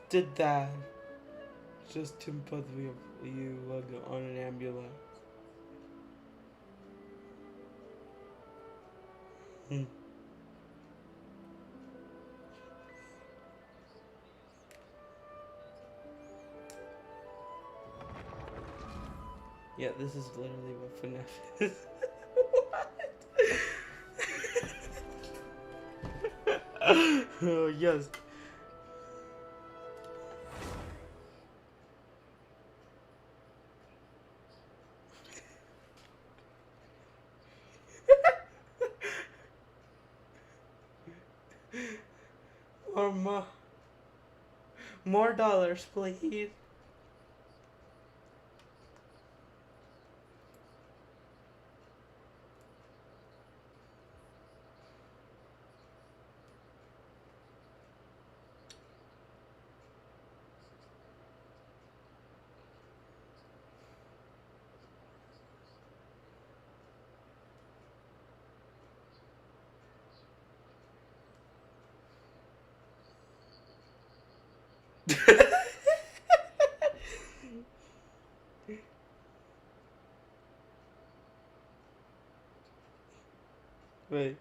Did that just to put you on an ambulance? Hmm. Yeah, this is literally what FNAF is. What? Oh, yes. Or more dollars, please. Wait.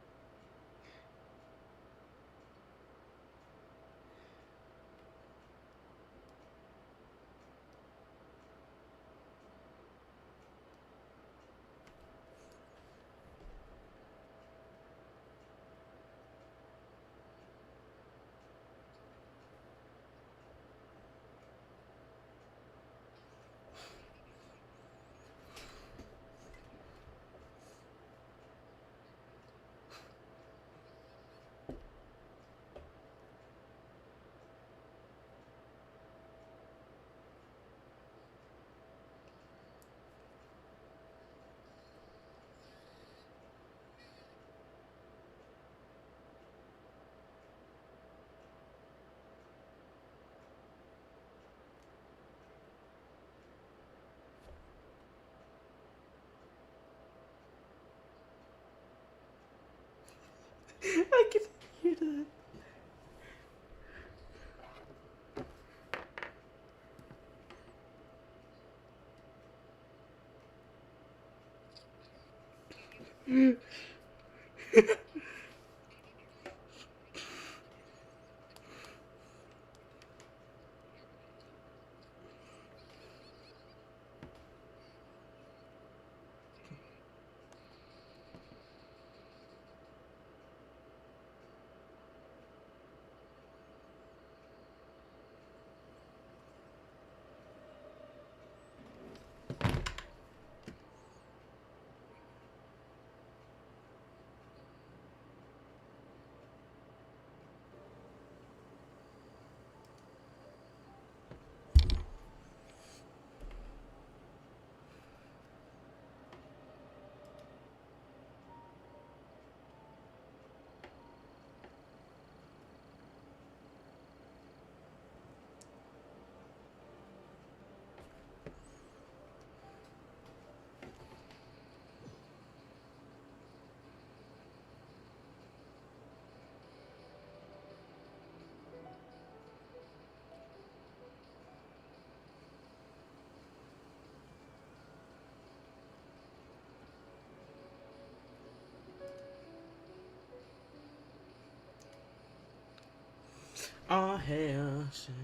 I can hear that. Oh, hell. Shit.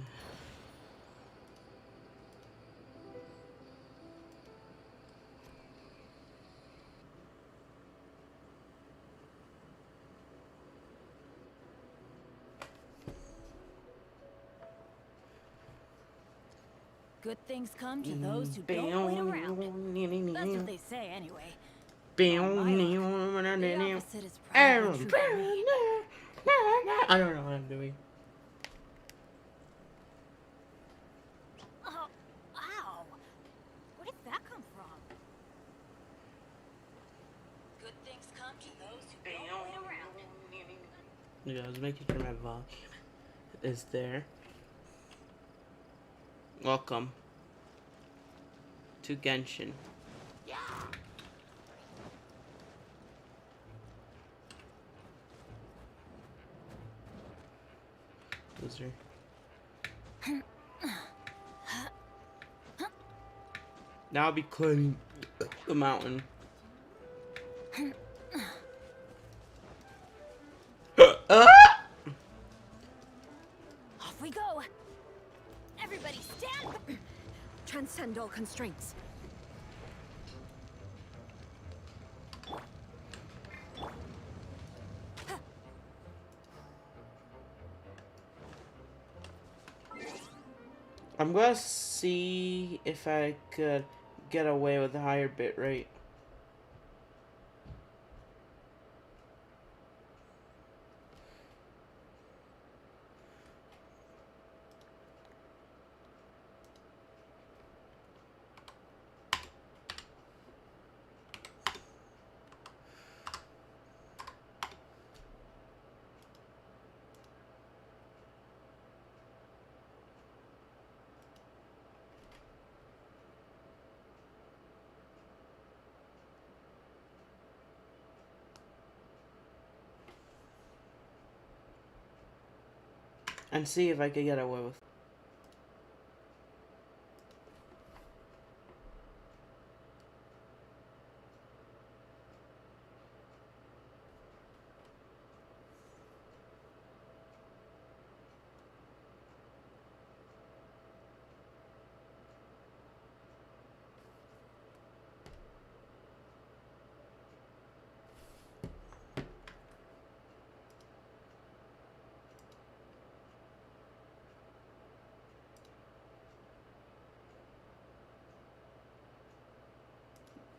Good things come to those who don't wait around. That's what they say anyway. On my luck, the opposite is probably true for me. I don't know what I'm doing. Oh, ow! Where did that come from? Good things come to those who don't wait around. Yeah, I was making sure my volume is there. Welcome to Genshin. Loser. Now I'll be climbing the mountain. Ah! Off we go. Everybody stand. Transcend all constraints. I'm gonna see if I could get away with a higher bit rate. And see if I could get away with.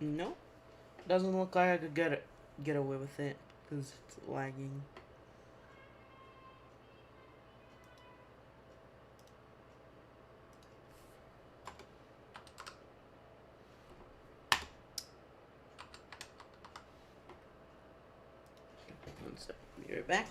No, doesn't look like I could get away with it because it's lagging. One sec, be right back.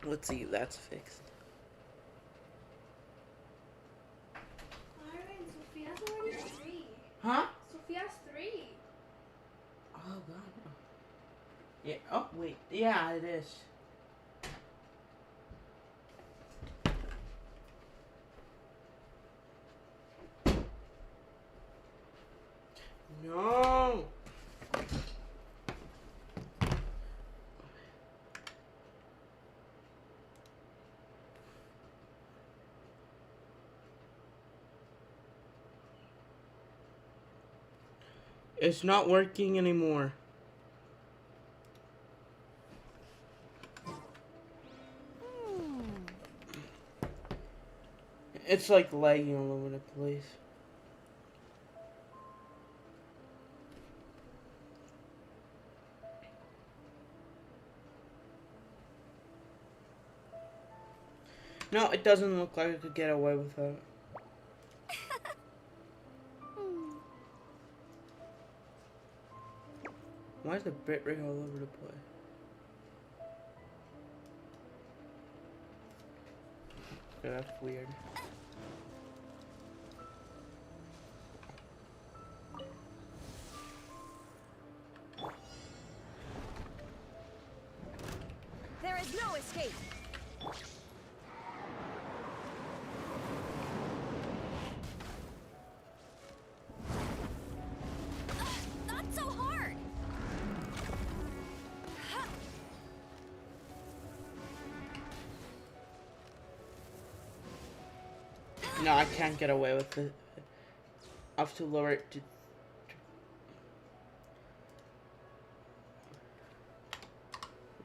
Let's see, that's fixed. Byron, Sophia's already 3. Huh? Sophia's 3. Oh god. Yeah. Oh wait. Yeah, it is. No. It's not working anymore. It's like lagging all over the place. No, it doesn't look like I could get away with that. Why is the bitrate all over the place? Yeah, that's weird. There is no escape. Not so hard. No, I can't get away with it. I have to lower it to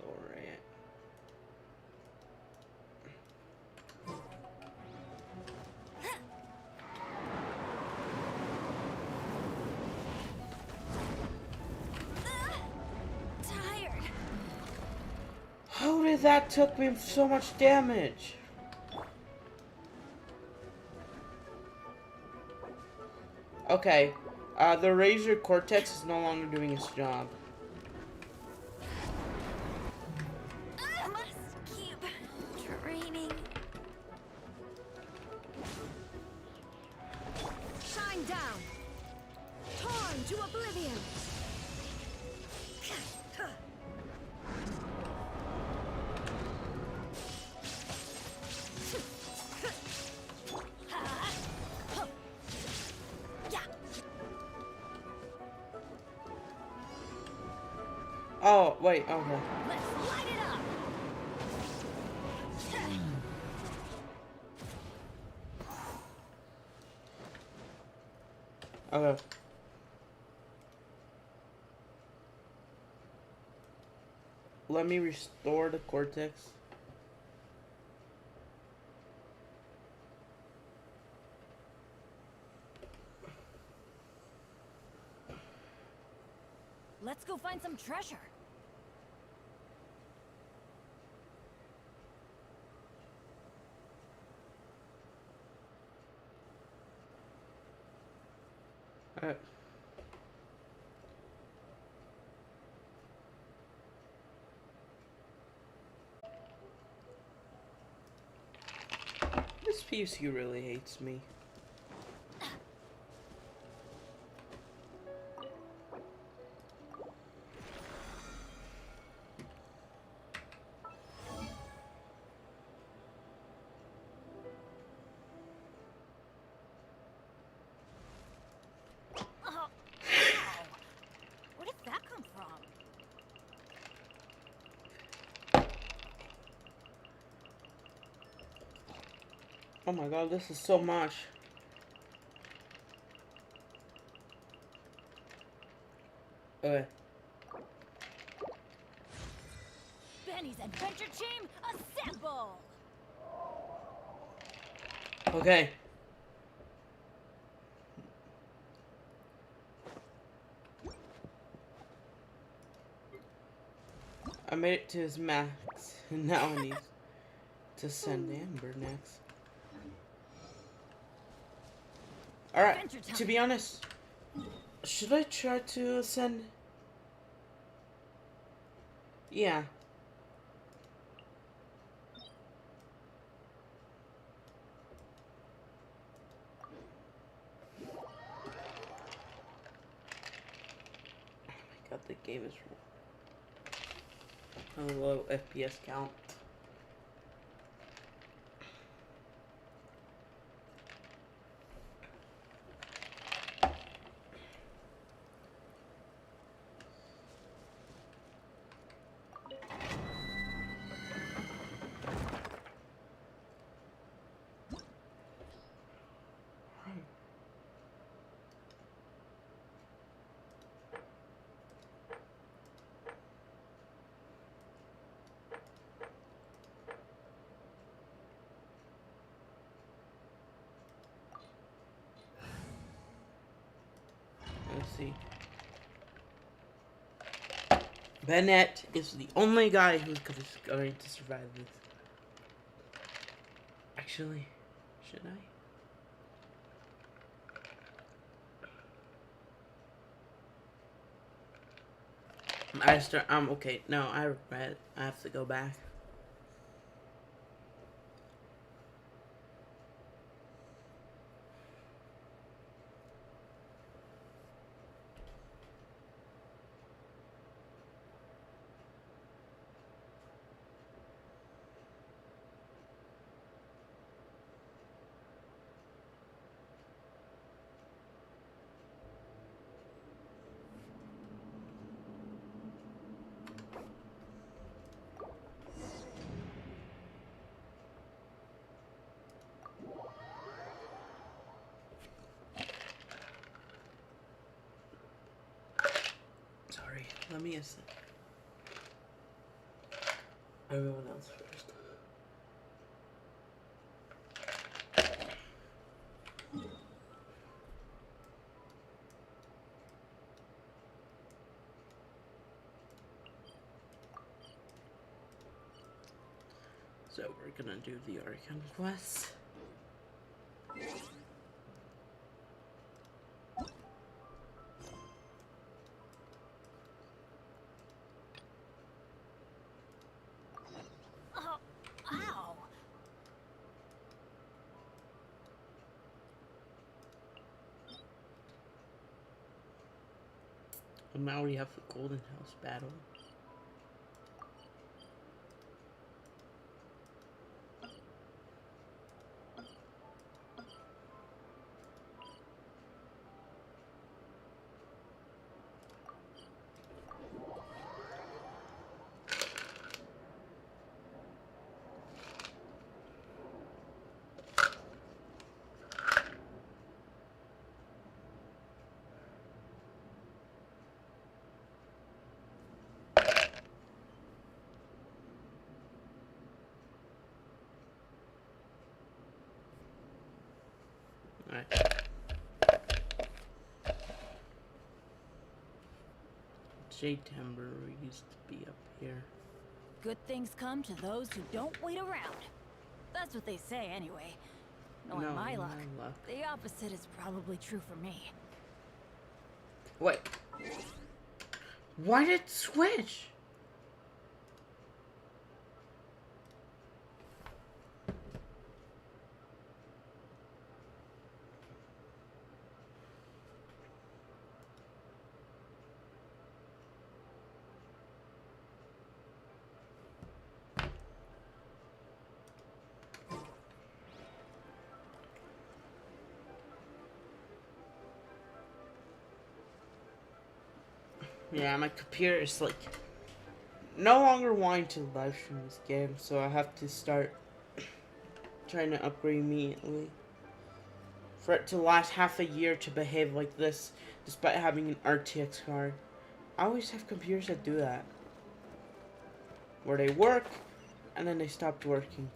lower it. Tired. How did that took me so much damage? Okay, the Razor Cortex is no longer doing its job. I must keep training. Shine down. Torn to oblivion. Oh, wait, okay. Let's light it up. Okay. Let me restore the Cortex. Let's go find some treasure. Alright. PC really hates me. Oh, ow. Where did that come from? Oh my god, this is so much. Okay. Benny's adventure team, assemble! Okay. I made it to his max, and now I need to send Amber next. Alright, Adventure time. to be honest, should I try to send... Yeah. Oh my god, the game is a low FPS count. Let's see. Bennett is the only guy who's going to survive this. Actually, should I? Okay. No, I regret. I have to go back. Sorry. Let me assist. Everyone else first. So we're gonna do the Archon quest. Oh, ow! And now we have the Golden House battle. Alright. Jade Timber used to be up here. Good things come to those who don't wait around. That's what they say anyway. Knowing No, my my luck, luck. the opposite is probably true for me. Wait. Why did it switch? Yeah, my computer is like no longer wanting to live stream this game, so I have to start trying to upgrade immediately. For it to last half a year to behave like this, despite having an RTX card. I always have computers that do that. Where they work, and then they stopped working.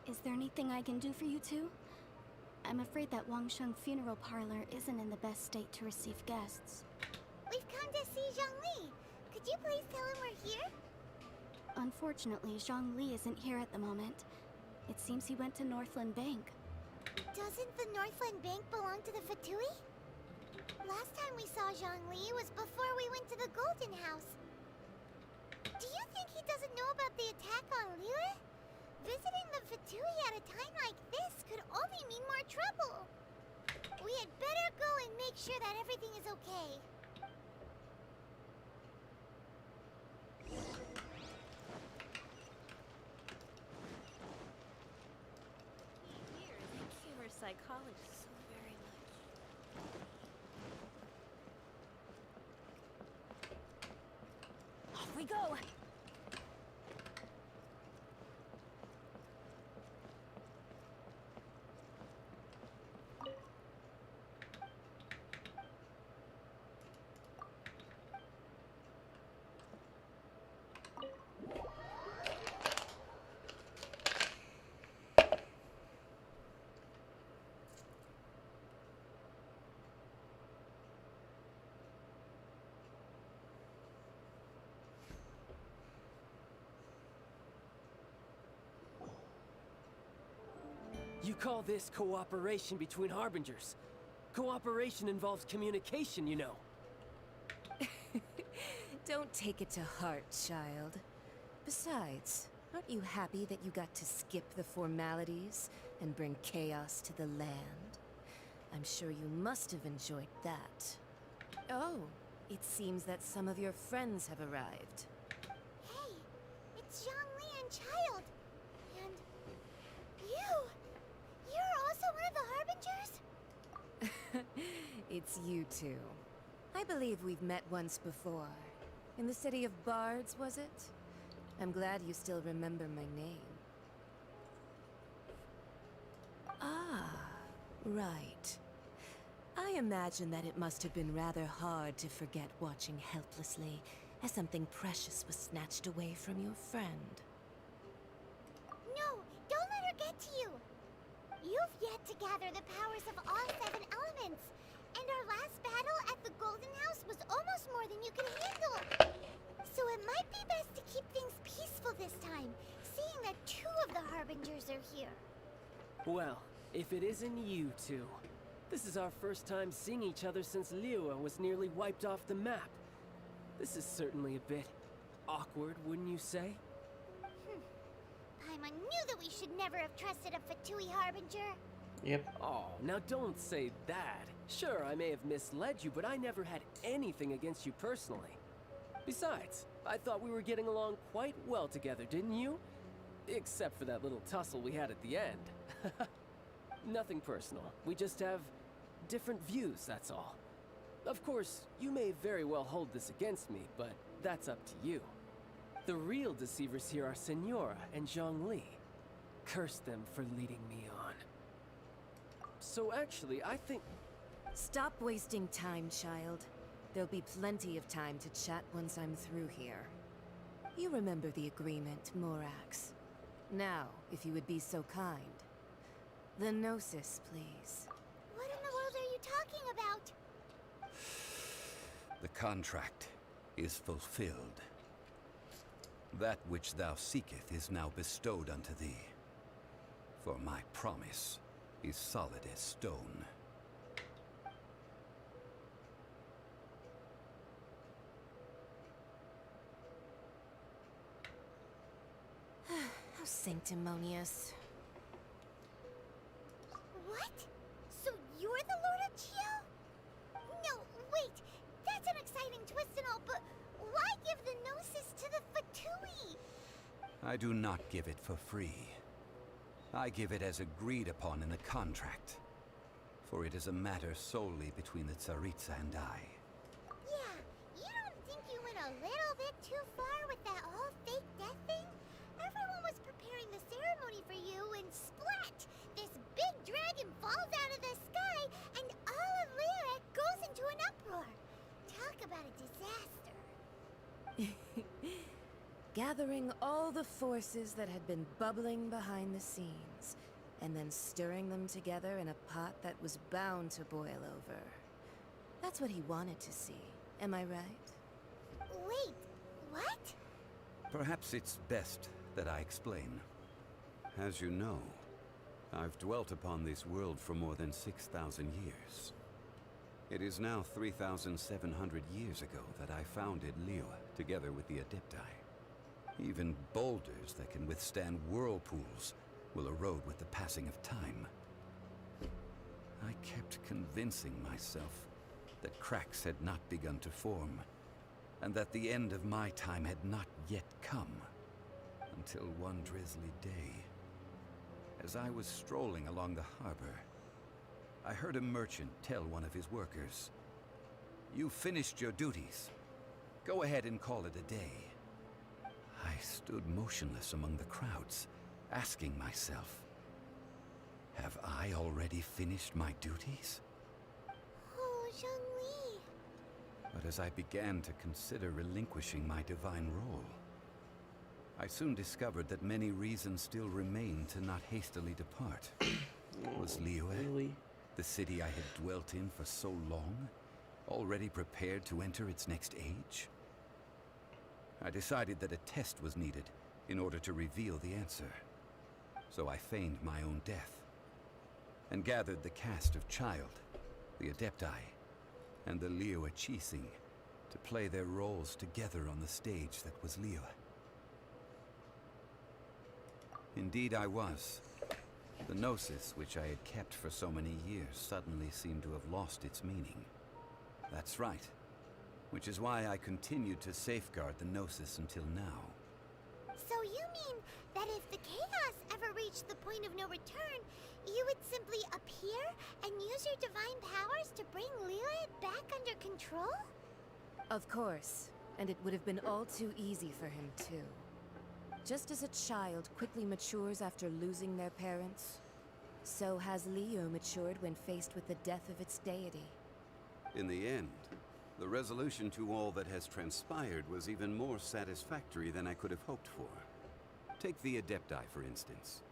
Is there anything I can do for you two? I'm afraid that Wangsheng funeral parlor isn't in the best state to receive guests. We've come to see Zhongli. Could you please tell him we're here? Unfortunately, Zhongli isn't here at the moment. It seems he went to Northland Bank. Doesn't the Northland Bank belong to the Fatui? Last time we saw Zhongli was before we went to the Golden House. Do you think he doesn't know about the attack on Liyue? Visiting the Fatui at a time like this could only mean more trouble. We had better go and make sure that everything is okay. Thank you, psychologist, so very much. Off we go! You call this cooperation between Harbingers? Cooperation involves communication, you know. Don't take it to heart, child. Besides, aren't you happy that you got to skip the formalities and bring chaos to the land? I'm sure you must have enjoyed that. Oh, it seems that some of your friends have arrived. Hey, it's Zhongli and Child. And you! You're also one of the Harbingers? It's you two. I believe we've met once before. In the city of Bards, was it? I'm glad you still remember my name. Ah, right. I imagine that it must have been rather hard to forget watching helplessly as something precious was snatched away from your friend. No, don't let her get to you. You've yet to gather the powers of all 7 elements. And our last battle at the Golden House was almost more than you could handle. So it might be best to keep things peaceful this time, seeing that 2 of the Harbingers are here. Well, if it isn't you two. This is our first time seeing each other since Liyue was nearly wiped off the map. This is certainly a bit awkward, wouldn't you say? Paimon knew that we should never have trusted a Fatui Harbinger. Yep. Oh, now don't say that. Sure, I may have misled you, but I never had anything against you personally. Besides, I thought we were getting along quite well together, didn't you? Except for that little tussle we had at the end. Nothing personal. We just have different views, that's all. Of course, you may very well hold this against me, but that's up to you. The real deceivers here are Senora and Zhongli. Curse them for leading me on. So actually, I think... Stop wasting time, child. There'll be plenty of time to chat once I'm through here. You remember the agreement, Morax. Now, if you would be so kind. The Gnosis, please. What in the world are you talking about? The contract is fulfilled. That which thou seeketh is now bestowed unto thee. For my promise is solid as stone. How sanctimonious. What? So you're the Lord of Geo? No, wait. That's an exciting twist and all, but why give the Gnosis to the Fatui? I do not give it for free. I give it as agreed upon in the contract. For it is a matter solely between the Tsaritsa and I. Yeah, you don't think you went a little bit too far with that whole fake death thing? Everyone was preparing the ceremony for you and splat! This big dragon falls out of the sky and all of Lyra goes into an uproar. Talk about a disaster. Gathering all the forces that had been bubbling behind the scenes, and then stirring them together in a pot that was bound to boil over. That's what he wanted to see, am I right? Wait, what? Perhaps it's best that I explain. As you know, I've dwelt upon this world for more than 6,000 years. It is now 3,700 years ago that I founded Liyue, together with the Adepti. Even boulders that can withstand whirlpools will erode with the passing of time. I kept convincing myself that cracks had not begun to form, and that the end of my time had not yet come. Until one drizzly day, as I was strolling along the harbor, I heard a merchant tell one of his workers, "You finished your duties. Go ahead and call it a day." I stood motionless among the crowds, asking myself, have I already finished my duties? Oh, Zhongli. But as I began to consider relinquishing my divine role, I soon discovered that many reasons still remained to not hastily depart. Was Liyue, Really? the city I had dwelt in for so long, already prepared to enter its next age? I decided that a test was needed in order to reveal the answer. So I feigned my own death, and gathered the cast of Child, the Adepti, and the Liyue Qixing to play their roles together on the stage that was Liyue. Indeed I was. The Gnosis, which I had kept for so many years, suddenly seemed to have lost its meaning. That's right. Which is why I continued to safeguard the Gnosis until now. So you mean that if the chaos ever reached the point of no return, you would simply appear and use your divine powers to bring Liyue back under control? Of course, and it would have been all too easy for him too. Just as a child quickly matures after losing their parents, so has Liyue matured when faced with the death of its deity. In the end, the resolution to all that has transpired was even more satisfactory than I could have hoped for. Take the Adepti, for instance.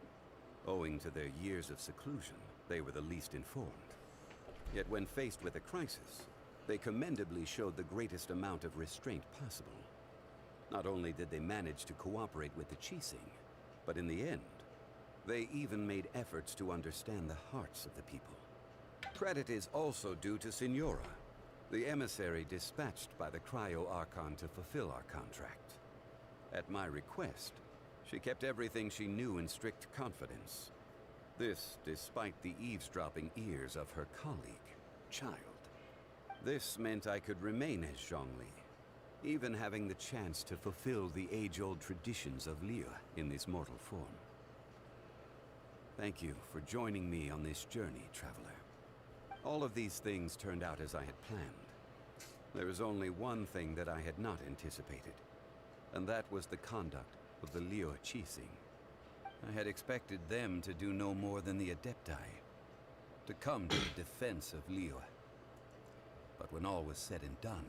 Owing to their years of seclusion, they were the least informed. Yet when faced with a crisis, they commendably showed the greatest amount of restraint possible. Not only did they manage to cooperate with the Qixing, but in the end, they even made efforts to understand the hearts of the people. Credit is also due to Signora, the emissary dispatched by the Cryo-Archon to fulfill our contract. At my request, she kept everything she knew in strict confidence. This despite the eavesdropping ears of her colleague, Child. This meant I could remain as Zhongli, even having the chance to fulfill the age-old traditions of Liyue in this mortal form. Thank you for joining me on this journey, Traveler. All of these things turned out as I had planned. There is only one thing that I had not anticipated, and that was the conduct of the Liyue Qixing. I had expected them to do no more than the Adepti, to come to the defense of Liyue. But when all was said and done,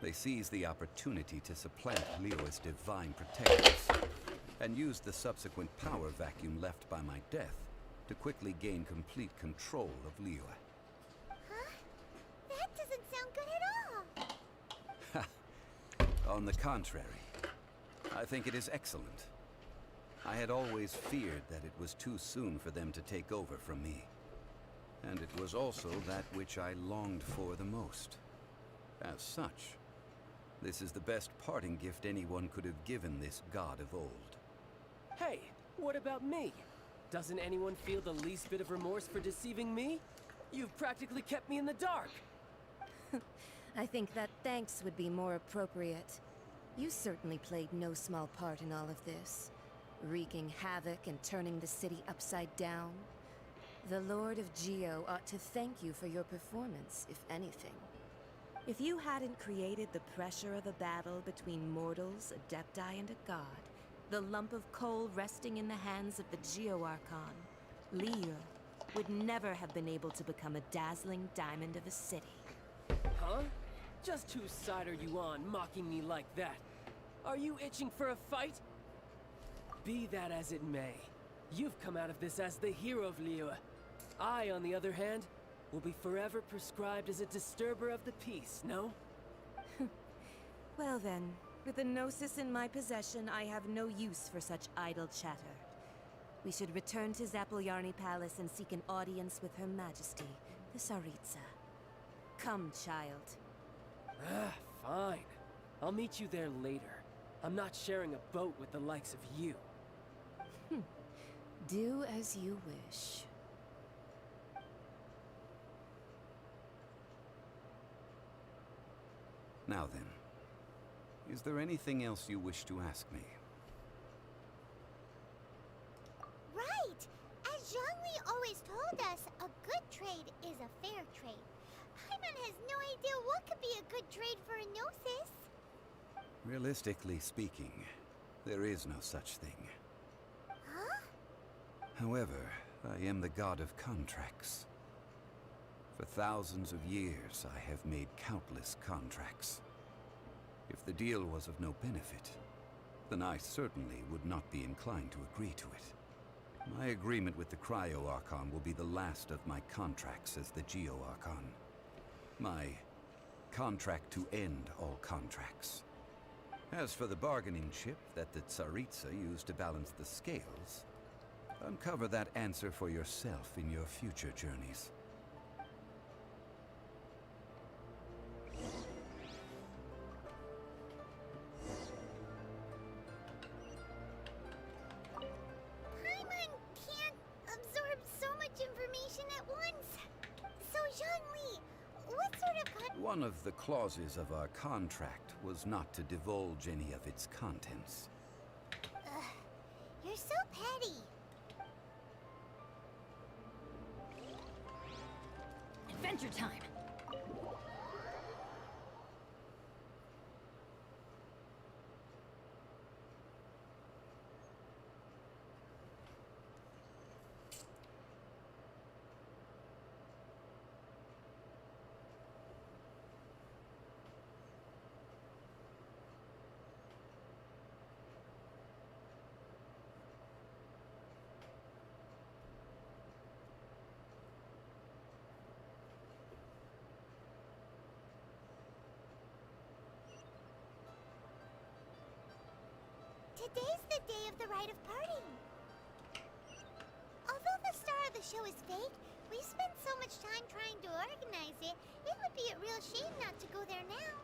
they seized the opportunity to supplant Liyue's divine protectors, and used the subsequent power vacuum left by my death to quickly gain complete control of Liyue. Huh? That doesn't sound good at all! On the contrary, I think it is excellent. I had always feared that it was too soon for them to take over from me. And it was also that which I longed for the most. As such, this is the best parting gift anyone could have given this god of old. Hey, what about me? Doesn't anyone feel the least bit of remorse for deceiving me? You've practically kept me in the dark. I think that thanks would be more appropriate. You certainly played no small part in all of this, wreaking havoc and turning the city upside down. The Lord of Geo ought to thank you for your performance, if anything. If you hadn't created the pressure of a battle between mortals, adepti, and a god, the lump of coal resting in the hands of the Geo Archon, Lyra would never have been able to become a dazzling diamond of a city. Huh? Just whose side are you on, mocking me like that? Are you itching for a fight? Be that as it may, you've come out of this as the hero of Lyra. I, on the other hand, will be forever prescribed as a disturber of the peace, no? Well then, with the Gnosis in my possession, I have no use for such idle chatter. We should return to Zapoljarny Palace and seek an audience with Her Majesty, the Tsaritsa. Come, child. Ah, fine. I'll meet you there later. I'm not sharing a boat with the likes of you. Do as you wish. Now then, is there anything else you wish to ask me? Right! As Zhongli always told us, a good trade is a fair trade. Paimon has no idea what could be a good trade for a Gnosis. Realistically speaking, there is no such thing. Huh? However, I am the god of contracts. For thousands of years, I have made countless contracts. If the deal was of no benefit, then I certainly would not be inclined to agree to it. My agreement with the Cryo Archon will be the last of my contracts as the Geo Archon. My contract to end all contracts. As for the bargaining chip that the Tsaritsa used to balance the scales, uncover that answer for yourself in your future journeys. Paimon can't absorb so much information at once. So, Zhongli, what sort of One of the clauses of our contract was not to divulge any of its contents. You're so petty. Adventure time! Today's the day of the rite of parting. Although the star of the show is fake, we spent so much time trying to organize it, it would be a real shame not to go there now.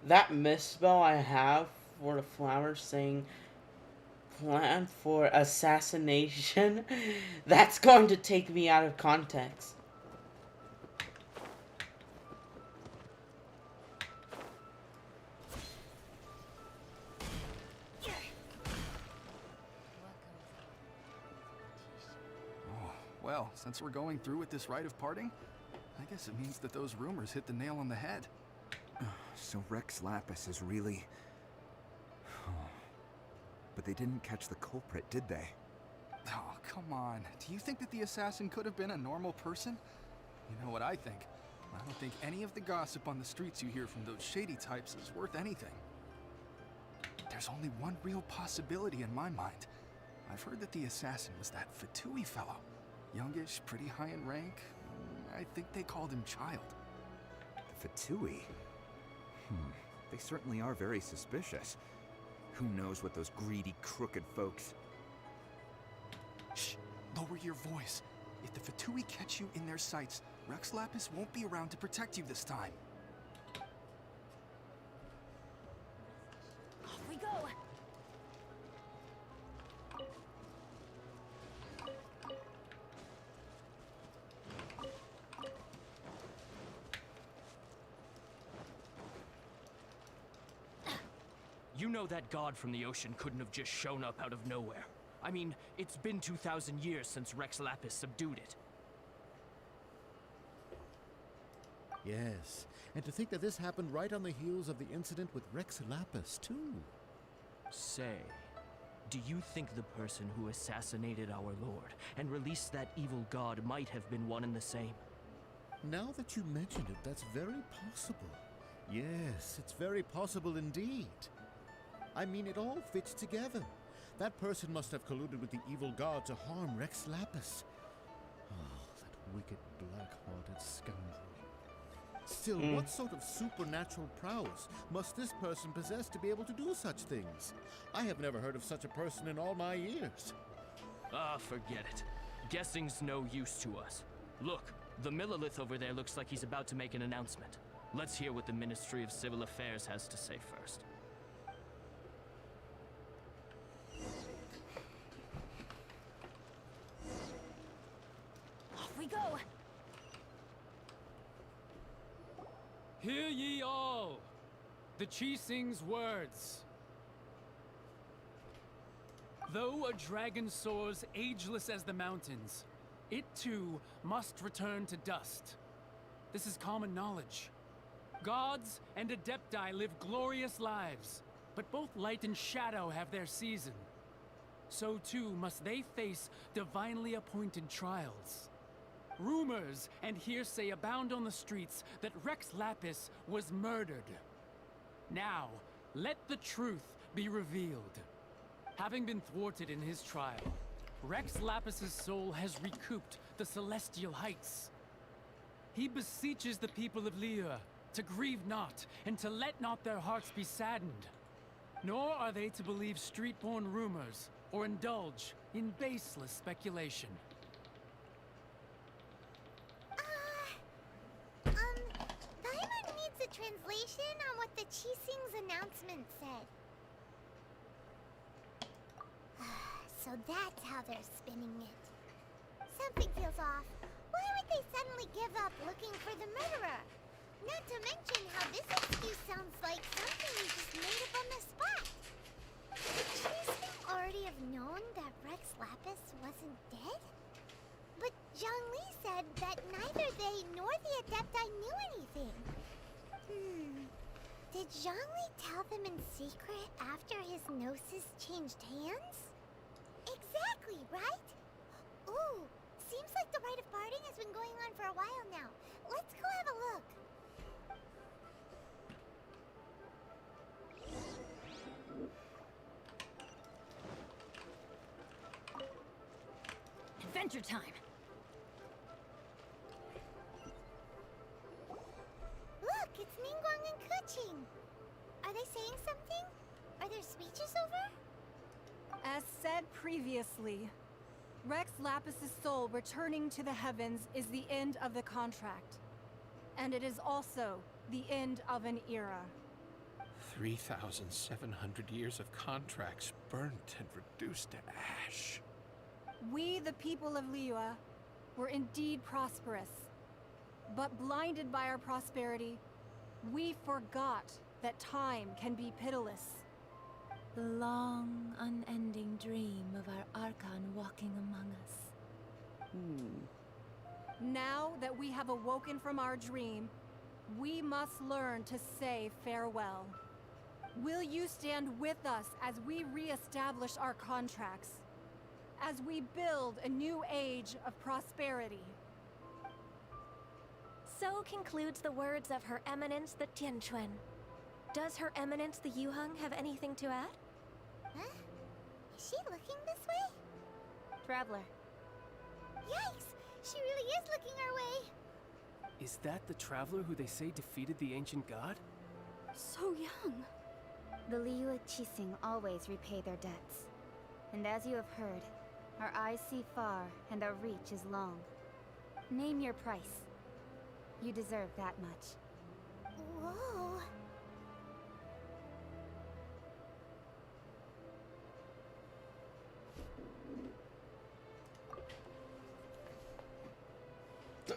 That misspell I have for the flower saying plan for assassination, that's going to take me out of context. Oh, well, since we're going through with this rite of parting, I guess it means that those rumors hit the nail on the head. So Rex Lapis is really... But they didn't catch the culprit, did they? Oh, come on. Do you think that the assassin could have been a normal person? You know what I think? I don't think any of the gossip on the streets you hear from those shady types is worth anything. There's only one real possibility in my mind. I've heard that the assassin was that Fatui fellow. Youngish, pretty high in rank. I think they called him Child. Fatui? They certainly are very suspicious. Who knows what those greedy, crooked folks... Shh! Lower your voice. If the Fatui catch you in their sights, Rex Lapis won't be around to protect you this time. Off we go! You know that god from the ocean couldn't have just shown up out of nowhere. I mean, it's been 2,000 years since Rex Lapis subdued it. Yes, and to think that this happened right on the heels of the incident with Rex Lapis, too. Say, do you think the person who assassinated our lord and released that evil god might have been one and the same? Now that you mention it, that's very possible. Yes, it's very possible indeed. I mean, it all fits together. That person must have colluded with the evil god to harm Rex Lapis. Oh, that wicked, black-hearted scoundrel. Still, what sort of supernatural prowess must this person possess to be able to do such things? I have never heard of such a person in all my years. Ah, forget it. Guessing's no use to us. Look, the Millilith over there looks like he's about to make an announcement. Let's hear what the Ministry of Civil Affairs has to say first. Off we go! Hear ye all, the Chising's words. Though a dragon soars ageless as the mountains, it too must return to dust. This is common knowledge. Gods and Adepti live glorious lives, but both light and shadow have their season. So too must they face divinely appointed trials. Rumors and hearsay abound on the streets that Rex Lapis was murdered. Now, let the truth be revealed. Having been thwarted in his trial, Rex Lapis's soul has recouped the celestial heights. He beseeches the people of Liyue to grieve not and to let not their hearts be saddened. Nor are they to believe street-born rumors or indulge in baseless speculation. Paimon needs a translation on what the Chising's announcement said. So that's how they're spinning it. Something feels off. Why would they suddenly give up looking for the murderer? Not to mention how this excuse sounds like something you just made up on the spot. Would Chising already have known that Rex Lapis wasn't dead? But Zhongli said that neither they nor the Adepti knew anything. Did Zhongli tell them in secret after his gnosis changed hands? Exactly, right? Ooh, seems like the rite of parting has been going on for a while now. Let's go have a look. Adventure time! Look, it's Ningguang and Keqing. Are they saying something? Are their speeches over? As said previously, Rex Lapis's soul returning to the heavens is the end of the contract. And it is also the end of an era. 3,700 years of contracts burnt and reduced to ash. We, the people of Liyue, were indeed prosperous. But blinded by our prosperity, we forgot that time can be pitiless. The long, unending dream of our Archon walking among us. Now that we have awoken from our dream, we must learn to say farewell. Will you stand with us as we re-establish our contracts? As we build a new age of prosperity? So concludes the words of Her Eminence the Tianquan. Does Her Eminence the Yuheng have anything to add? Huh? Is she looking this way? Traveler. Yikes! She really is looking our way! Is that the traveler who they say defeated the ancient god? So young. The Liyue Chising always repay their debts. And as you have heard, our eyes see far and our reach is long. Name your price, You deserve that much. Whoa.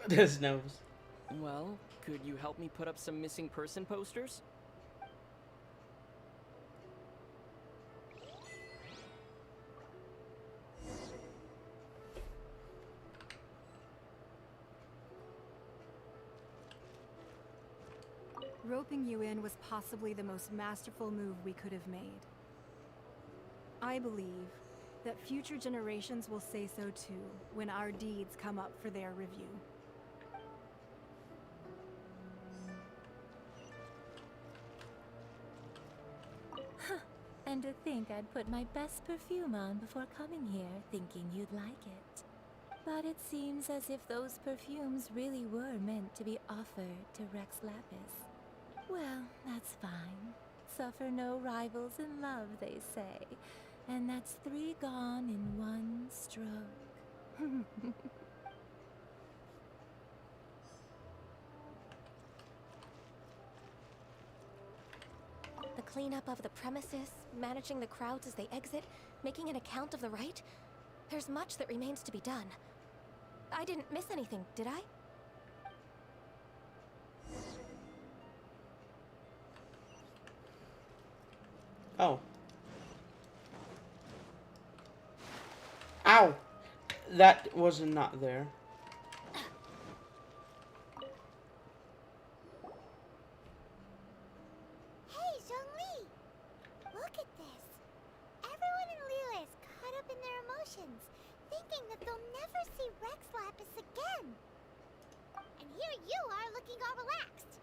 His nose. Well, could you help me put up some missing person posters? Roping you in was possibly the most masterful move we could have made. I believe that future generations will say so too when our deeds come up for their review. And to think I'd put my best perfume on before coming here, thinking you'd like it. But it seems as if those perfumes really were meant to be offered to Rex Lapis. Well, that's fine. Suffer no rivals in love, they say. And that's 3 gone in 1 stroke. The cleanup of the premises, managing the crowds as they exit, making an account of the rite. There's much that remains to be done. I didn't miss anything, did I? Oh. Ow! That was not there. Hey, Zhongli! Look at this. Everyone in Liyue is caught up in their emotions, thinking that they'll never see Rex Lapis again. And here you are looking all relaxed.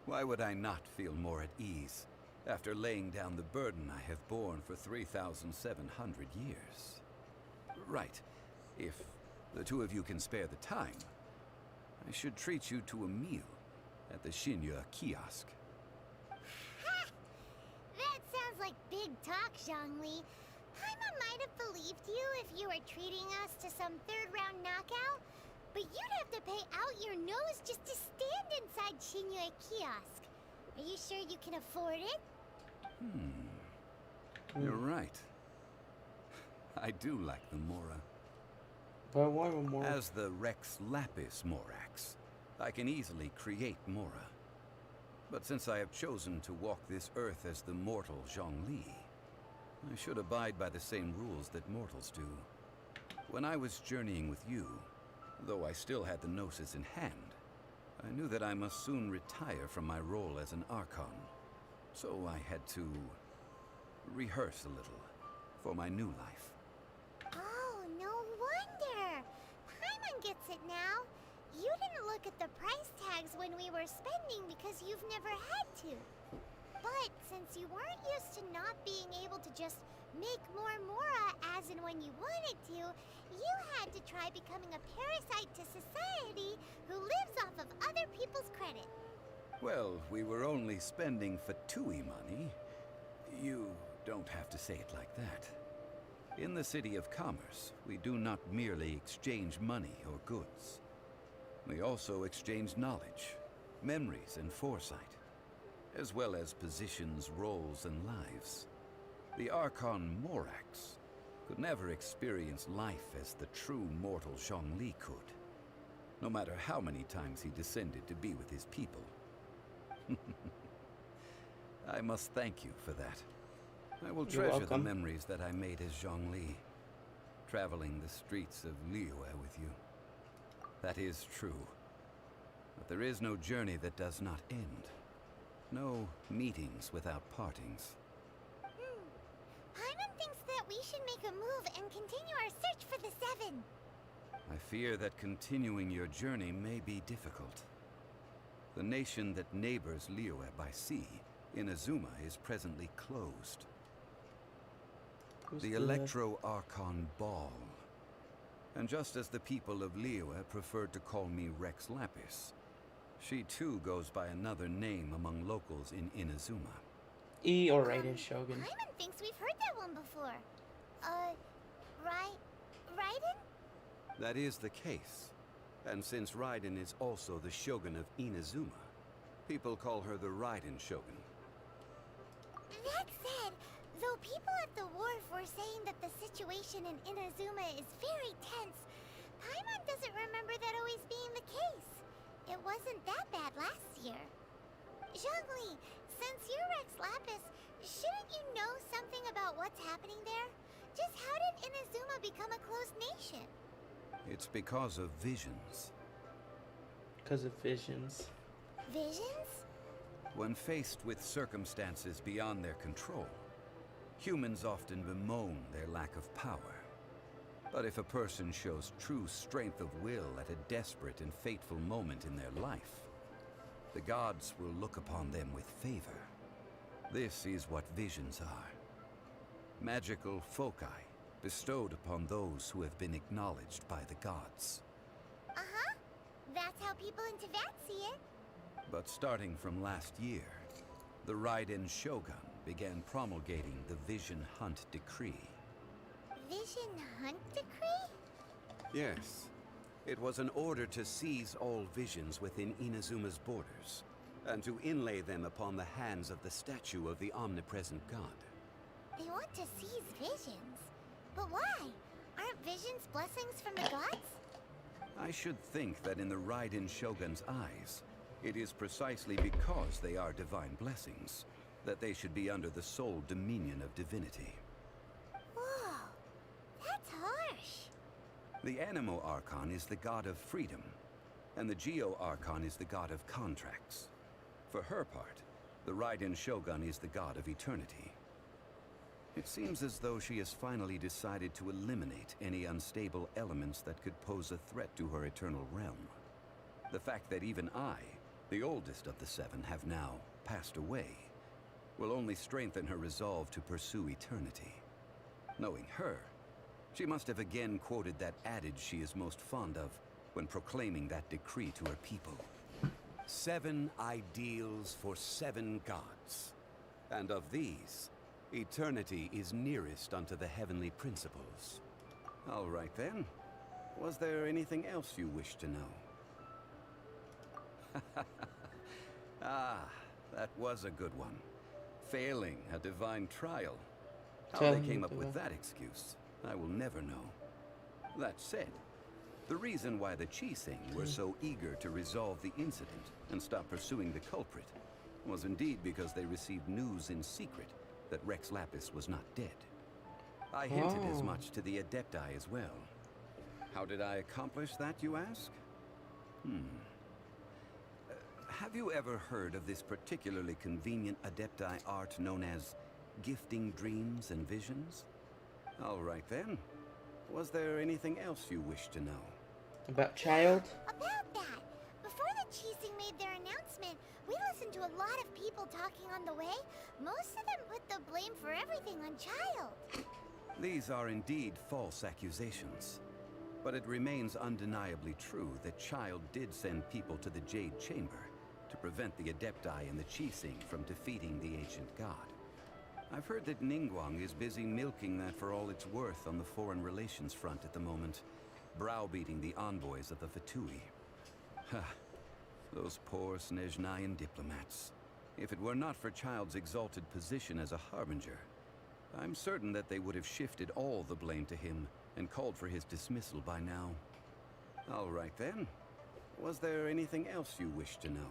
Why would I not feel more at ease after laying down the burden I have borne for 3,700 years? Right. If the 2 of you can spare the time, I should treat you to a meal at the Shinya kiosk. Ha! That sounds like big talk, Zhongli. Paimon might have believed you if you were treating us to some 3rd round knockout, but you'd have to pay out your nose just to stand inside Shinya kiosk. Are you sure you can afford it? You're right. I do like the Mora. But why a Mora? As the Rex Lapis Morax, I can easily create Mora. But since I have chosen to walk this earth as the mortal Zhongli, I should abide by the same rules that mortals do. When I was journeying with you, though I still had the Gnosis in hand, I knew that I must soon retire from my role as an Archon. So I had to rehearse a little for my new life. Oh, no wonder. Paimon gets it now. You didn't look at the price tags when we were spending because you've never had to. But since you weren't used to not being able to just make more Mora as and when you wanted to, you had to try becoming a parasite to society who lives off of other people's credit. Well, we were only spending Fatui money. You don't have to say it like that. In the City of Commerce, we do not merely exchange money or goods. We also exchange knowledge, memories, and foresight, as well as positions, roles, and lives. The Archon Morax could never experience life as the true mortal Zhongli could, no matter how many times he descended to be with his people. I must thank you for that. I will treasure the memories that I made as Zhongli, traveling the streets of Liyue with you. That is true. But there is no journey that does not end. No meetings without partings. Paimon thinks that we should make a move and continue our search for the 7. I fear that continuing your journey may be difficult. The nation that neighbors Liyue by sea, Inazuma, is presently closed. The Electro-Archon Ball. And just as the people of Liyue preferred to call me Rex Lapis, she too goes by another name among locals in Inazuma. E or Raiden Shogun. Paimon thinks we've heard that one before. Raiden? That is the case. And since Raiden is also the Shogun of Inazuma, people call her the Raiden Shogun. That said, though people at the wharf were saying that the situation in Inazuma is very tense, Paimon doesn't remember that always being the case. It wasn't that bad last year. Zhongli, since you're Rex Lapis, shouldn't you know something about what's happening there? Just how did Inazuma become a closed nation? It's because of visions. Because of visions. Visions? When faced with circumstances beyond their control, humans often bemoan their lack of power. But if a person shows true strength of will at a desperate and fateful moment in their life, the gods will look upon them with favor. This is what visions are. Magical foci bestowed upon those who have been acknowledged by the gods. Uh-huh. That's how people in Teyvat see it. But starting from last year, the Raiden Shogun began promulgating the Vision Hunt Decree. Vision Hunt Decree? Yes. It was an order to seize all visions within Inazuma's borders, and to inlay them upon the hands of the statue of the omnipresent god. They want to seize visions. But why? Aren't visions blessings from the gods? I should think that in the Raiden Shogun's eyes, it is precisely because they are divine blessings that they should be under the sole dominion of divinity. Whoa, that's harsh. The Animo Archon is the god of freedom, and the Geo Archon is the god of contracts. For her part, the Raiden Shogun is the god of eternity. It seems as though she has finally decided to eliminate any unstable elements that could pose a threat to her eternal realm. The fact that even I, the oldest of the seven, have now passed away, will only strengthen her resolve to pursue eternity. Knowing her, she must have again quoted that adage she is most fond of when proclaiming that decree to her people. 7 ideals for 7 gods. And of these, eternity is nearest unto the heavenly principles. All right then. Was there anything else you wish to know? Ah, that was a good one. Failing a divine trial. How they came up with that excuse, I will never know. That said, the reason why the Qixing were so eager to resolve the incident and stop pursuing the culprit was indeed because they received news in secret that Rex Lapis was not dead. I hinted as much to the Adepti as well. How did I accomplish that, you ask? Have you ever heard of this particularly convenient Adepti art known as gifting dreams and visions? All right then. Was there anything else you wish to know? About child? About that. Before the Qixing made their announcement, we listened to a lot of people talking on the way. Most of them put the blame for everything on Child. These are indeed false accusations. But it remains undeniably true that Child did send people to the Jade Chamber to prevent the Adepti and the Qixing from defeating the ancient god. I've heard that Ningguang is busy milking that for all it's worth on the foreign relations front at the moment, browbeating the envoys of the Fatui. Ha! Those poor Snezhnayan diplomats. If it were not for Child's exalted position as a harbinger, I'm certain that they would have shifted all the blame to him and called for his dismissal by now. All right then. Was there anything else you wish to know?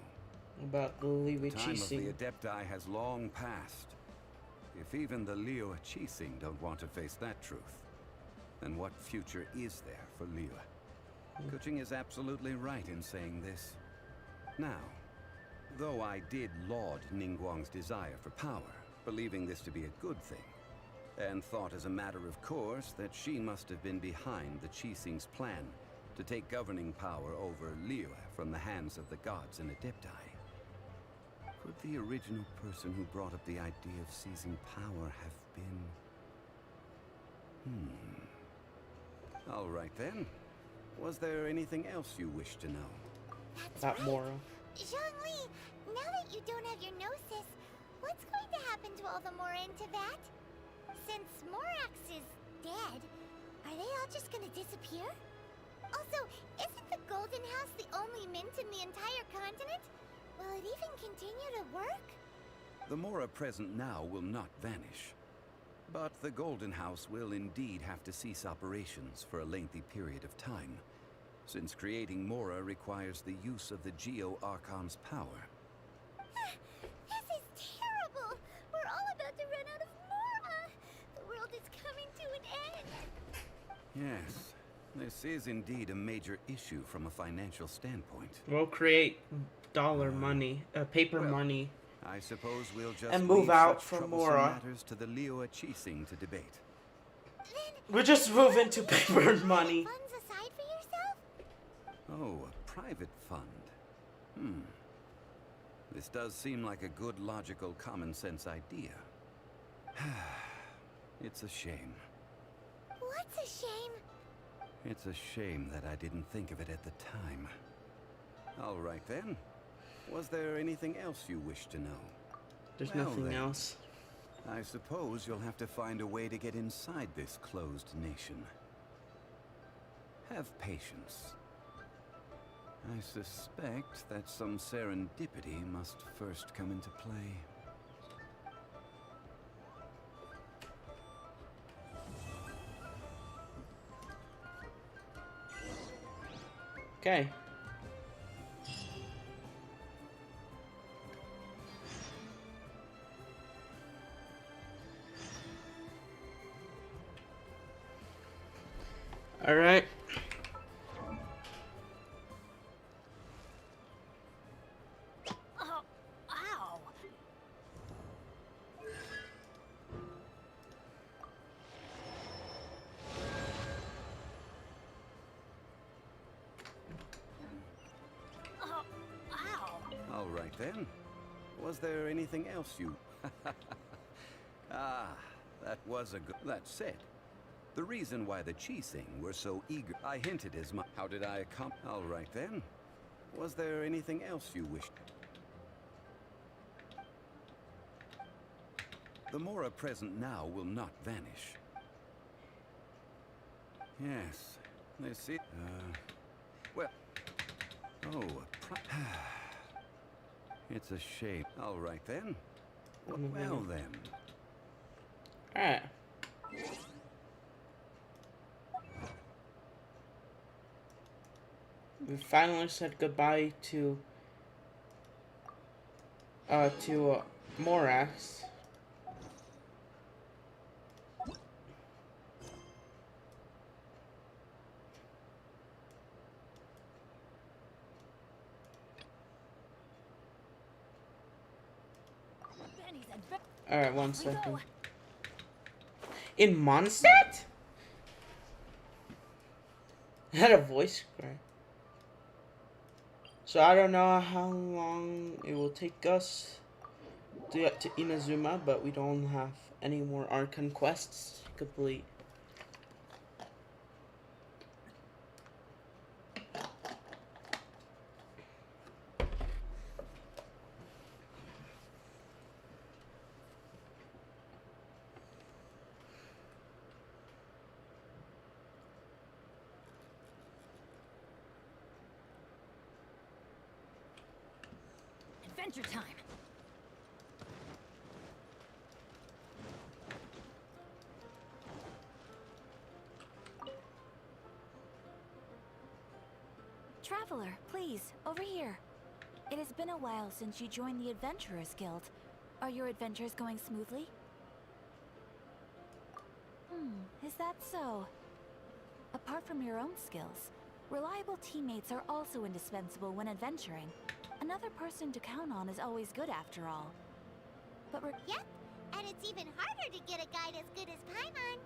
About the Liyue Time of the Qixing. Adepti has long passed. If even the Liyue Qixing don't want to face that truth, then what future is there for Liyue? Kuching is absolutely right in saying this. Now, though I did laud Ningguang's desire for power, believing this to be a good thing, and thought as a matter of course that she must have been behind the Qixing's plan to take governing power over Liyue from the hands of the gods and Adepti. Could the original person who brought up the idea of seizing power have been... All right then. Was there anything else you wish to know? That's right. Mora. Zhongli, now that you don't have your gnosis, what's going to happen to all the Mora in Teyvat? Since Morax is dead, are they all just gonna disappear? Also, isn't the Golden mint in the entire continent? Will it even continue to work? The Mora present now will not vanish. But the Golden House will indeed have to cease operations for a lengthy period of time, since creating Mora requires the use of the Geo-Archon's power. This is terrible! We're all about to run out of Mora! The world is coming to an end! Yes, this is indeed a major issue from a financial standpoint. We'll create dollar money, paper money. I suppose we'll just and move leave out such from troublesome Mora. matters to the Liyue Qixing to debate. We'll just move into paper money. Funds aside for yourself? Oh, a private fund. This does seem like a good, logical, common sense idea. It's a shame. What's a shame? It's a shame that I didn't think of it at the time. All right then. Was there anything else you wish to know? There's Well, nothing then, else. I suppose you'll have to find a way to get inside this closed nation. Have patience. I suspect that some serendipity must first come into play. Okay. All right. Oh, ow. Oh, ow. All right then. Was there anything else you... Ah, that was a good... That said, the reason why the Qixing were so eager... I hinted as much. How did I come... All right then. Was there anything else you wished? The Mora present now will not vanish. Yes, this is... well... Oh, it's a shame. All right then. Well then. Alright. We finally said goodbye to Morax. Alright, 1 second. In Mondstadt? I had a voice crack. So I don't know how long it will take us to get to Inazuma, but we don't have any more Archon quests to complete. Adventure time. Traveler, please, over here. It has been a while since you joined the Adventurers Guild. Are your adventures going smoothly? Is that so? Apart from your own skills, reliable teammates are also indispensable when adventuring. Another person to count on is always good after all. But Yep, and it's even harder to get a guide as good as Paimon.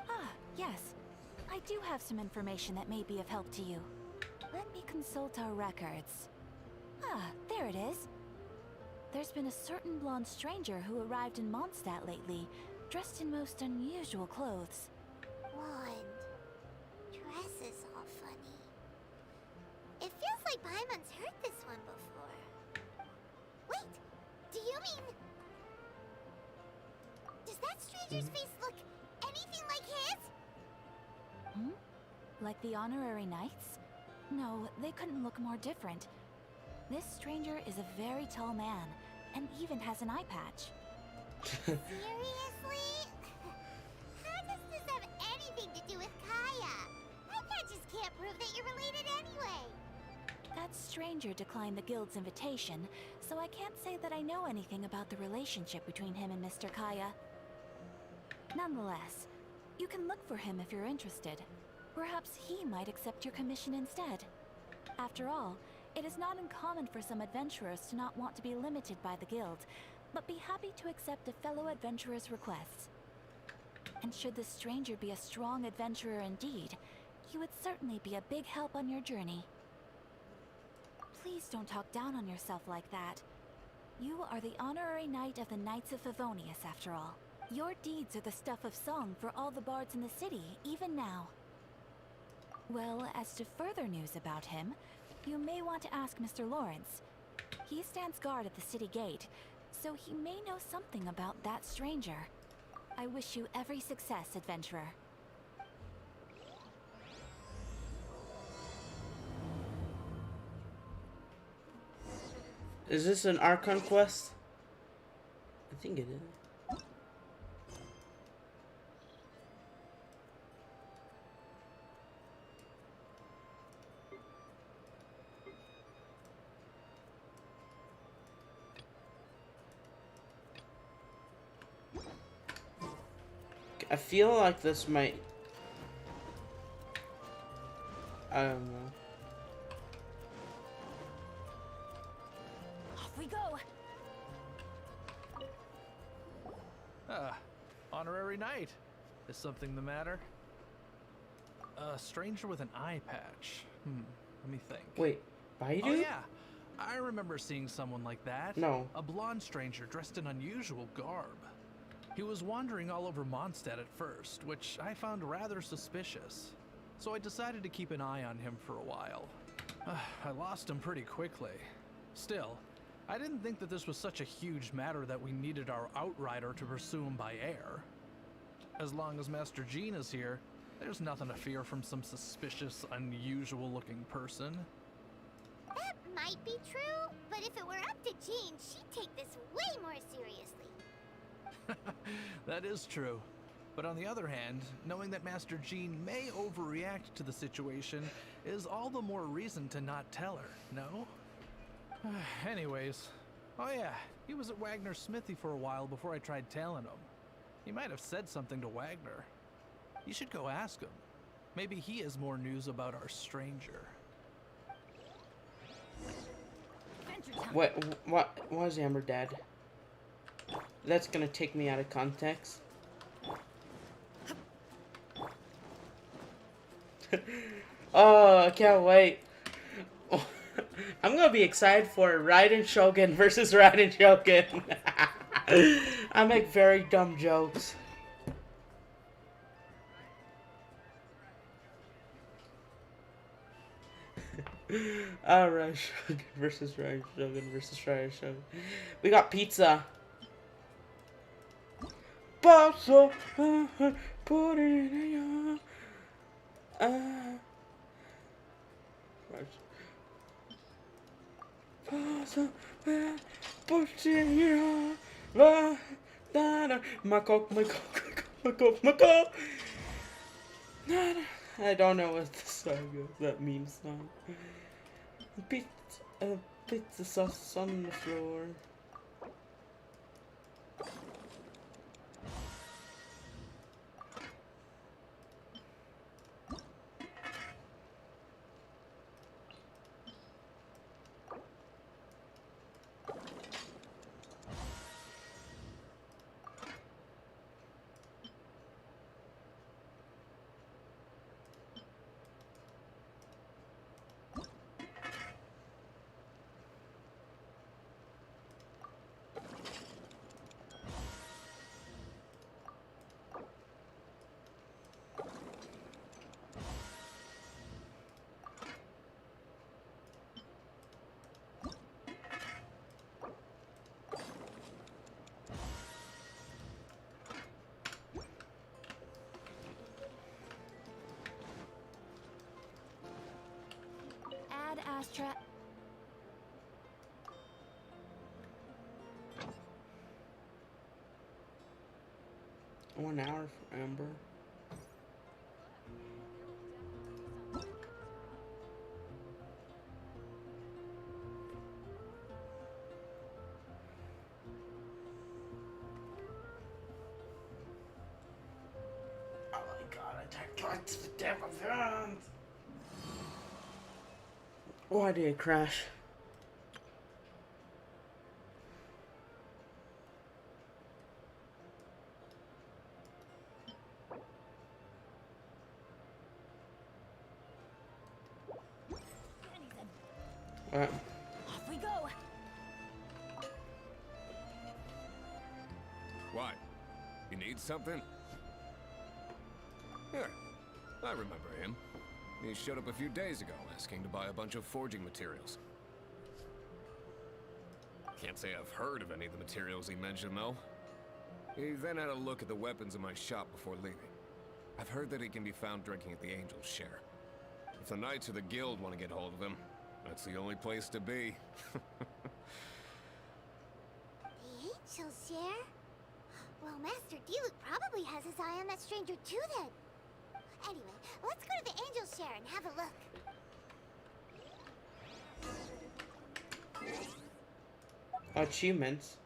Ah, yes. I do have some information that may be of help to you. Let me consult our records. Ah, there it is. There's been a certain blonde stranger who arrived in Mondstadt lately, dressed in most unusual clothes. Blonde. Dress is all funny. It feels like Paimon's heard this one before. Wait, do you mean... Does that stranger's face look anything like his? Like the honorary knights? No, they couldn't look more different. This stranger is a very tall man, and even has an eye patch. Seriously? How does this have anything to do with Kaya? Eye patches can't prove that you're related anyway. That stranger declined the guild's invitation, so I can't say that I know anything about the relationship between him and Mr. Kaya. Nonetheless, you can look for him if you're interested. Perhaps he might accept your commission instead. After all, it is not uncommon for some adventurers to not want to be limited by the guild, but be happy to accept a fellow adventurer's requests. And should this stranger be a strong adventurer indeed, he would certainly be a big help on your journey. Please don't talk down on yourself like that. You are the honorary knight of the Knights of Favonius, after all. Your deeds are the stuff of song for all the bards in the city, even now. Well, as to further news about him, you may want to ask Mr. Lawrence. He stands guard at the city gate, so he may know something about that stranger. I wish you every success, adventurer. Is this an Archon quest? I think it is. I feel like this might... I don't know. Off we go! Honorary knight. Is something the matter? A stranger with an eye patch. Let me think. Wait, Baidu? Oh yeah, I remember seeing someone like that. No. A blonde stranger dressed in unusual garb. He was wandering all over Mondstadt at first, which I found rather suspicious. So I decided to keep an eye on him for a while. I lost him pretty quickly. Still, I didn't think that this was such a huge matter that we needed our outrider to pursue him by air. As long as Master Jean is here, there's nothing to fear from some suspicious, unusual-looking person. That might be true, but if it were up to Jean, she'd take this way more seriously. That is true. But on the other hand, knowing that Master Jean may overreact to the situation is all the more reason to not tell her, no? Anyways, oh yeah, he was at Wagner's smithy for a while before I tried tailing him. He might have said something to Wagner. You should go ask him. Maybe he has more news about our stranger. Wait, what? Why is Amber dead? That's gonna take me out of context. Oh, I can't wait. I'm gonna be excited for Raiden Shogun versus Raiden Shogun. I make very dumb jokes. Alright, Shogun versus Raiden Shogun versus Raiden Shogun. We got pizza. Put it in my coke. I don't know what the song is. That meme song. Pizza sauce on the floor. Astra. 1 hour for Amber. Oh my god, I typed to the devil's hands. Why did it crash? Off we go. What? You need something? Here, I remember him. He showed up a few days ago, asking to buy a bunch of forging materials. Can't say I've heard of any of the materials he mentioned, though. He then had a look at the weapons in my shop before leaving. I've heard that he can be found drinking at the Angel's Share. If the Knights of the Guild want to get hold of him, that's the only place to be. The Angel's Share? Well, Master Diluc probably has his eye on that stranger too then. Anyway, let's go to the Angel's Share and have a look. Achievements.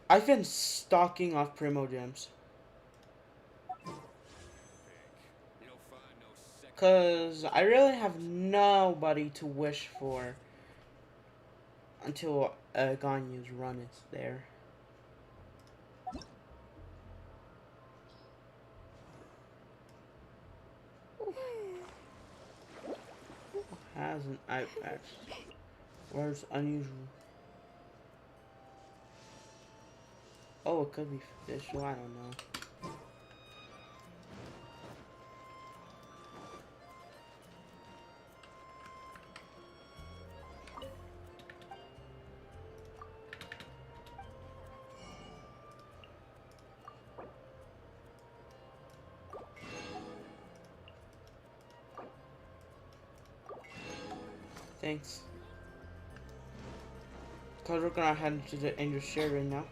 I've been stocking off Primo Gems. Cause I really have nobody to wish for until Ganya's run is there. Who has an eye patch? Where's unusual? Oh, it could be fish. Well, I don't know. Thanks. Cause we're gonna head to the Angel's Share right now.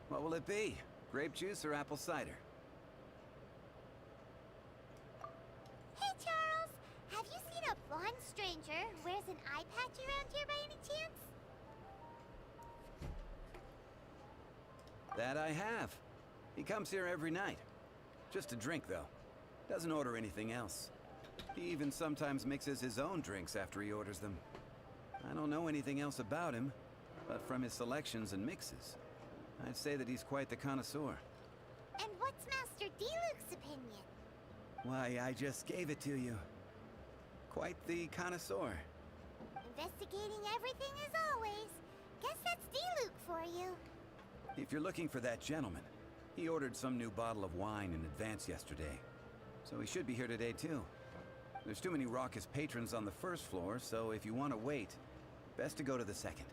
What will it be? Grape juice or apple cider? Hey, Charles! Have you seen a blonde stranger who wears an eye patch around here by any chance? That I have. He comes here every night. Just to drink, though. Doesn't order anything else. He even sometimes mixes his own drinks after he orders them. I don't know anything else about him, but from his selections and mixes, I'd say that he's quite the connoisseur. And what's Master Diluc's opinion? Why, I just gave it to you. Quite the connoisseur. Investigating everything as always. Guess that's Diluc for you. If you're looking for that gentleman, he ordered some new bottle of wine in advance yesterday. So he should be here today too. There's too many raucous patrons on the first floor, so if you want to wait, best to go to the second.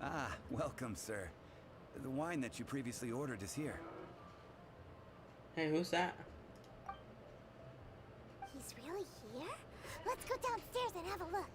Ah, welcome, sir. The wine that you previously ordered is here. Hey, who's that? He's really here? Let's go downstairs and have a look.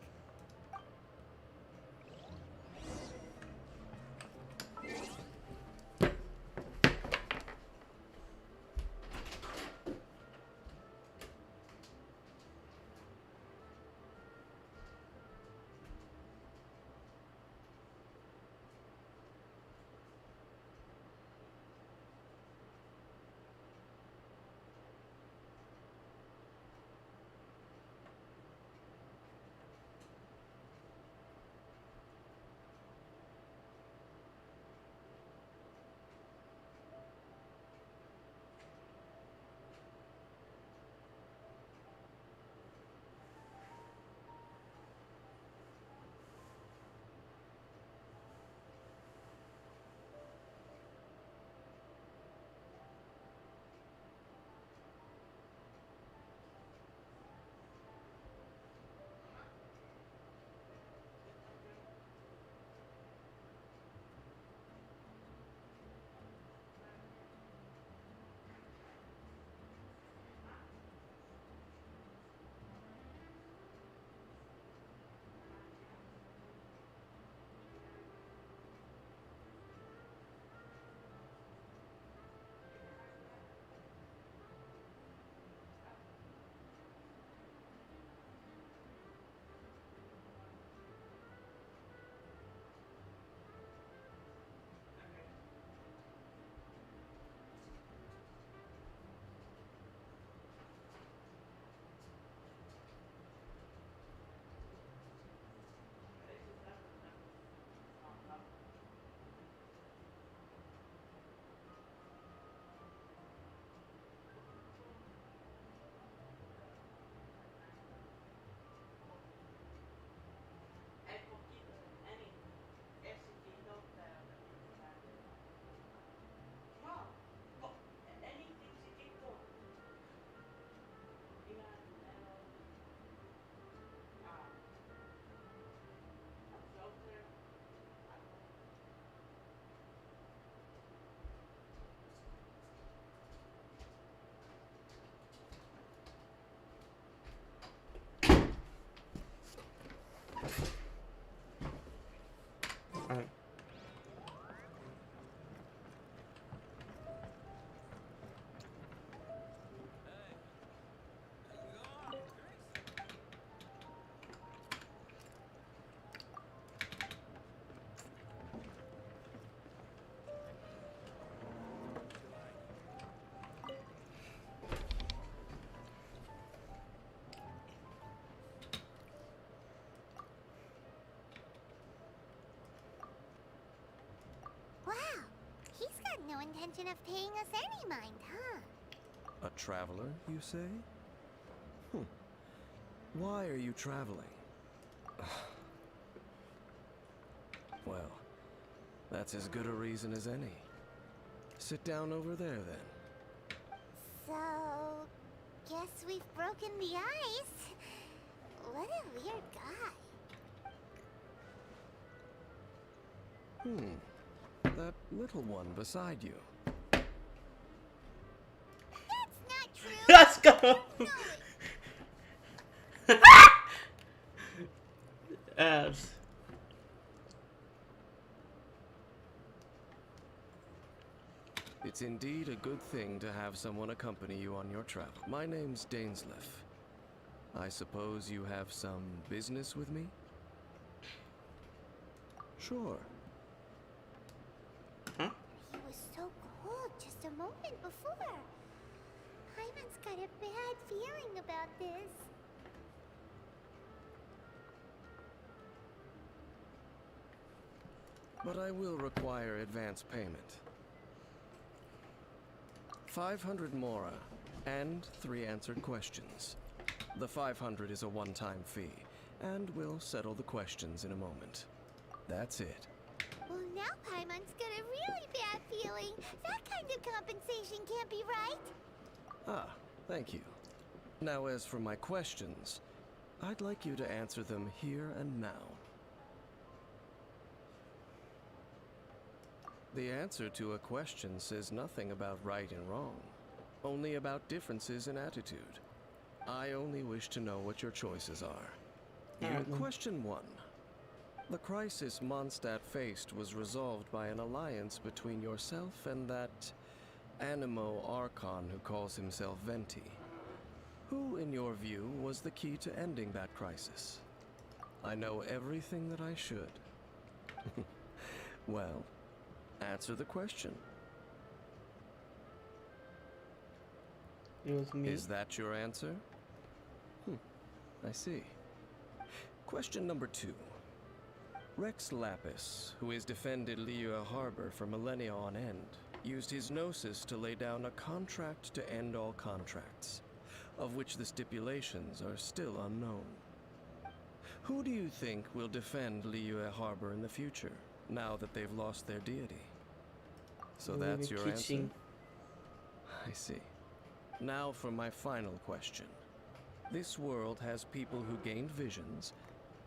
intention of paying us any mind, huh? A traveler, you say? Why are you traveling? Well, that's as good a reason as any. Sit down over there, then. So, guess we've broken the ice. What a weird guy. That little one beside you. That's not true. Let's go. It's indeed a good thing to have someone accompany you on your travel. My name's Dainsleif. I suppose you have some business with me? Sure. He was so cold just a moment before. Hyman's got a bad feeling about this. But I will require advance payment. 500 mora, and 3 answered questions. The 500 is a one-time fee, and we'll settle the questions in a moment. That's it. Well, now Paimon's got a really bad feeling. That kind of compensation can't be right. Ah, thank you. Now, as for my questions, I'd like you to answer them here and now. The answer to a question says nothing about right and wrong, only about differences in attitude. I only wish to know what your choices are. Question 1. The crisis Mondstadt faced was resolved by an alliance between yourself and that Animo Archon who calls himself Venti. Who, in your view, was the key to ending that crisis? I know everything that I should. Well, answer the question. It was me. Is that your answer? I see. Question number 2. Rex Lapis, who has defended Liyue Harbor for millennia on end, used his gnosis to lay down a contract to end all contracts, of which the stipulations are still unknown. Who do you think will defend Liyue Harbor in the future, now that they've lost their deity? So that's your answer? I see. Now for my final question. This world has people who gained visions,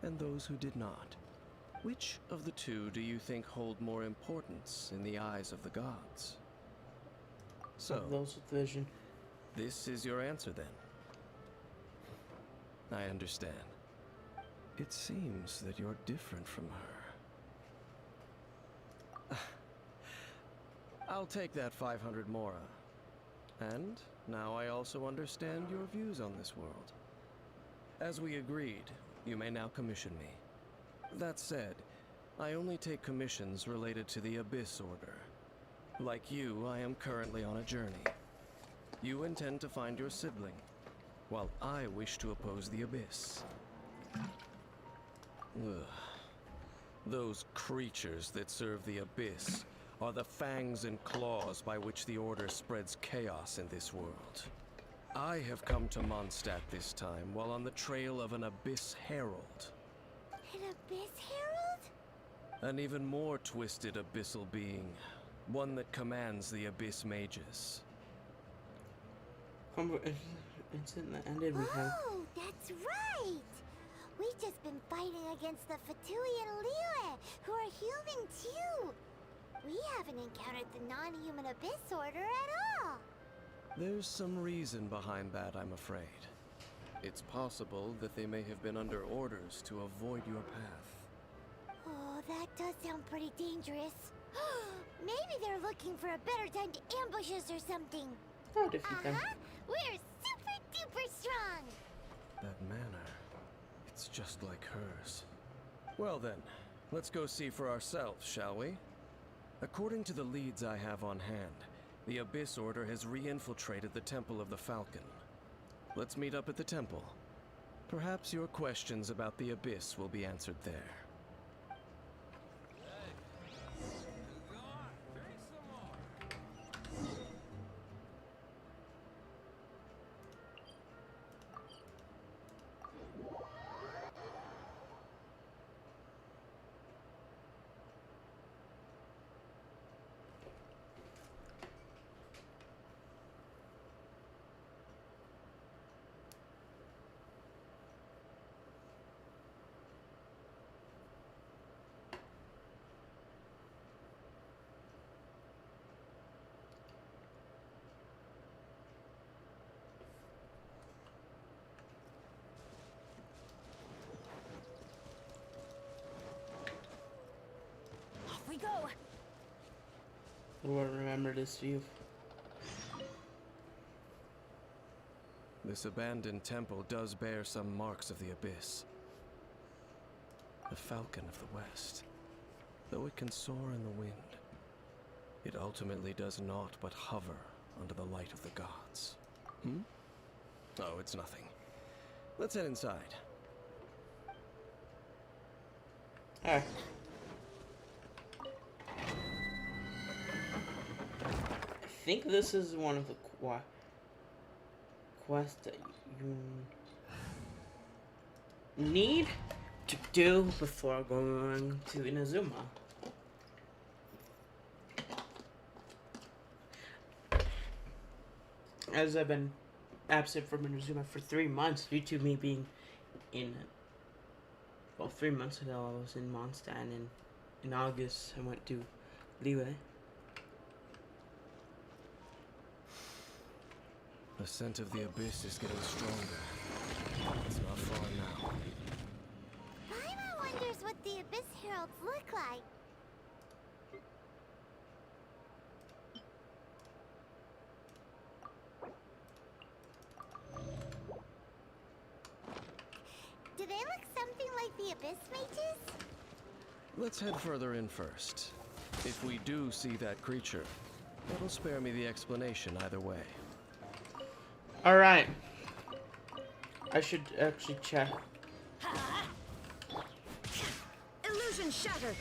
and those who did not. Which of the two do you think hold more importance in the eyes of the gods? So, those with vision. This is your answer then. I understand. It seems that you're different from her. I'll take that 500 mora. And now I also understand your views on this world. As we agreed, you may now commission me. That said, I only take commissions related to the Abyss Order. Like you, I am currently on a journey. You intend to find your sibling, while I wish to oppose the Abyss. Ugh. Those creatures that serve the Abyss are the fangs and claws by which the Order spreads chaos in this world. I have come to Mondstadt this time while on the trail of an Abyss Herald. An Abyss Herald? An even more twisted abyssal being. One that commands the Abyss Mages. Incident that ended, we have... Oh, that's right! We've just been fighting against the Fatui and Liyue, who are human too! We haven't encountered the non-human Abyss Order at all! There's some reason behind that, I'm afraid. It's possible that they may have been under orders to avoid your path. Oh, that does sound pretty dangerous. Maybe they're looking for a better time to ambush us or something. I'll defeat them. We're super duper strong! That manner, it's just like hers. Well then, let's go see for ourselves, shall we? According to the leads I have on hand, the Abyss Order has re-infiltrated the Temple of the Falcon. Let's meet up at the temple. Perhaps your questions about the Abyss will be answered there. go. I will remember this view. This abandoned temple does bear some marks of the abyss. The falcon of the west. Though it can soar in the wind, it ultimately does naught but hover under the light of the gods. Oh, it's nothing. Let's head inside. Ah. I think this is one of the quests that you need to do before going to Inazuma. As I've been absent from Inazuma for 3 months due to me being in, well, 3 months ago I was in Mondstadt, and in August I went to Liyue. The scent of the abyss is getting stronger. It's not far now. Paimon wonders what the Abyss Heralds look like. Do they look something like the Abyss Mages? Let's head further in first. If we do see that creature, that'll spare me the explanation either way. Alright. I should actually check. Illusion shattered.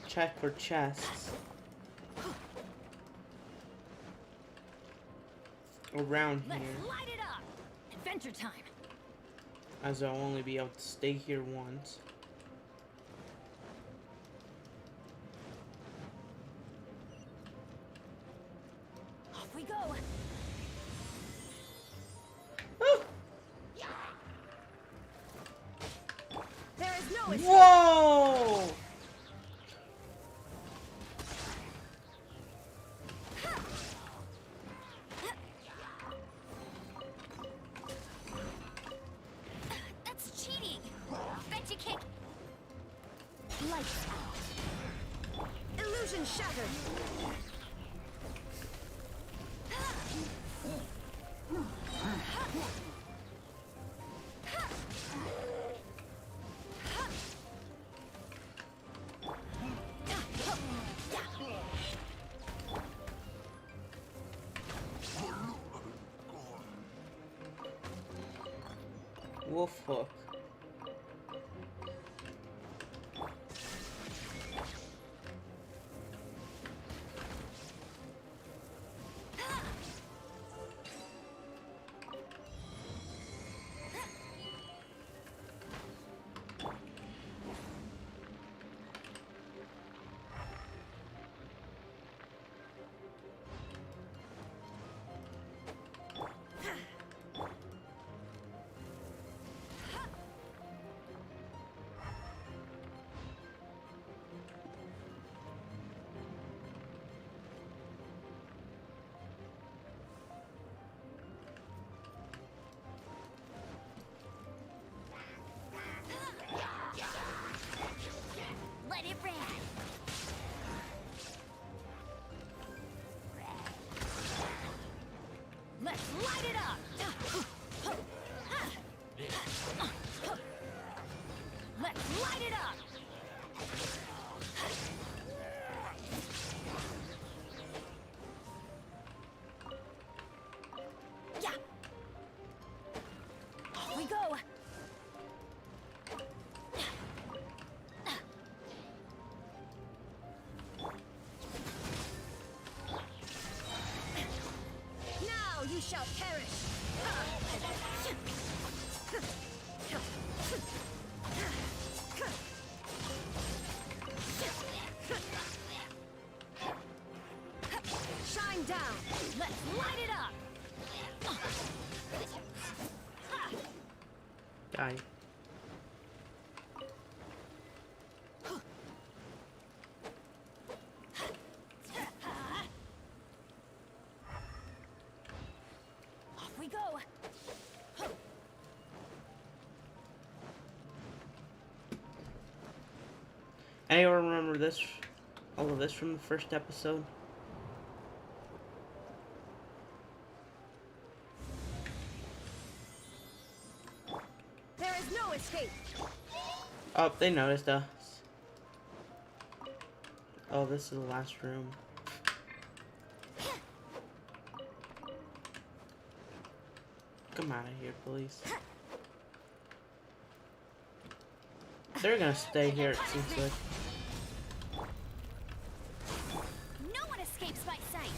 Check for chests. Around here. Let's light it up. Adventure time. As I'll only be able to stay here once. Off we go. There is no escape. Whoa! That's cheating. Bet you can't. Lights out. Illusion shattered. Wolf hook. Let it rip. Let's light it up. Let's light it up. Yeah. Off we go. Now you shall perish. Shine down. Let's light it up. Die. Off we go. Anyone remember this? All of this from the first episode? There is no escape. Oh, they noticed us. Oh, this is the last room. Come out of here, please. They're gonna stay here, it seems like. No one escapes my sight.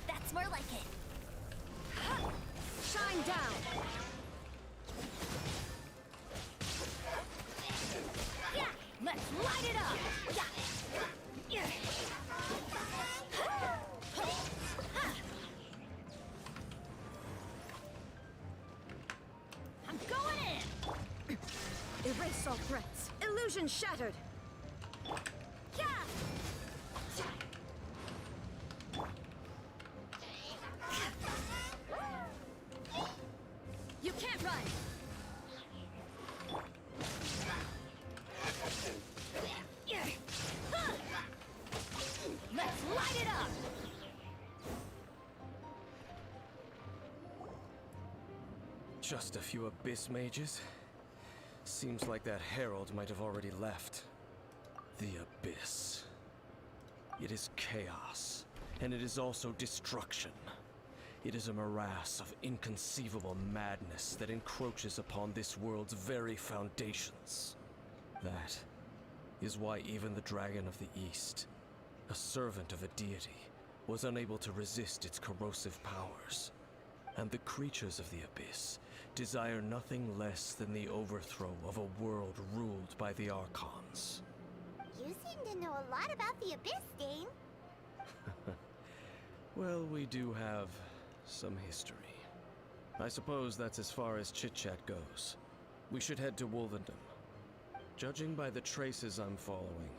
That's more like it. Shine down. Yeah, let's light it up. Yeah. Yeah. I'm going in. Erase all threats. Illusion shattered. Yeah. You can't run. Yeah. Let's light it up. Just a few abyss mages? Seems like that herald might have already left. The abyss. It is chaos, and it is also destruction. It is a morass of inconceivable madness that encroaches upon this world's very foundations. That is why even the Dragon of the East, a servant of a deity, was unable to resist its corrosive powers. And the creatures of the abyss desire nothing less than the overthrow of a world ruled by the Archons. You seem to know a lot about the Abyss, Dane. Well, we do have some history. I suppose that's as far as chit-chat goes. We should head to Wolvendom. Judging by the traces I'm following,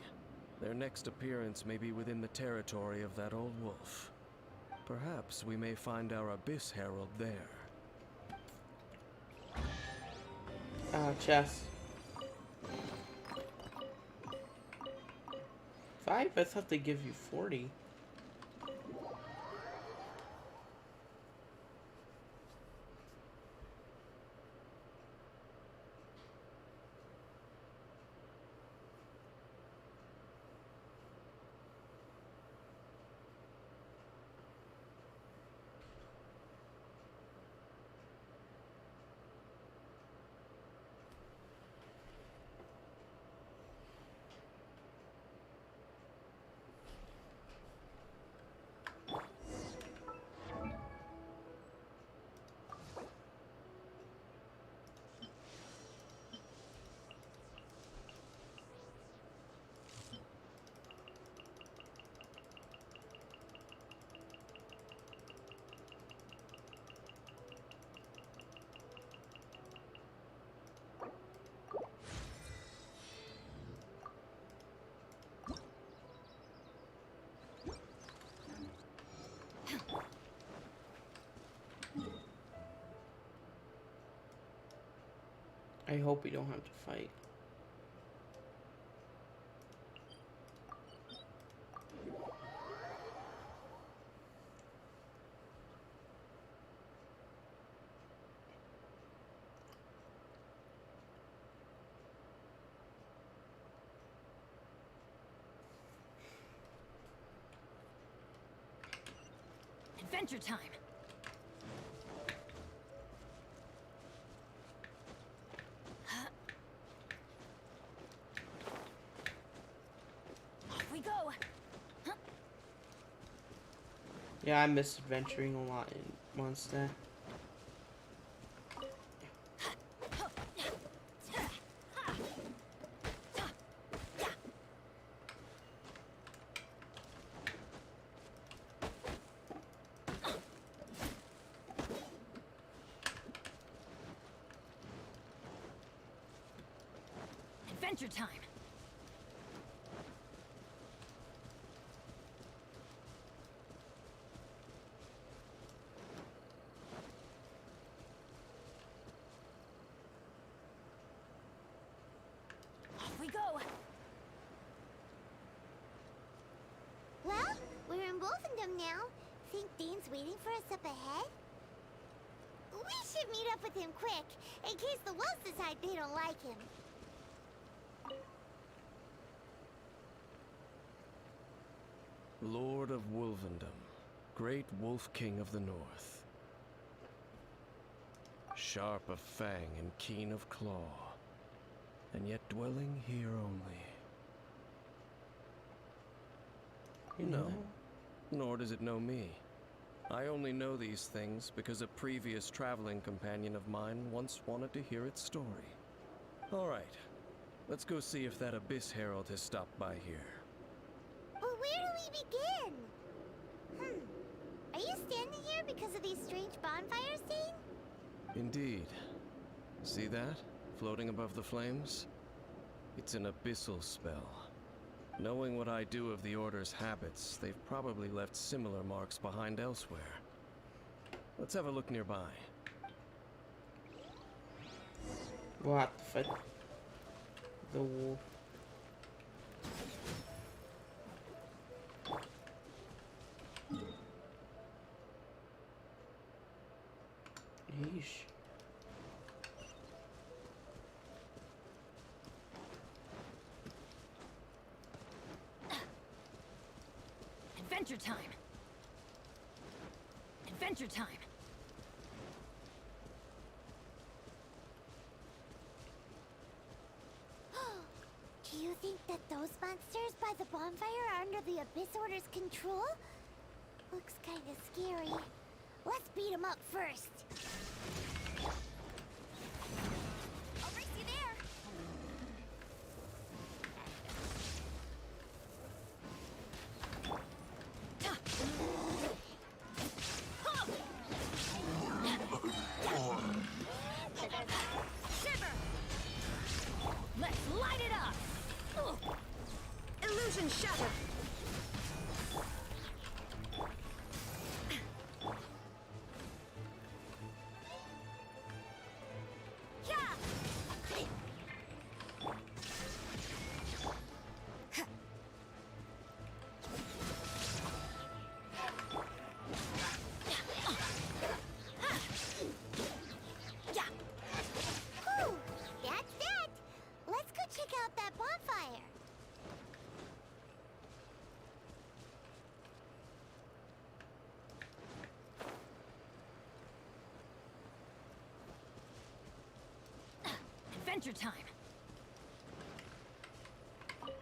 their next appearance may be within the territory of that old wolf. Perhaps we may find our Abyss Herald there. Chest. 5? I thought they give you 40. I hope we don't have to fight. Adventure time. Off we go. Yeah, I miss adventuring a lot in Mondstadt. Adventure time. Off we go. him now. Think Dane's waiting for us up ahead? We should meet up with him quick, in case the wolves decide they don't like him. Lord of Wolvendom, great Wolf King of the North. Sharp of fang and keen of claw, and yet dwelling here only. No, nor does it know me. I only know these things because a previous traveling companion of mine once wanted to hear its story. All right, let's go see if that Abyss Herald has stopped by here. But where do we begin? Are you standing here because of these strange bonfires, Dane? Indeed. See that? Floating above the flames? It's an abyssal spell. Knowing what I do of the Order's habits, they've probably left similar marks behind elsewhere. Let's have a look nearby. We'll have to fight the wolf. Yeesh. Adventure time! Adventure time! Do you think that those monsters by the bonfire are under the Abyss Order's control? Looks kinda scary. Let's beat them up first. I'll race you there. Shiver! Let's light it up! Illusion shatter! Whew, that's that. Let's go check out that bonfire. Adventure time!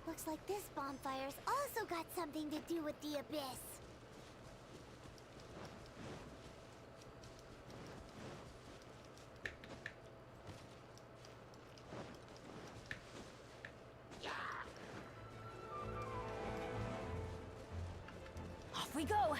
Looks like this bonfire's also got something to do with the Abyss. Off we go!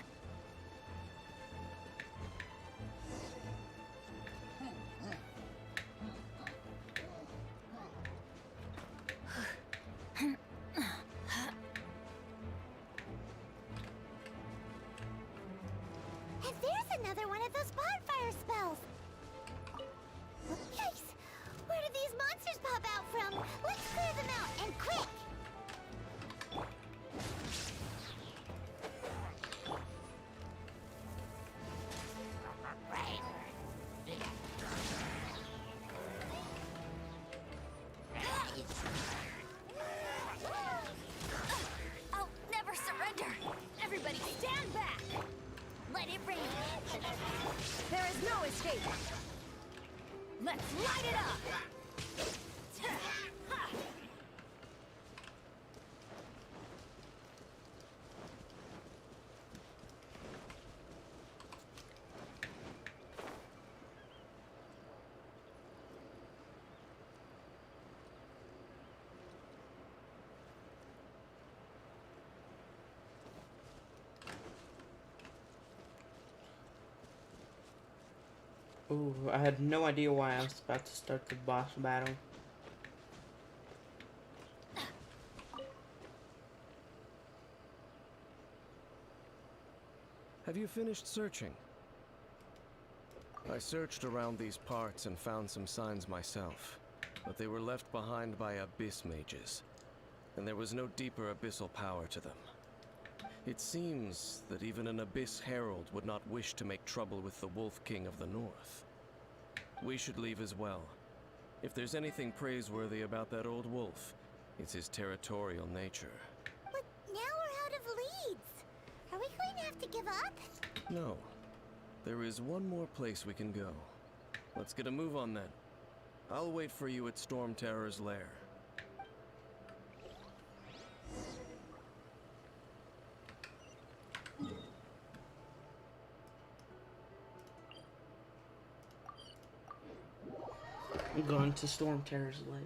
And there's another one of those bonfire spells. Yikes! Where did these monsters pop out from? Let's clear them out, and quick! I'll never surrender! Everybody stand back! Let it rain! There is no escape! Let's light it up! Ooh, I had no idea why I was about to start the boss battle. Have you finished searching? I searched around these parts and found some signs myself, but they were left behind by abyss mages, and there was no deeper abyssal power to them. It seems that even an Abyss Herald would not wish to make trouble with the Wolf King of the North. We should leave as well. If there's anything praiseworthy about that old wolf, it's his territorial nature. But now we're out of leads. Are we going to have to give up? No. There is one more place we can go. Let's get a move on then. I'll wait for you at Storm Terror's lair. I'm going to Storm Terror's lair.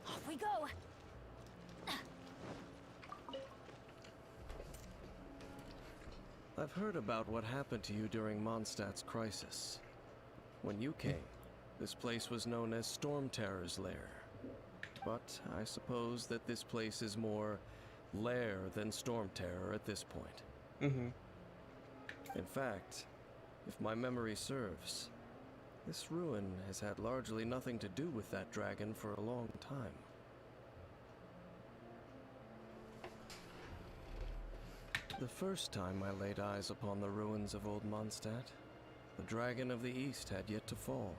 Off we go. I've heard about what happened to you during Mondstadt's crisis. When you came, this place was known as Storm Terror's lair. But I suppose that this place is more lair than Storm Terror at this point. In fact, if my memory serves, this ruin has had largely nothing to do with that dragon for a long time. The first time I laid eyes upon the ruins of Old Mondstadt, the Dragon of the East had yet to fall,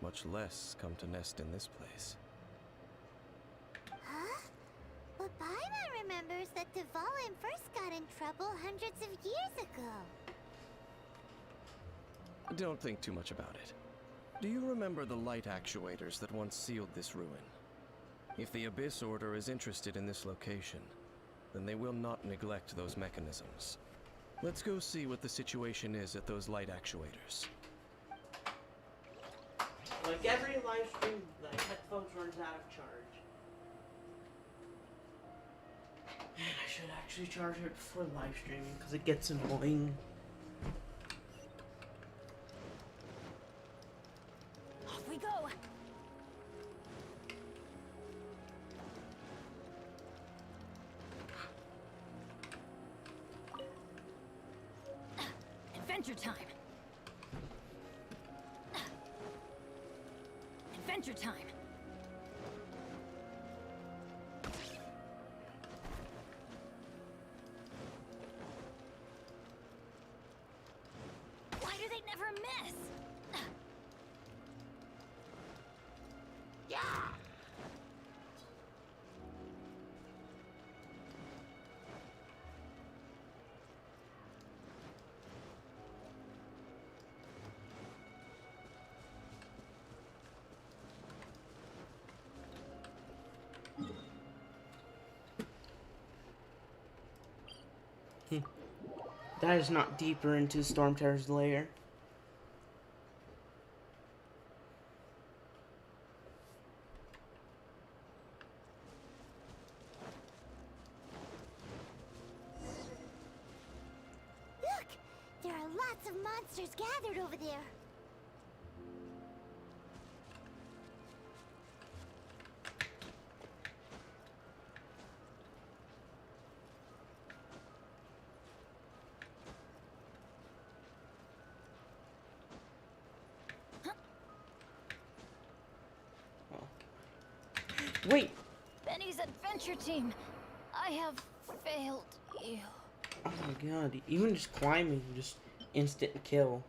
much less come to nest in this place. Huh? But Paimon remembers that Dvalin first got in trouble hundreds of years ago. Don't think too much about it. Do you remember the light actuators that once sealed this ruin? If the Abyss Order is interested in this location, then they will not neglect those mechanisms. Let's go see what the situation is at those light actuators. Like every live stream, the headphones runs out of charge. Man, I should actually charge it before live streaming because it gets annoying. Off we go. Adventure time. Adventure time. Why do they never miss? Yeah. That is not deeper into Storm Terror's lair. Look! There are lots of monsters gathered over there. Wait! Benny's adventure team, I have failed you. Oh my god, even just climbing, just instant kill.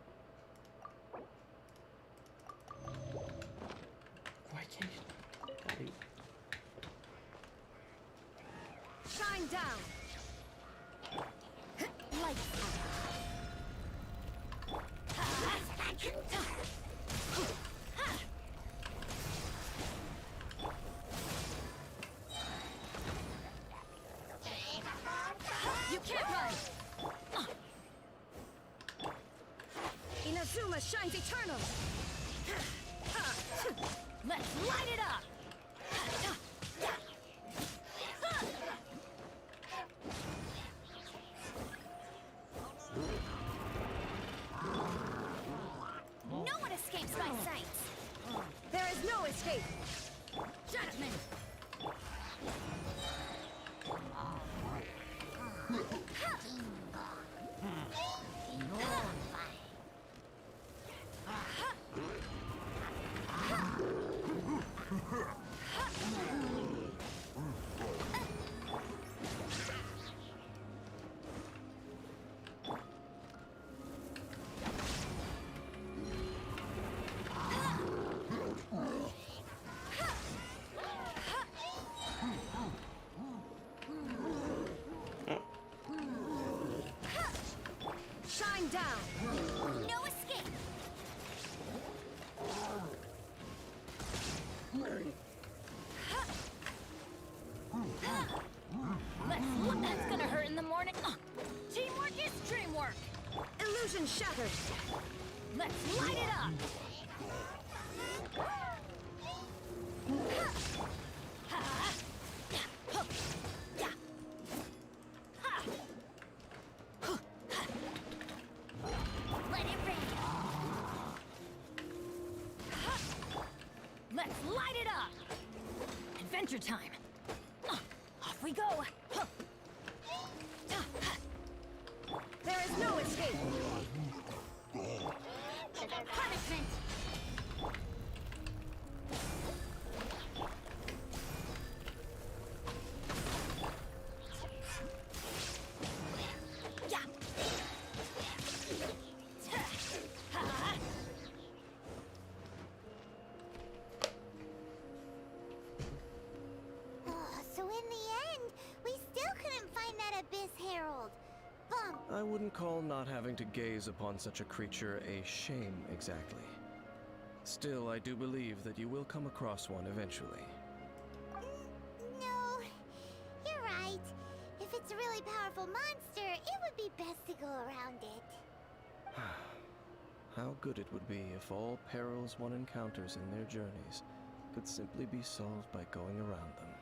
Why can't you? God, Shine down. Lights You can't run! Inazuma shines eternal. Let's light it up! No one escapes my sight! There is no escape. Judgment! down! No escape! That's gonna hurt in the morning. Teamwork is dreamwork. Illusion shattered! Let's light it up. Let it rain! Let's light it up. Adventure time. Off we go. There is no escape! Punishment! Yeah. So in the end, we still couldn't find that Abyss Herald. Bump! I wouldn't call not having to gaze upon such a creature a shame exactly. Still, I do believe that you will come across one eventually. No, you're right. If it's a really powerful monster, it would be best to go around it. How good it would be if all perils one encounters in their journeys could simply be solved by going around them.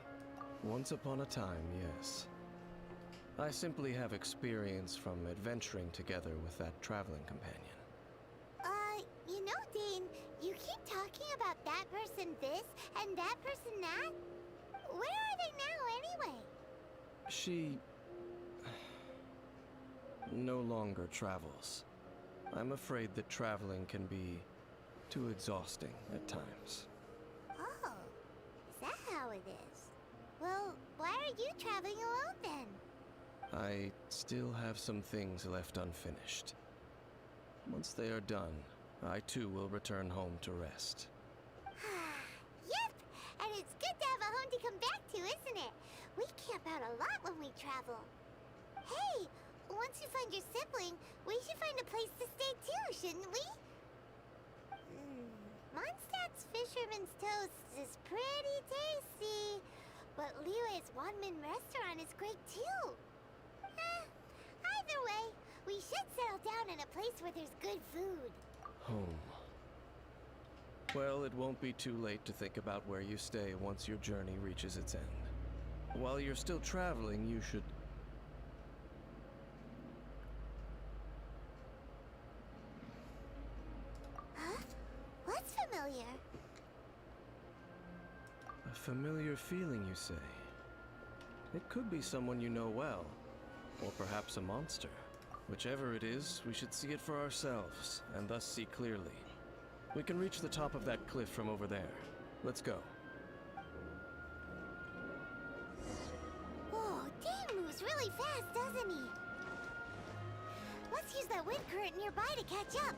Once upon a time, yes. I simply have experience from adventuring together with that traveling companion. You know, Dane, you keep talking about that person this and that person that. Where are they now, anyway? She no longer travels. I'm afraid that traveling can be too exhausting at times. Oh, is that how it is? Well, why are you traveling alone then? I still have some things left unfinished. Once they are done, I too will return home to rest. Yep, and it's good to have a home to come back to, isn't it? We camp out a lot when we travel. Hey, once you find your sibling, we should find a place to stay too, shouldn't we? Mondstadt's Fisherman's Toast is pretty tasty, but Liyue's one-man restaurant is great too. Either way, we should settle down in a place where there's good food. Home. Well, it won't be too late to think about where you stay once your journey reaches its end. While you're still traveling, you should... Huh? What's familiar? A familiar feeling, you say? It could be someone you know well, or perhaps a monster. Whichever it is, we should see it for ourselves, and thus see clearly. We can reach the top of that cliff from over there. Let's go. Whoa, Dane moves really fast, doesn't he? Let's use that wind current nearby to catch up.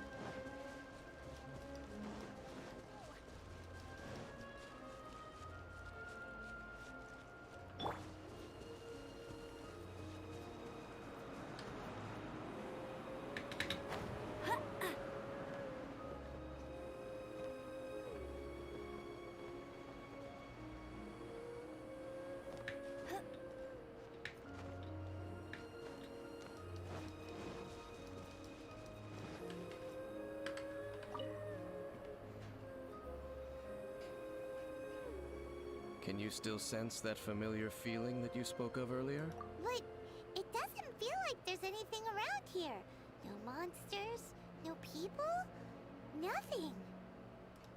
Can you still sense that familiar feeling that you spoke of earlier? But it doesn't feel like there's anything around here. No monsters, no people, nothing.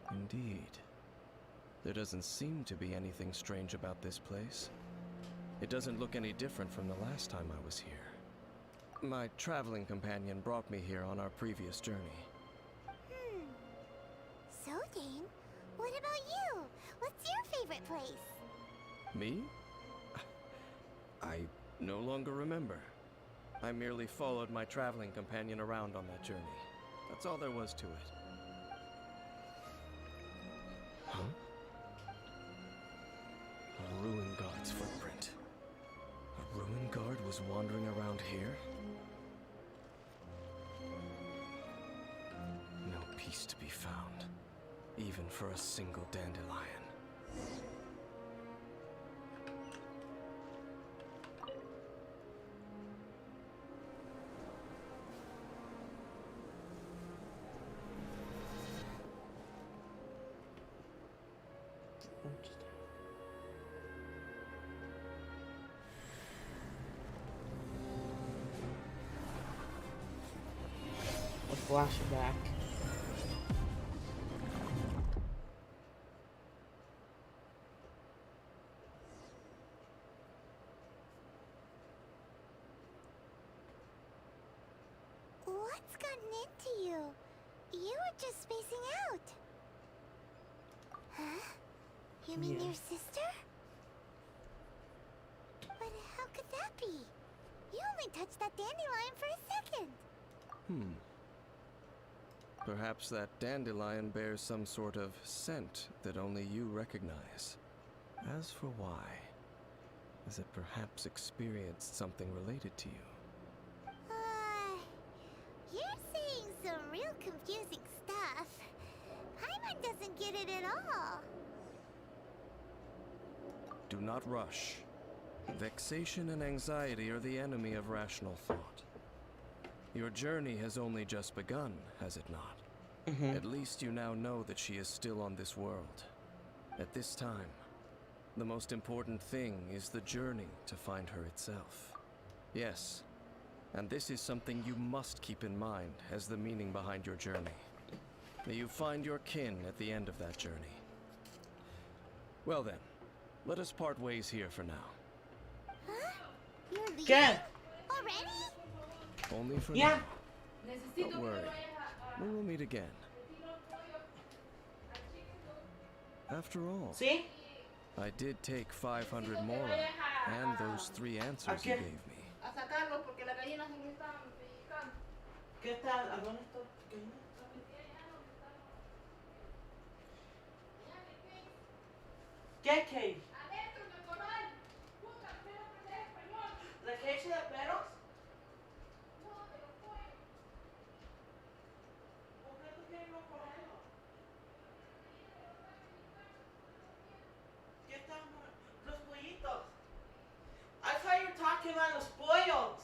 Indeed. There doesn't seem to be anything strange about this place. It doesn't look any different from the last time I was here. My traveling companion brought me here on our previous journey. So, Dane, what about you? What's your favorite place? Me? I no longer remember. I merely followed my traveling companion around on that journey. That's all there was to it. Huh? A ruin guard's footprint. A ruin guard was wandering around here? peace to be found, even for a single dandelion. A flashback. What's gotten into you? You were just spacing out. Huh? You mean Yeah. your sister? But how could that be? You only touched that dandelion for a second. Perhaps that dandelion bears some sort of scent that only you recognize. As for why, has it perhaps experienced something related to you? You're saying some real confusing stuff. Paimon doesn't get it at all. Do not rush. Vexation and anxiety are the enemy of rational thought. Your journey has only just begun, has it not? At least you now know that she is still on this world. At this time, the most important thing is the journey to find her itself. Yes, and this is something you must keep in mind as the meaning behind your journey. May you find your kin at the end of that journey. Well then, let us part ways here for now. Huh? You're leaving? ¿Qué? Already? Only for Yeah. now. Don't worry. We will meet again. After all, See? I did take 500 more and those 3 answers you gave me. A sacarlo porque las gallinas se me están pellizcando. ¿Qué tal? ¿A dónde está? ¿Qué cave? Adentro del corral. Puta, me van a aprender español. ¿La cage de perros? No, de los pollos. ¿Por qué tú quieres los correos? ¿Qué están los pollitos? I thought you were talking about los pollos.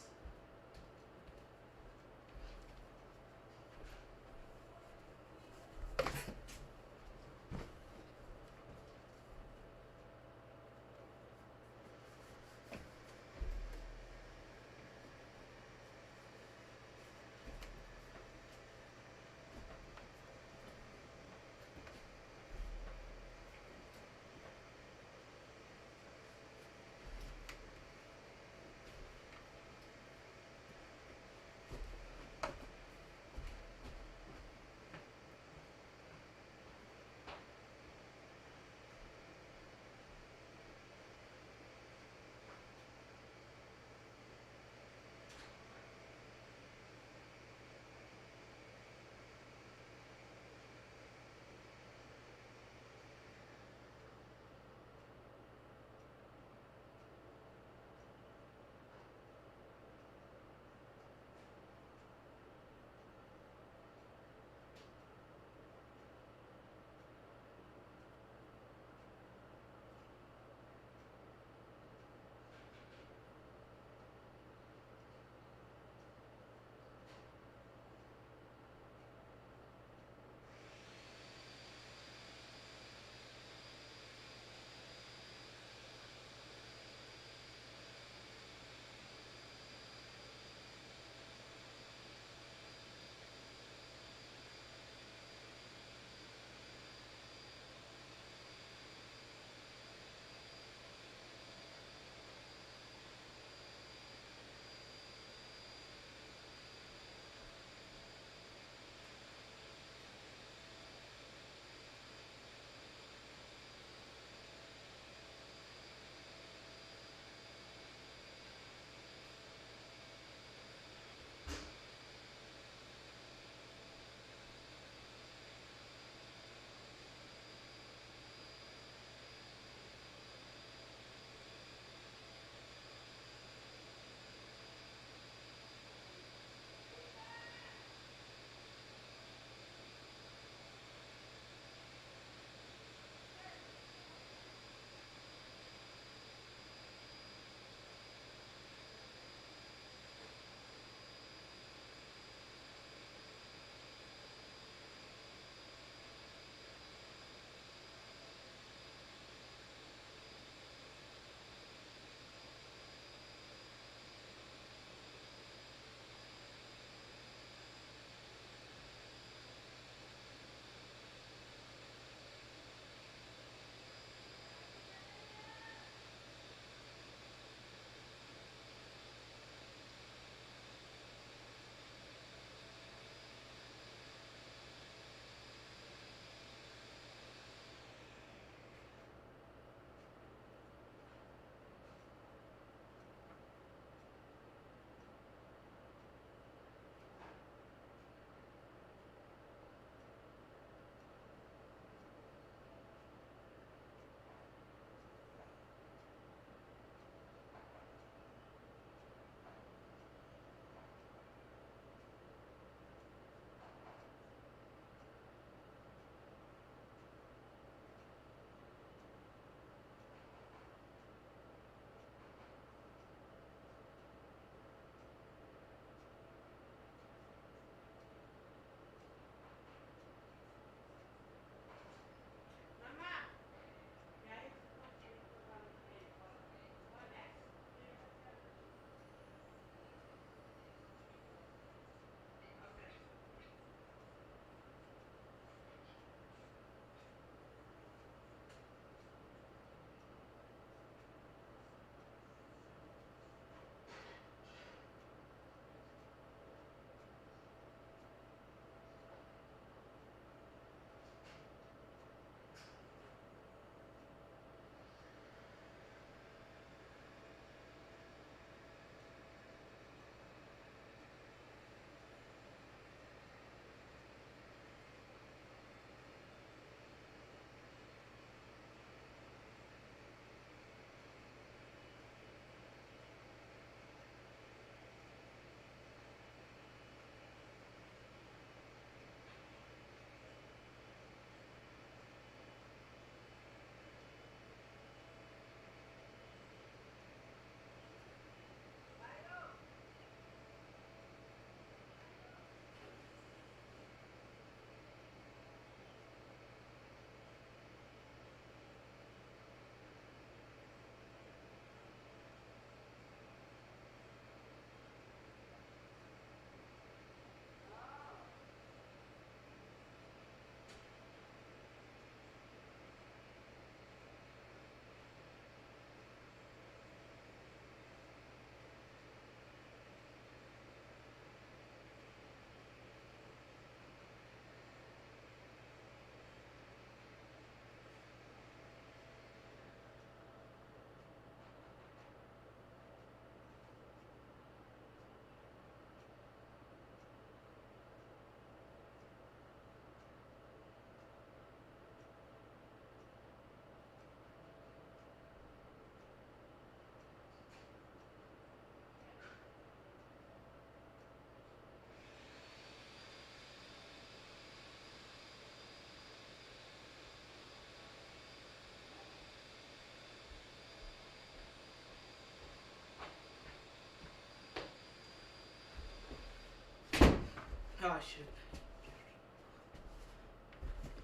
I should.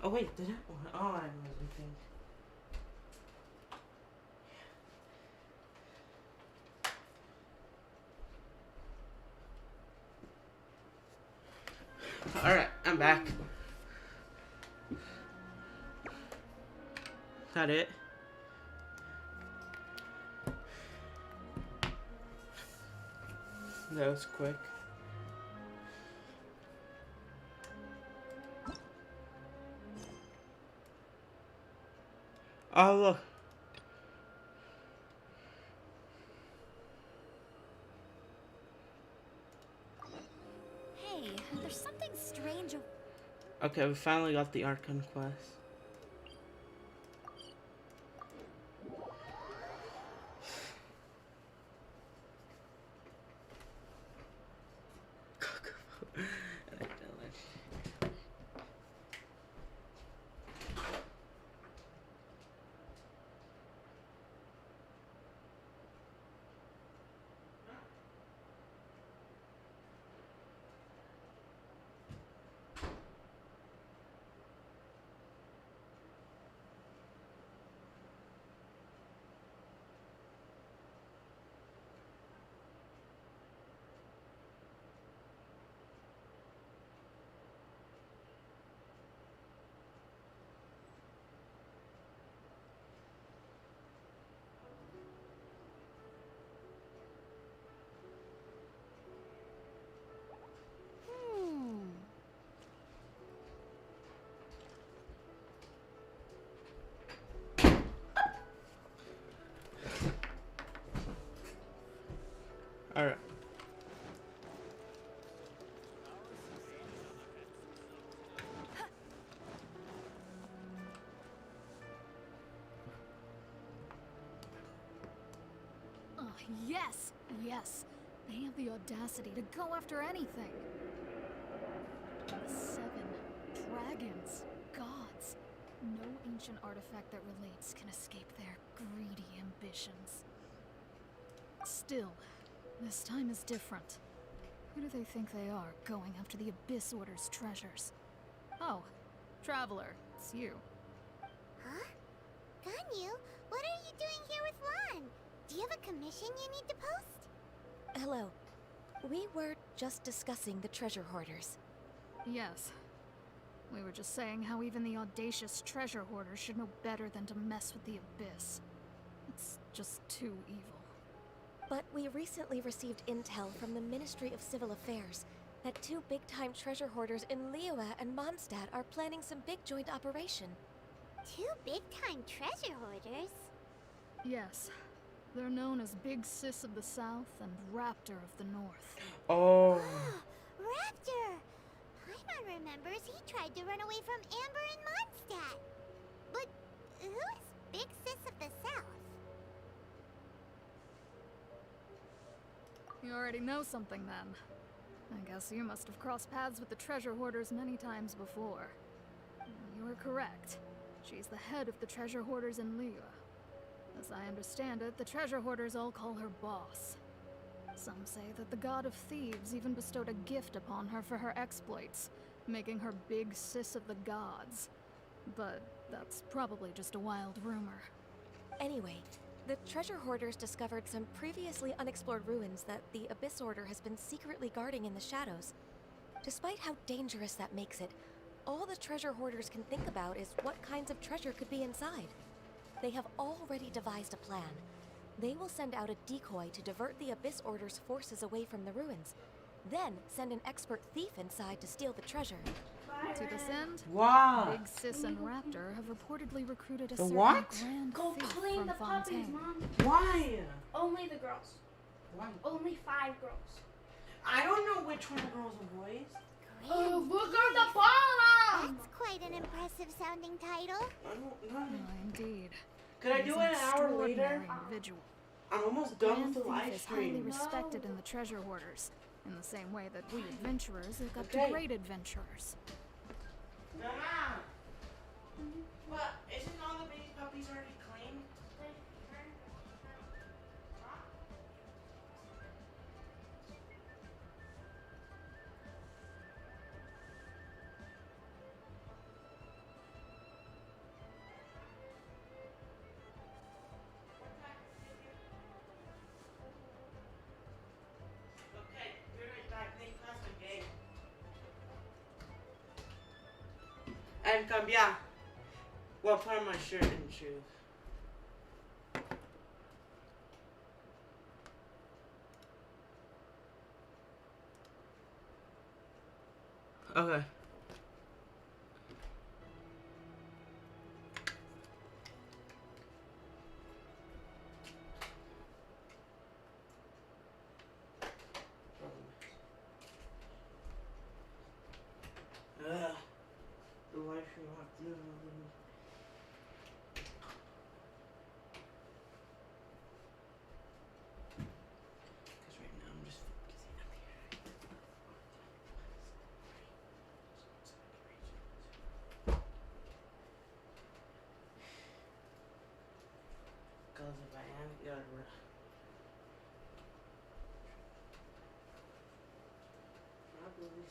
Oh wait, did I? Oh, I wasn't thinking. Alright, I'm back. Is that it? That was quick. Oh look. Hey, there's something strange. Okay, we finally got the Archon quest. Alright. Oh, yes! Yes! They have the audacity to go after anything! 7 dragons. Gods. No ancient artifact that relates can escape their greedy ambitions. Still, this time is different. Who do they think they are, going after the Abyss Order's treasures? Oh, Traveler, it's you. Huh? Ganyu, what are you doing here with Lan? Do you have a commission you need to post? Hello. We were just discussing the treasure hoarders. Yes. We were just saying how even the audacious treasure hoarders should know better than to mess with the Abyss. It's just too evil. But we recently received intel from the Ministry of Civil Affairs that 2 big-time treasure hoarders in Liyue and Mondstadt are planning some big joint operation. 2 big-time treasure hoarders? Yes. They're known as Big Sis of the South and Raptor of the North. Oh. Raptor! Paimon remembers he tried to run away from Amber and Mondstadt. But who is Big Sis of the South? You already know something then. I guess you must have crossed paths with the treasure hoarders many times before. You are correct. She's the head of the treasure hoarders in Liyue. As I understand it, the treasure hoarders all call her boss. Some say that the god of thieves even bestowed a gift upon her for her exploits, making her Big Sis of the gods. But that's probably just a wild rumor. Anyway, the treasure hoarders discovered some previously unexplored ruins that the Abyss Order has been secretly guarding in the shadows. Despite how dangerous that makes it, all the treasure hoarders can think about is what kinds of treasure could be inside. They have already devised a plan. They will send out a decoy to divert the Abyss Order's forces away from the ruins, then send an expert thief inside to steal the treasure. To this end, Wow. Big Sis and Raptor have reportedly recruited a The certain what? grand Go thief clean from the puppies, Fontaine. Mom. Why? Only the girls. Why? Only 5 girls. I don't know which one are girls and boys. Oh, look on the bottom! That's quite an impressive sounding title. I don't know. Indeed. Could I He's do an it an hour later? extraordinary individual. I'm almost done Grand with the Thief live is highly stream. respected in the treasure hoarders, in the same way that we adventurers look up Okay. to great adventurers. Mama! But isn't all the baby puppies already clean? and cambiar. Well, put on my shirt and shoes. Okay. The life you have to live. Because right now I'm just focusing up here. Because if I haven't got it right. Probably.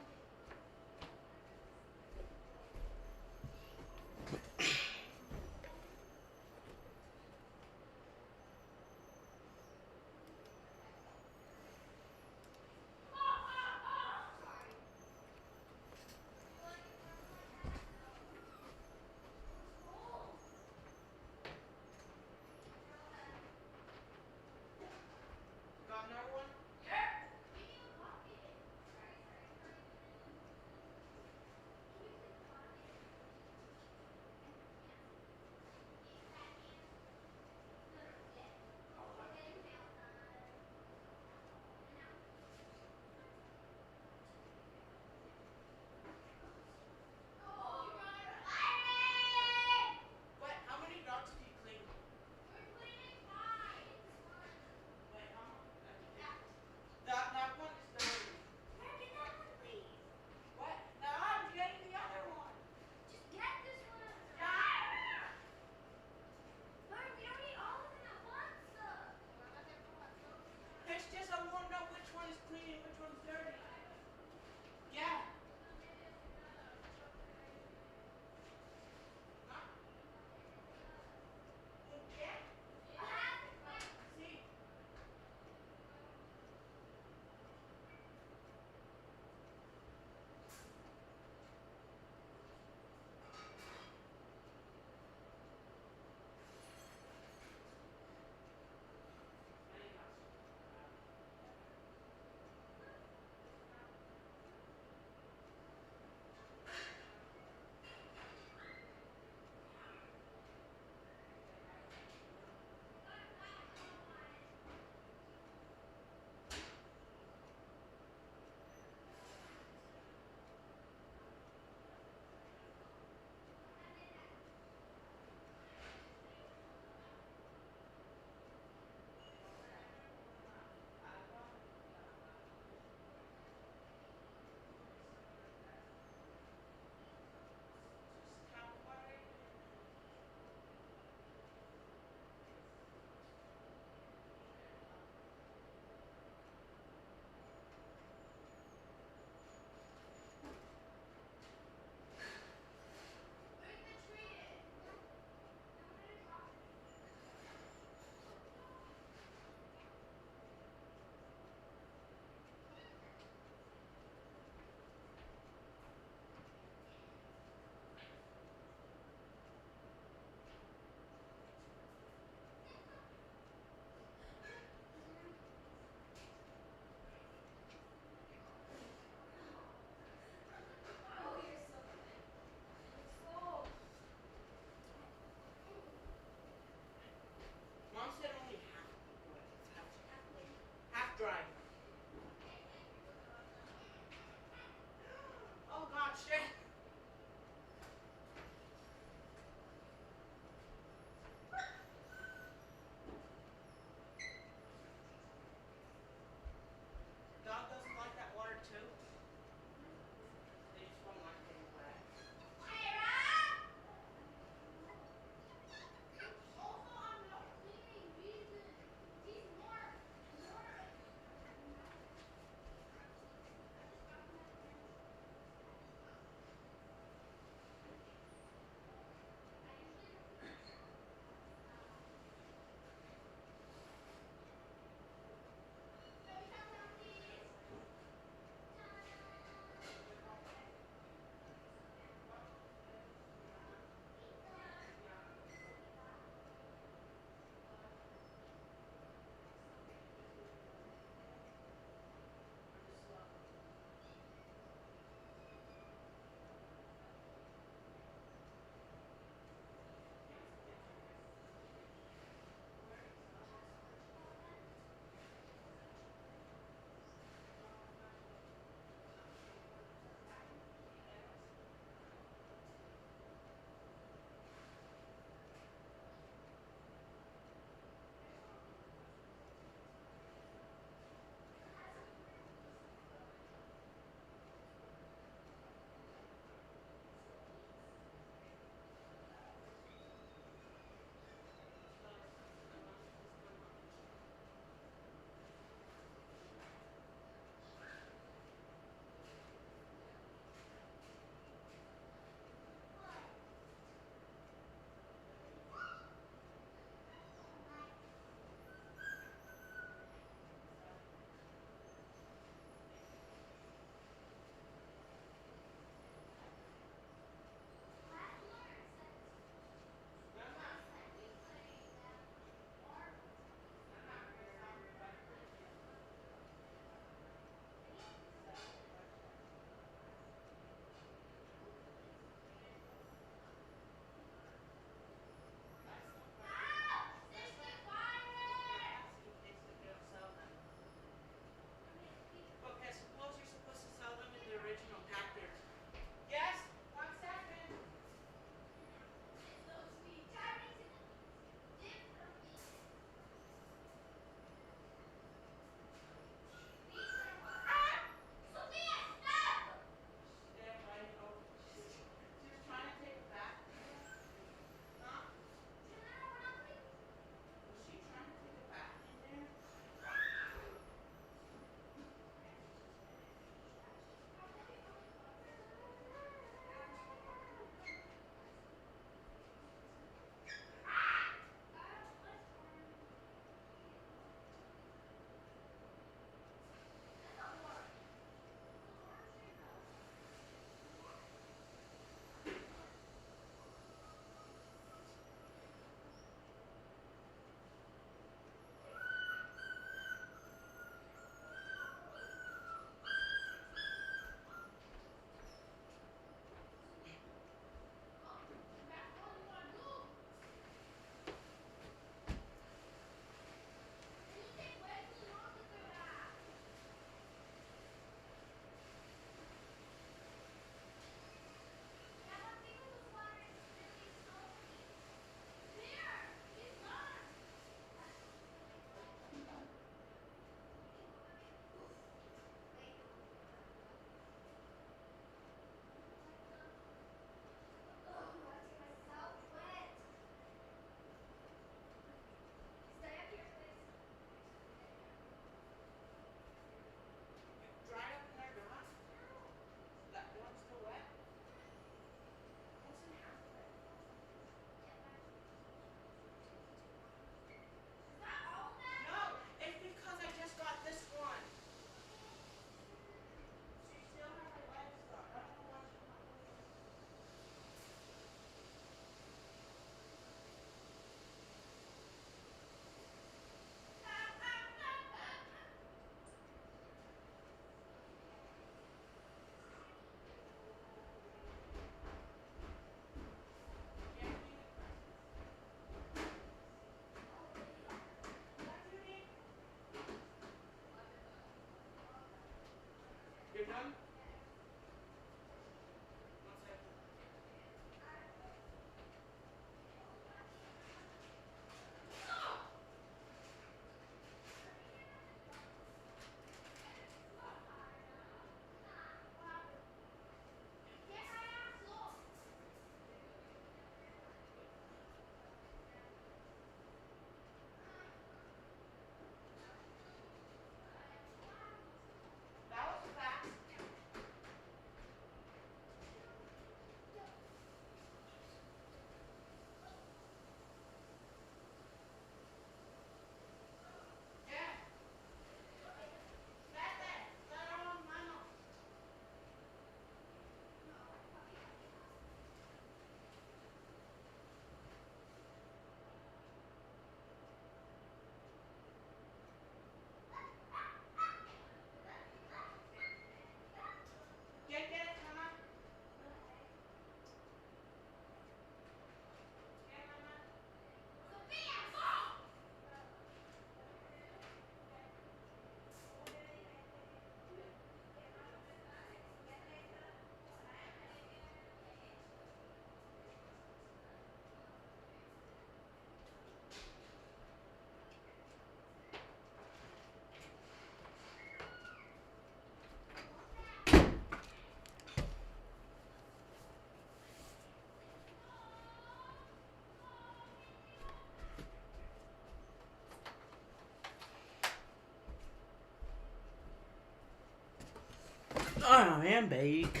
I am bake.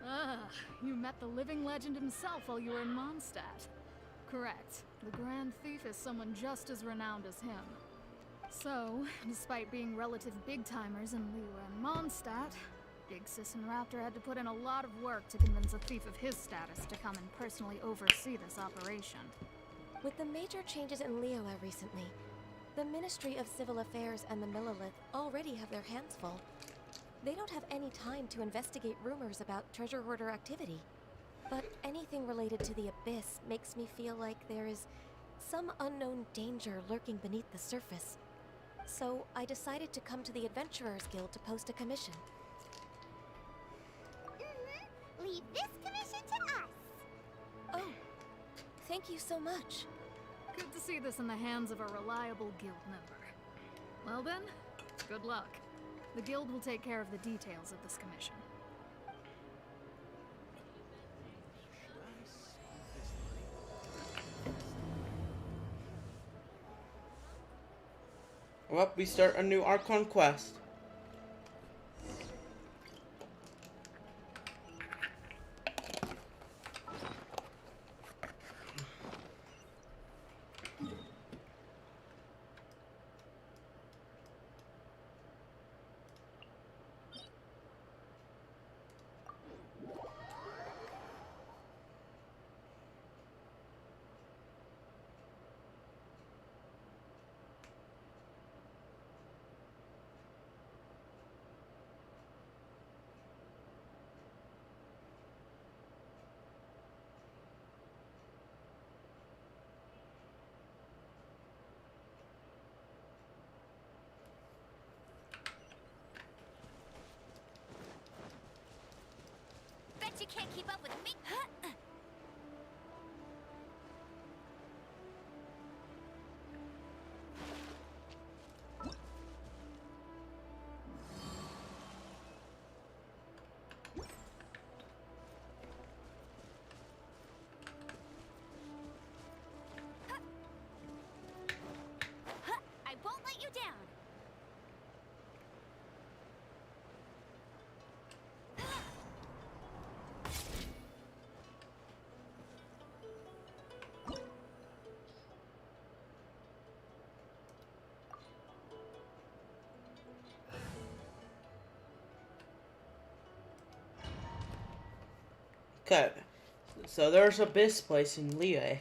Ah, you met the living legend himself while you were in Mondstadt. Correct. The Grand Thief is someone just as renowned as him. So, despite being relative big-timers in Liyue and Mondstadt, Big Sis and Raptor had to put in a lot of work to convince a thief of his status to come and personally oversee this operation. With the major changes in Liyue recently, the Ministry of Civil Affairs and the Millelith already have their hands full. They don't have any time to investigate rumors about treasure hoarder activity. But anything related to the Abyss makes me feel like there is some unknown danger lurking beneath the surface. So I decided to come to the Adventurers Guild to post a commission. Leave this commission to us. Oh, thank you so much. Good to see this in the hands of a reliable guild member. Well then, good luck. The guild will take care of the details of this commission. Well, we start a new Archon quest. Bet you can't keep up with me. I won't let you down. Okay, so there's a Abyss place in Liyue.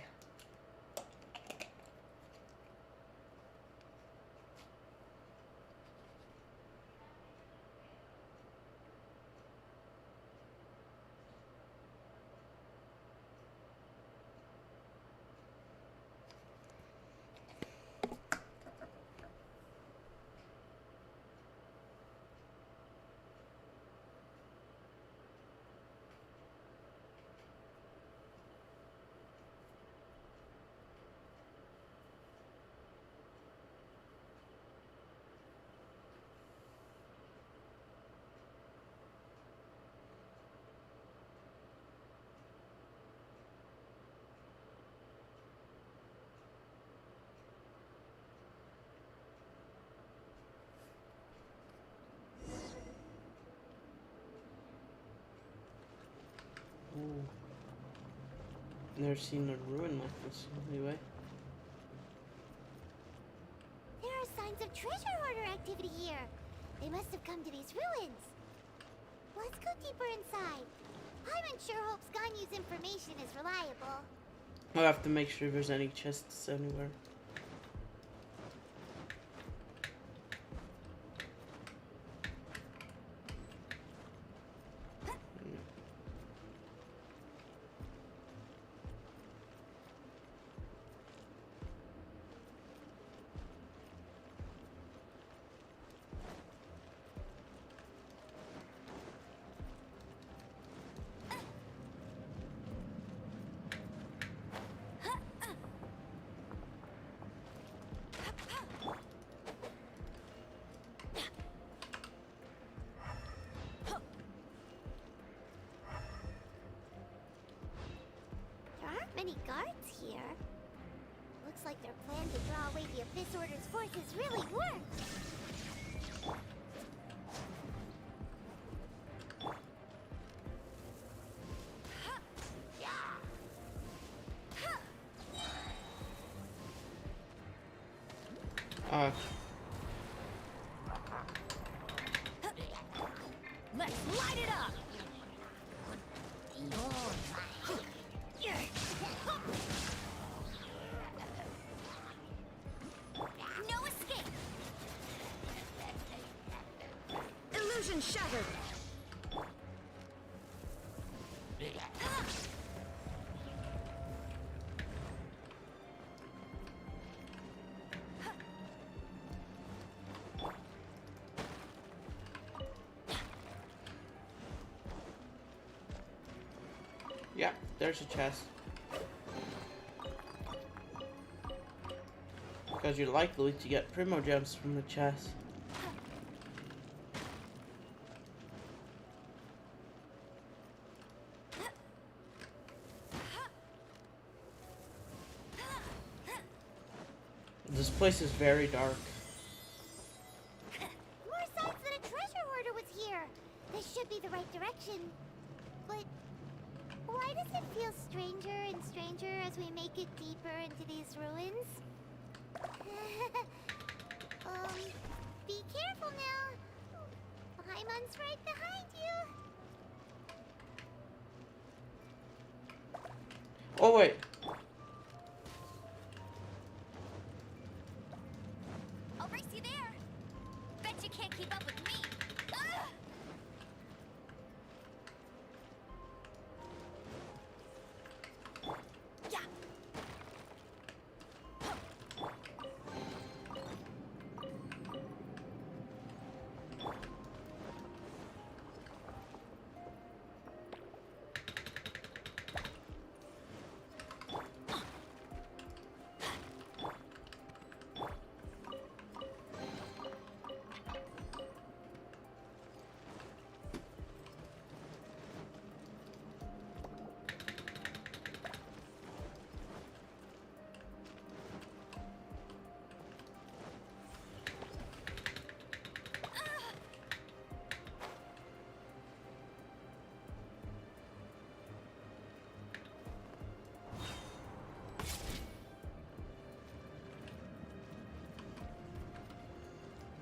Ooh. Never seen a ruin like this anyway. There are signs of treasure hoarder activity here. They must have come to these ruins. Let's go deeper inside. I'm unsure Hope Ganyu's information is reliable. I'll have to make sure there's any chests anywhere. many guards here. Looks like their plan to draw away the Abyss Order's forces really worked. Let's light it up! No escape! Illusion shattered! Yeah, there's a chest. Because you're likely to get primo gems from the chest. This place is very dark. More signs that a treasure hoarder was here. This should be the right direction. But why does it feel stranger and stranger as we make it deeper into these ruins? Be careful now. Paimon's right behind you. Oh wait. I'll race you there. Bet you can't keep up with me. Ugh! Yeah.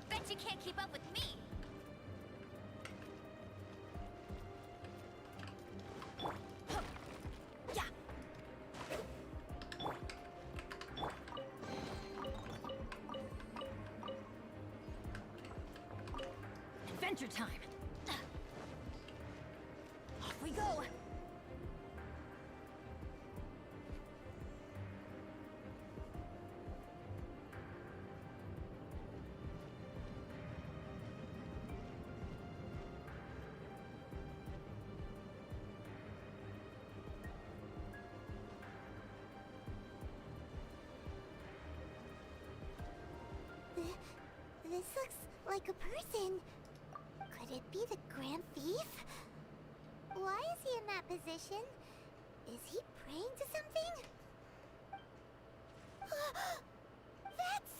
Bet you can't keep up with me. Yeah. Adventure time! Off we go! This looks like a person. Could it be the Grand Thief? Why is he in that position? Is he praying to something? That's...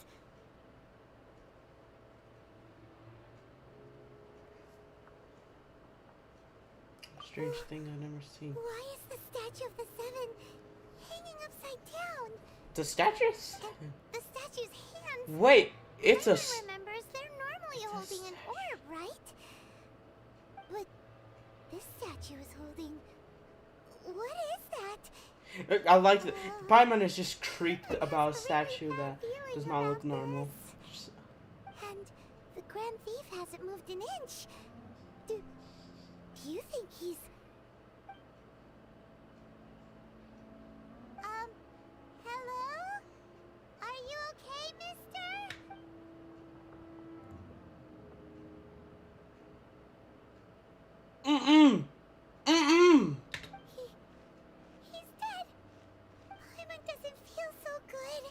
Strange thing I've never seen. Why is the Statue of the Seven hanging upside down? The statues? The statue's hands... Wait, it's a... Paimon remembers they're normally holding an orb, right? But this statue is holding... What is that? I like that. Paimon is just creeped about a statue that does not look normal. And the Grand Thief hasn't moved an inch. Do you think he's... Hello? Are you okay, mister? Mm-mm. Mm-mm. He's dead. Paimon doesn't feel so good.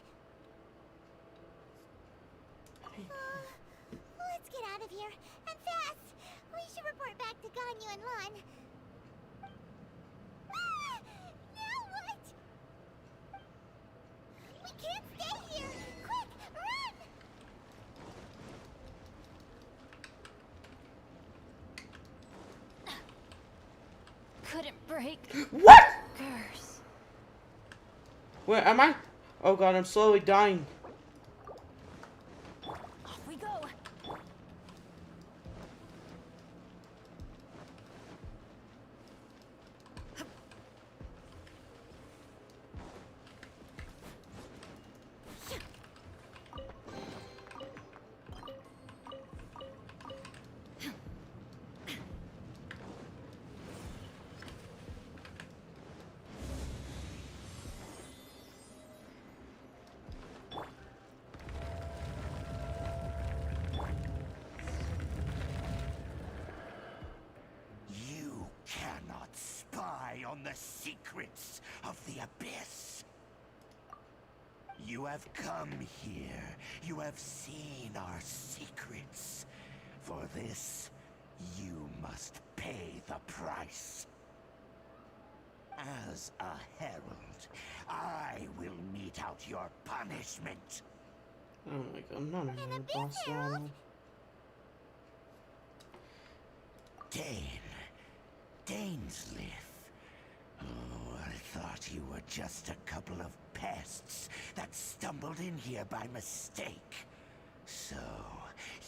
Let's get out of here, and fast. We should report back to Ganyu and Lon. Ah! Now what? can't stay here! Quick, run! Couldn't break. What? Curse. Where am I? Oh god, I'm slowly dying. Off we go. You cannot spy on the secrets of the Abyss. You have come here. You have seen our secrets. For this, you must pay the price. As a herald, I will mete out your punishment. Oh my god, I'm not a boss level. Dainsleif. Oh, I thought you were just a couple of pests that stumbled in here by mistake. So,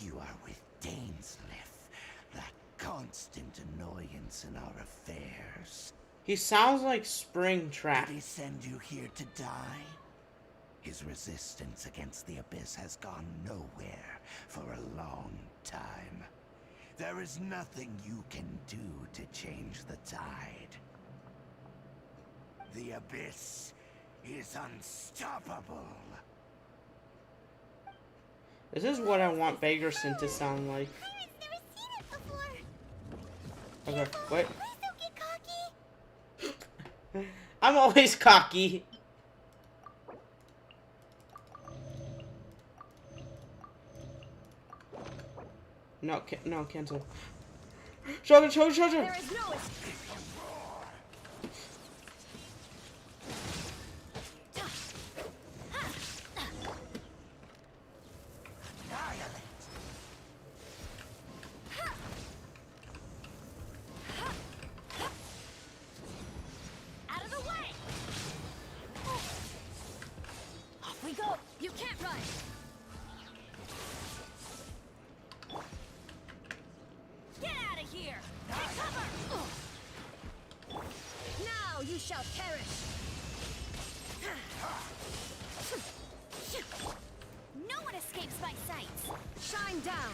you are with Dainsleif, that constant annoyance in our affairs. He sounds like Springtrap. Did he send you here to die? His resistance against the Abyss has gone nowhere for a long time. There is nothing you can do to change the tide. The Abyss is unstoppable. This is what I want Bagerson to sound like. Okay, wait. I'm always cocky. No, no, cancel. Shogun. There is no escape. Out of the way. Off we go. You can't run. Get out of here! Take cover! Now you shall perish! No one escapes my sight! Shine down!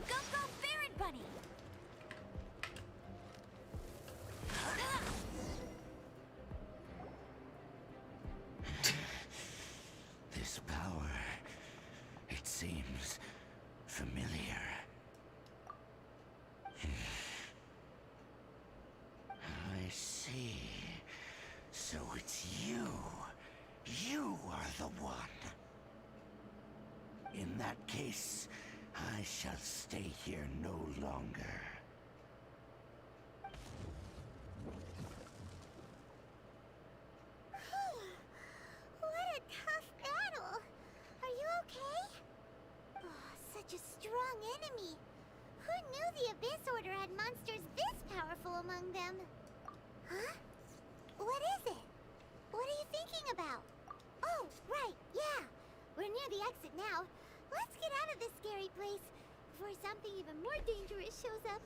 Go, Baron Bunny! This power, it seems familiar. I see. So it's you. You are the one. In that case, I shall stay here no longer. What a tough battle! Are you okay? Oh, such a strong enemy! Who knew the Abyss Order had monsters this powerful among them? Huh? What is it? What are you thinking about? Oh, right, yeah! We're near the exit now. Let's get out of this scary place before something even more dangerous shows up.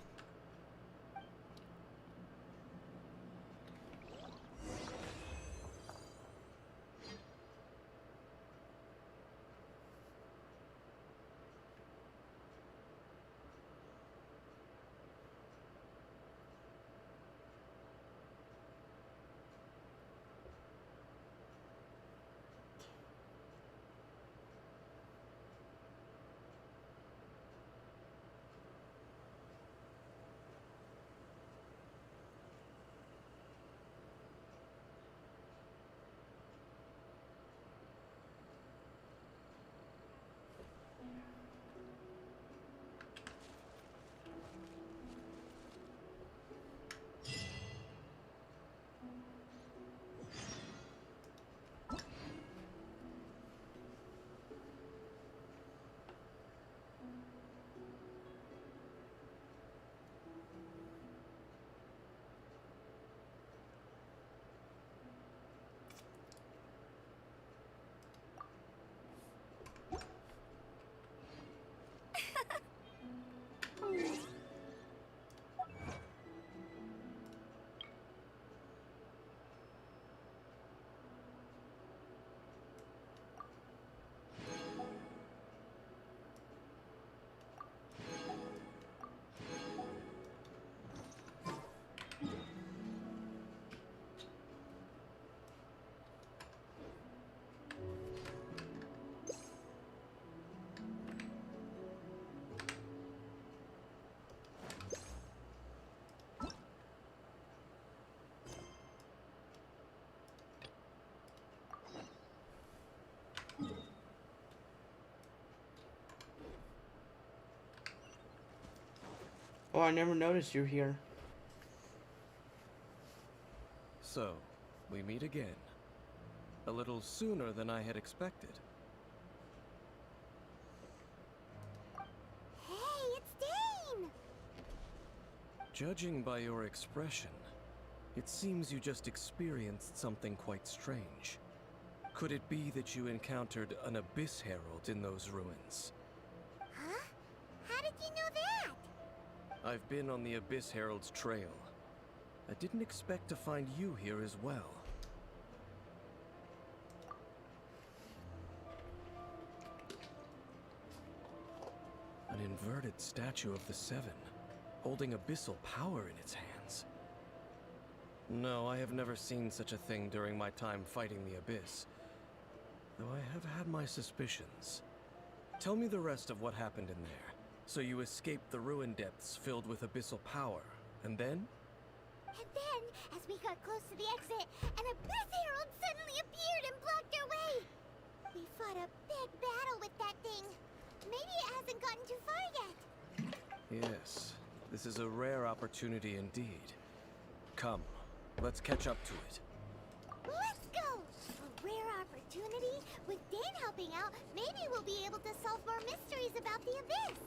Oh, I never noticed you're here. So, we meet again. A little sooner than I had expected. Hey, it's Dane! Judging by your expression, it seems you just experienced something quite strange. Could it be that you encountered an Abyss Herald in those ruins? Huh? How did you know that? I've been on the Abyss Herald's trail. I didn't expect to find you here as well. An inverted statue of the Seven, holding abyssal power in its hands. No, I have never seen such a thing during my time fighting the Abyss, though I have had my suspicions. Tell me the rest of what happened in there. So you escaped the ruin depths filled with abyssal power, and then? And then, as we got close to the exit, an Abyss Herald suddenly appeared and blocked our way! We fought a big battle with that thing. Maybe it hasn't gotten too far yet. Yes, this is a rare opportunity indeed. Come, let's catch up to it. Let's go! A rare opportunity? With Dan helping out, maybe we'll be able to solve more mysteries about the Abyss!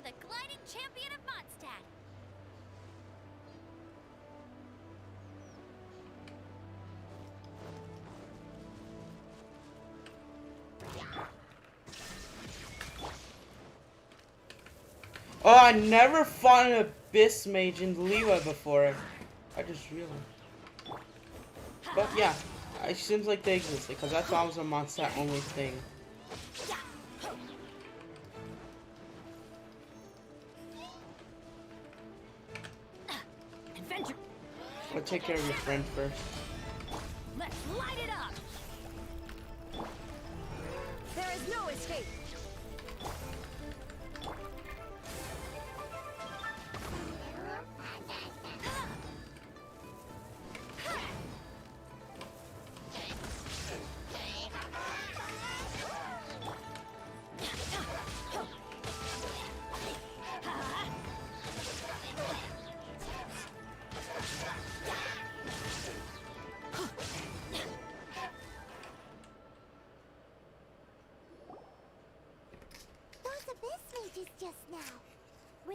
The gliding champion of Mondstadt. Oh, I never fought an Abyss Mage in Lewa before. I just realized. But yeah, it seems like they exist because I thought it was a Mondstadt only thing. I'll take care of your friend first. Let's light it up! There is no escape!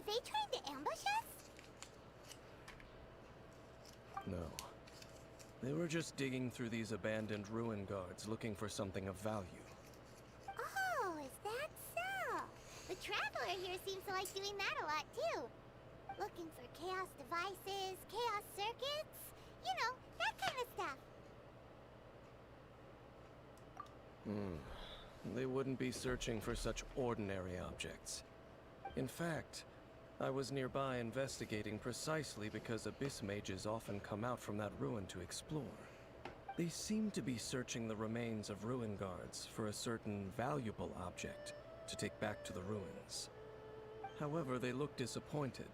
they trying to ambush us? No. They were just digging through these abandoned ruin guards looking for something of value. Oh, is that so? The Traveler here seems to like doing that a lot too. Looking for chaos devices, chaos circuits, you know, that kind of stuff. They wouldn't be searching for such ordinary objects. In fact, I was nearby investigating precisely because abyss mages often come out from that ruin to explore. They seem to be searching the remains of ruin guards for a certain valuable object to take back to the ruins. However, they look disappointed,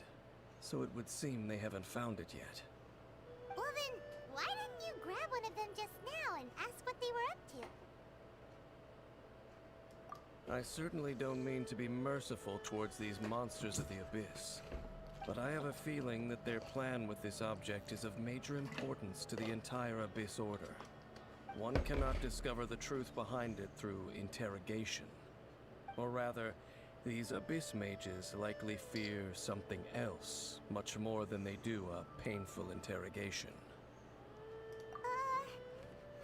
so it would seem they haven't found it yet. Well then, why didn't you grab one of them just now and ask what they were up to? I certainly don't mean to be merciful towards these monsters of the abyss, but I have a feeling that their plan with this object is of major importance to the entire Abyss Order. One cannot discover the truth behind it through interrogation. Or rather, these Abyss mages likely fear something else, much more than they do a painful interrogation.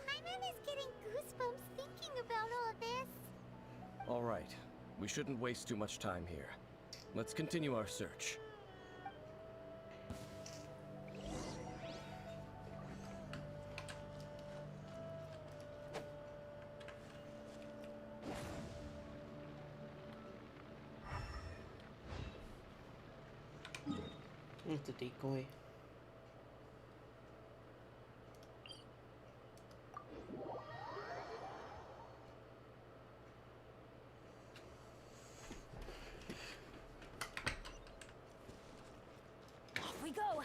Paimon is getting goosebumps thinking about all of this. All right, we shouldn't waste too much time here. Let's continue our search. It's a decoy. Off we go.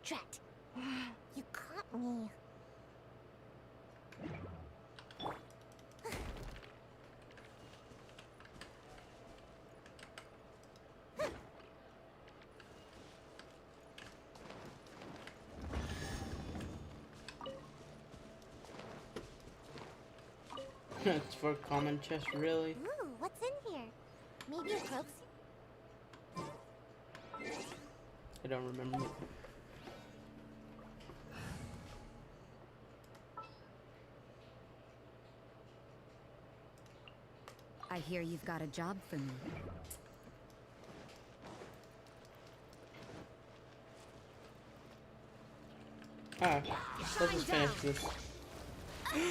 Drat. You caught me. It's for a common chest, really? Ooh, what's in here? Maybe a cloak? I don't remember. I hear you've got a job for me. Alright, let's just finish this.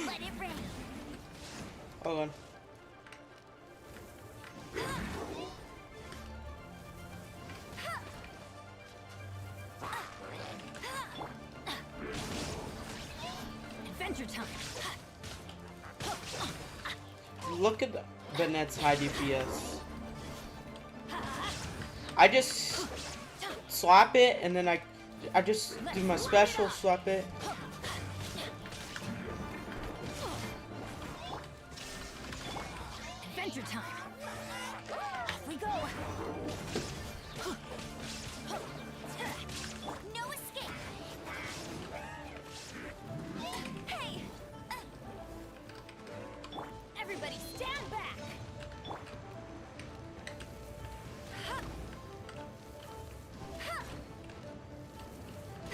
Let it rain. Hold on. Adventure time. Look at Banette's high DPS. I just slap it and then I just do my special, slap it. Adventure time. Off we go. No escape. Hey. Everybody stand back.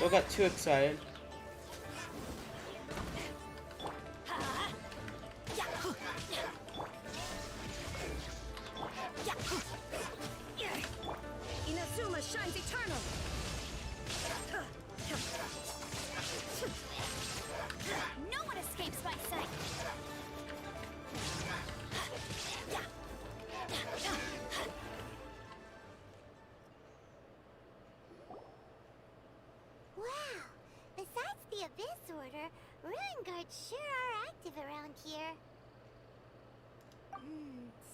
I got too excited. Inazuma shines eternal. No one escapes my sight. Order, ruin guards sure are active around here.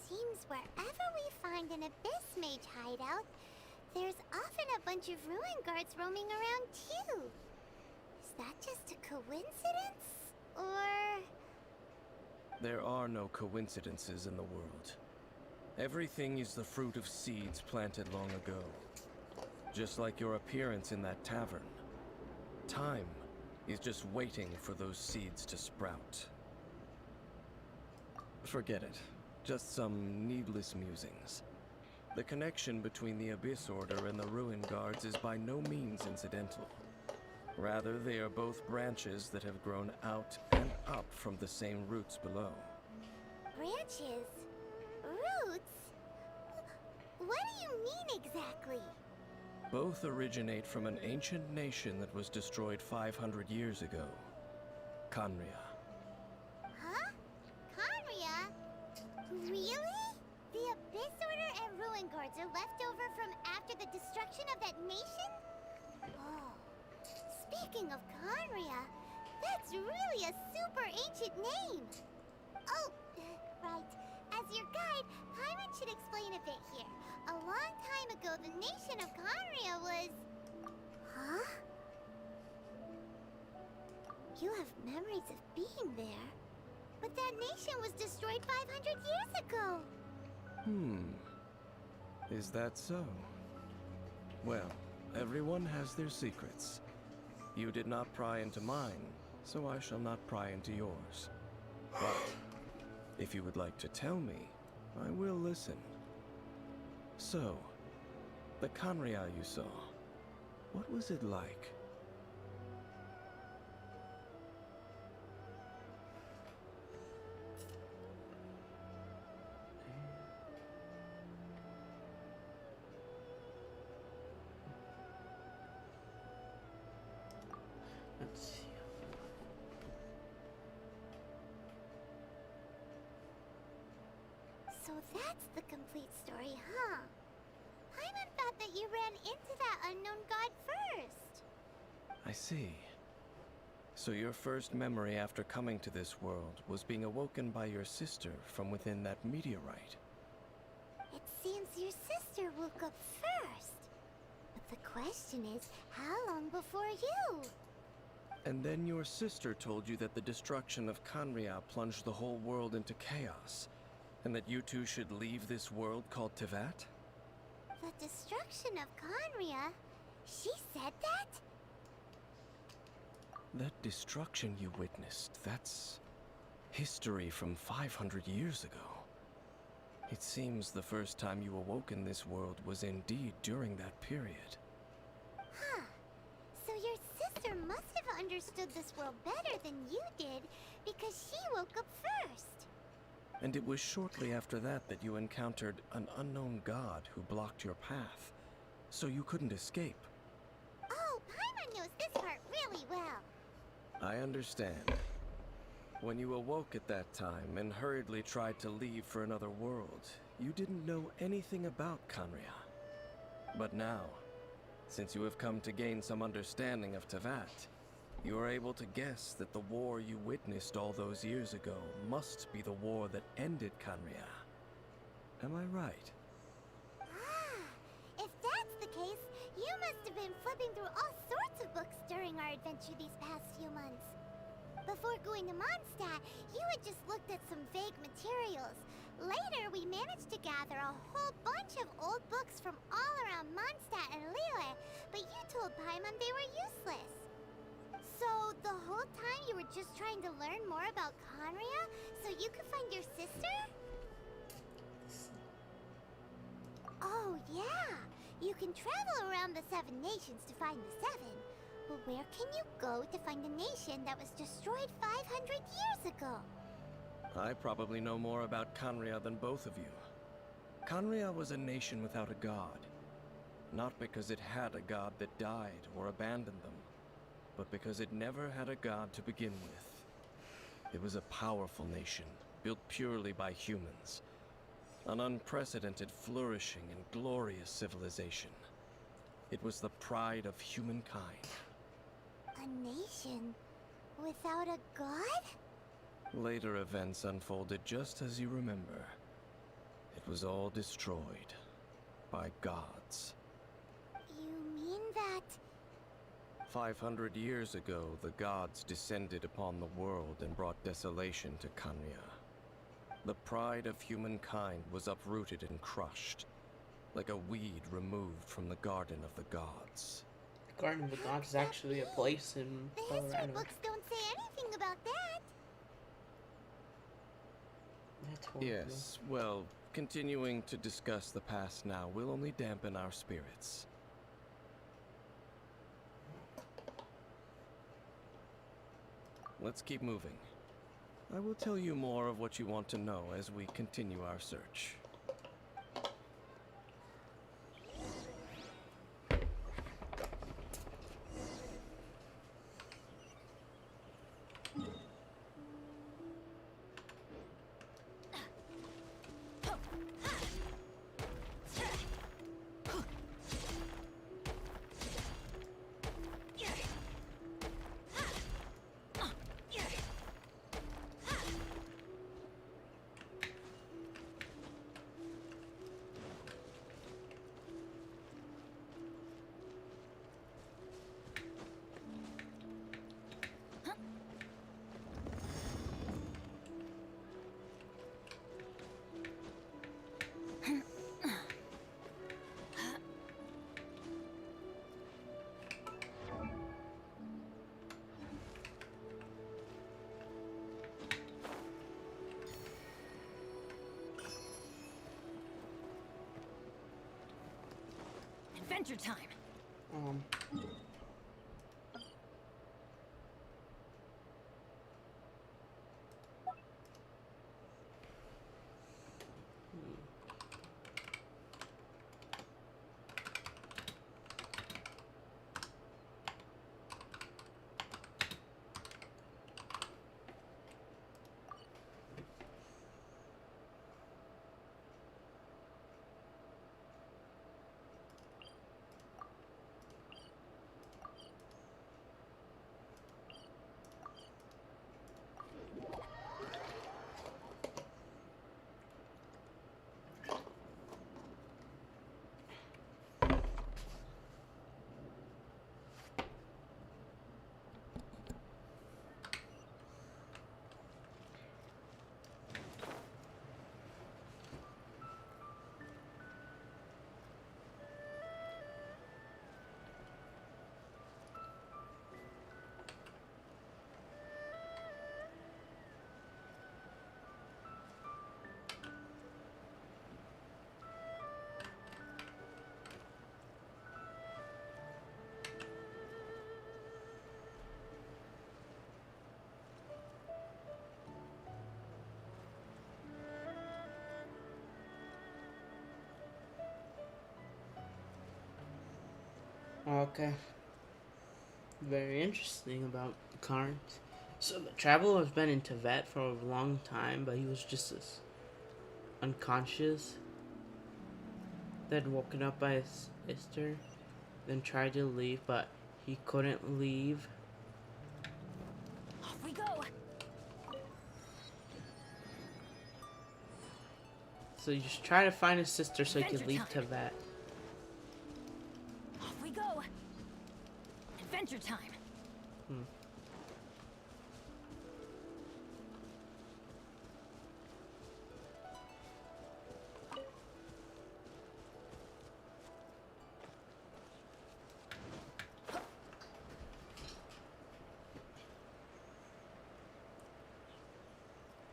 Seems wherever we find an Abyss Mage hideout, there's often a bunch of ruin guards roaming around too. Is that just a coincidence? Or... There are no coincidences in the world. Everything is the fruit of seeds planted long ago. Just like your appearance in that tavern. Time is just waiting for those seeds to sprout. Forget it. Just some needless musings. The connection between the Abyss Order and the Ruin Guards is by no means incidental. Rather, they are both branches that have grown out and up from the same roots below. Branches? Roots? What do you mean exactly? Both originate from an ancient nation that was destroyed 500 years ago. Khaenri'ah. Huh? Khaenri'ah? Really? The Abyss Order and Ruin Guards are left over from after the destruction of that nation? Oh. Speaking of Khaenri'ah, that's really a super ancient name. Oh, right. As your guide, Paimon should explain a bit here. A long time ago, the nation of Khaenri'ah was... Huh? You have memories of being there. But that nation was destroyed 500 years ago. Is that so? Well, everyone has their secrets. You did not pry into mine, so I shall not pry into yours. But if you would like to tell me, I will listen. So, the Khaenri'ah you saw, what was it like? Let's see. So that's the complete story, huh? Paimon thought that you ran into that unknown god first. I see. So your first memory after coming to this world was being awoken by your sister from within that meteorite. It seems your sister woke up first. But the question is, how long before you? And then your sister told you that the destruction of Khaenri'ah plunged the whole world into chaos, and that you two should leave this world called Tevat? The destruction of Khaenri'ah? She said that? That destruction you witnessed, that's history from 500 years ago. It seems the first time you awoke in this world was indeed during that period. Huh. So your sister must have understood this world better than you did, because she woke up first. And it was shortly after that that you encountered an unknown god who blocked your path, so you couldn't escape. Oh, Paimon knows this part really well. I understand. When you awoke at that time and hurriedly tried to leave for another world, you didn't know anything about Khaenri'ah. But now, since you have come to gain some understanding of Tevat, you are able to guess that the war you witnessed all those years ago must be the war that ended Khaenri'ah. Am I right? If that's the case, you must have been flipping through all sorts of books during our adventure these past few months. Before going to Mondstadt, you had just looked at some vague materials. Later, we managed to gather a whole bunch of old books from all around Mondstadt and Liyue, but you told Paimon they were useless. So, the whole time you were just trying to learn more about Khaenri'ah so you could find your sister? Oh, yeah! You can travel around the 7 nations to find the 7. But where can you go to find a nation that was destroyed 500 years ago? I probably know more about Khaenri'ah than both of you. Khaenri'ah was a nation without a god. Not because it had a god that died or abandoned them, but because it never had a god to begin with. It was a powerful nation, built purely by humans. An unprecedented, flourishing, and glorious civilization. It was the pride of humankind. A nation? Without a god? Later events unfolded just as you remember. It was all destroyed by gods. You mean that... 500 years ago, the gods descended upon the world and brought desolation to Kanya. The pride of humankind was uprooted and crushed, like a weed removed from the Garden of the Gods. The Garden of the Gods is actually a place in The history Colorado. books don't say anything about that. That's horrible. Yes, well, continuing to discuss the past now will only dampen our spirits. Let's keep moving. I will tell you more of what you want to know as we continue our search. Adventure time. Okay. Very interesting about Karn. So the traveler has been in Tibet for a long time, but he was just as unconscious. Then woken up by his sister, then tried to leave, but he couldn't leave. Off we go. So he just tried to find his sister so he could Adventure leave time. Tibet. Off we go. Adventure time.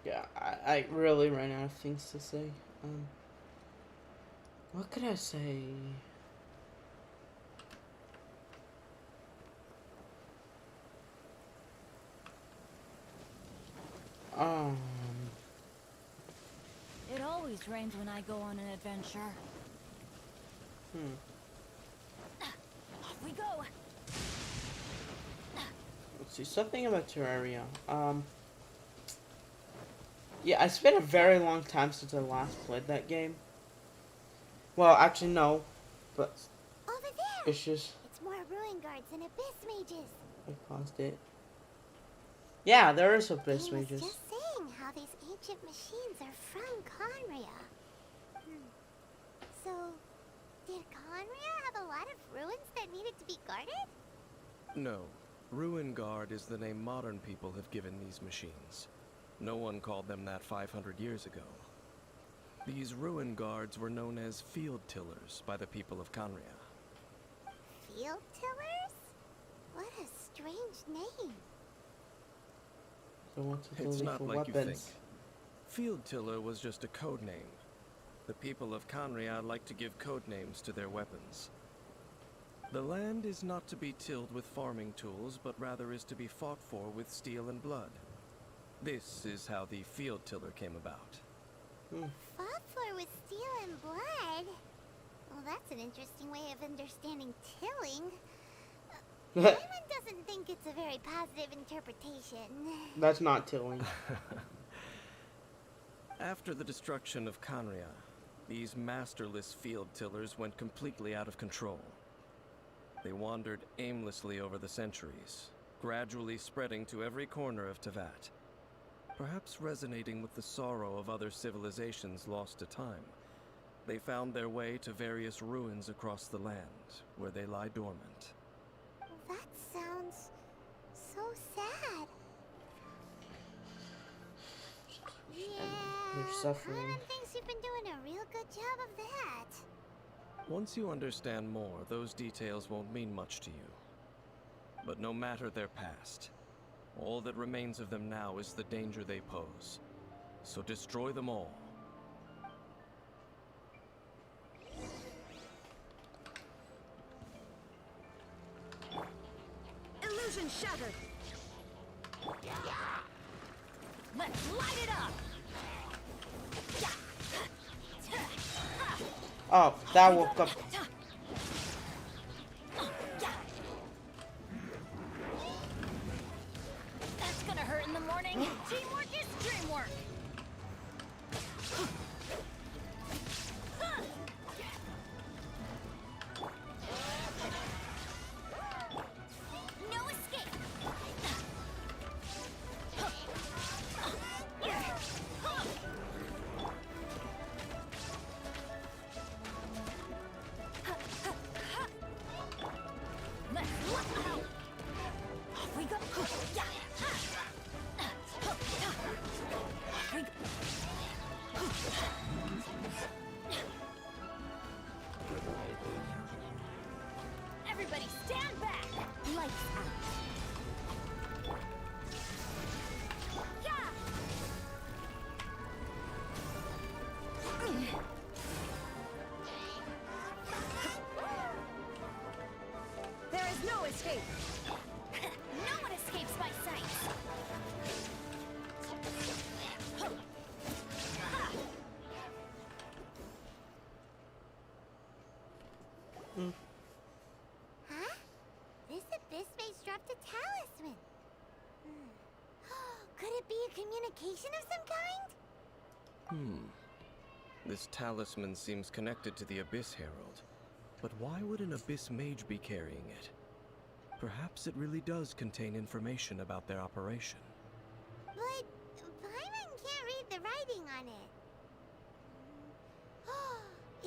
Yeah, I really ran out of things to say. What could I say? It always rains when I go on an adventure. Off we go. Let's see, something about Terraria. Yeah, it's been a very long time since I last played that game. Well, actually, no. But Over there! it's just... It's more ruin guards and abyss mages. I paused it. Yeah, there is abyss Dane was mages. just saying how these ancient machines are from Conria. So, did Conria have a lot of ruins that needed to be guarded? No. Ruin Guard is the name modern people have given these machines. No one called them that 500 years ago. These Ruin Guards were known as Field Tillers by the people of Conria. Field tillers? What a strange name. So what's the It's only not for like you think. weapons? Field Tiller was just a code name. The people of Conria like to give code names to their weapons. The land is not to be tilled with farming tools, but rather is to be fought for with steel and blood. This is how the Field Tiller came about. Fought for with steel and blood? Well, that's an interesting way of understanding tilling. Paimon doesn't think it's a very positive interpretation. That's not tilling. After the destruction of Conria, these masterless field tillers went completely out of control. They wandered aimlessly over the centuries, gradually spreading to every corner of Teyvat. Perhaps resonating with the sorrow of other civilizations lost to time, they found their way to various ruins across the land, where they lie dormant. That sounds so sad. Yeah, They're suffering. Paimon thinks you've been doing a real good job of that. Once you understand more, those details won't mean much to you. But no matter their past, all that remains of them now is the danger they pose. So destroy them all. Illusion shattered! Let's light it up! Oh, that woke up. That's gonna hurt in the morning. Teamwork is dreamwork. No escape. Let's look out. Off we go. Everybody stand back! Lights out! Yeah! There is no escape! No one escapes my sight! Huh? This abyss base dropped a talisman. Could it be a communication of some kind? This talisman seems connected to the Abyss Herald. But why would an Abyss Mage be carrying it? Perhaps it really does contain information about their operation. But Paimon can't read the writing on it.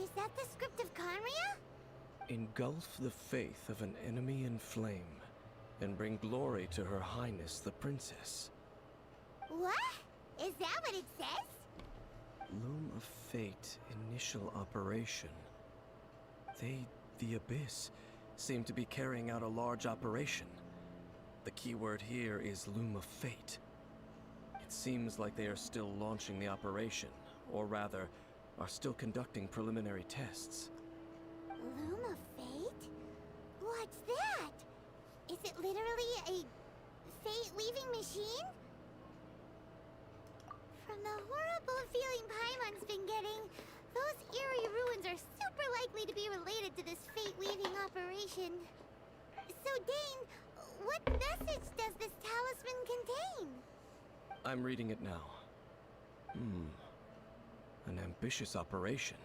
Is that the script of Conria? Engulf the faith of an enemy in flame, and bring glory to Her Highness the Princess. What? Is that what it says? Loom of Fate, initial operation. They, the Abyss, seem to be carrying out a large operation. The keyword here is Loom of Fate. It seems like they are still launching the operation, or rather, are still conducting preliminary tests. Loom of Fate? What's that? Is it literally a fate-weaving machine? From the horrible feeling Paimon's been getting, those eerie ruins are super likely to be related to this fate-weaving operation. So, Dane, what message does this talisman contain? I'm reading it now. An ambitious operation.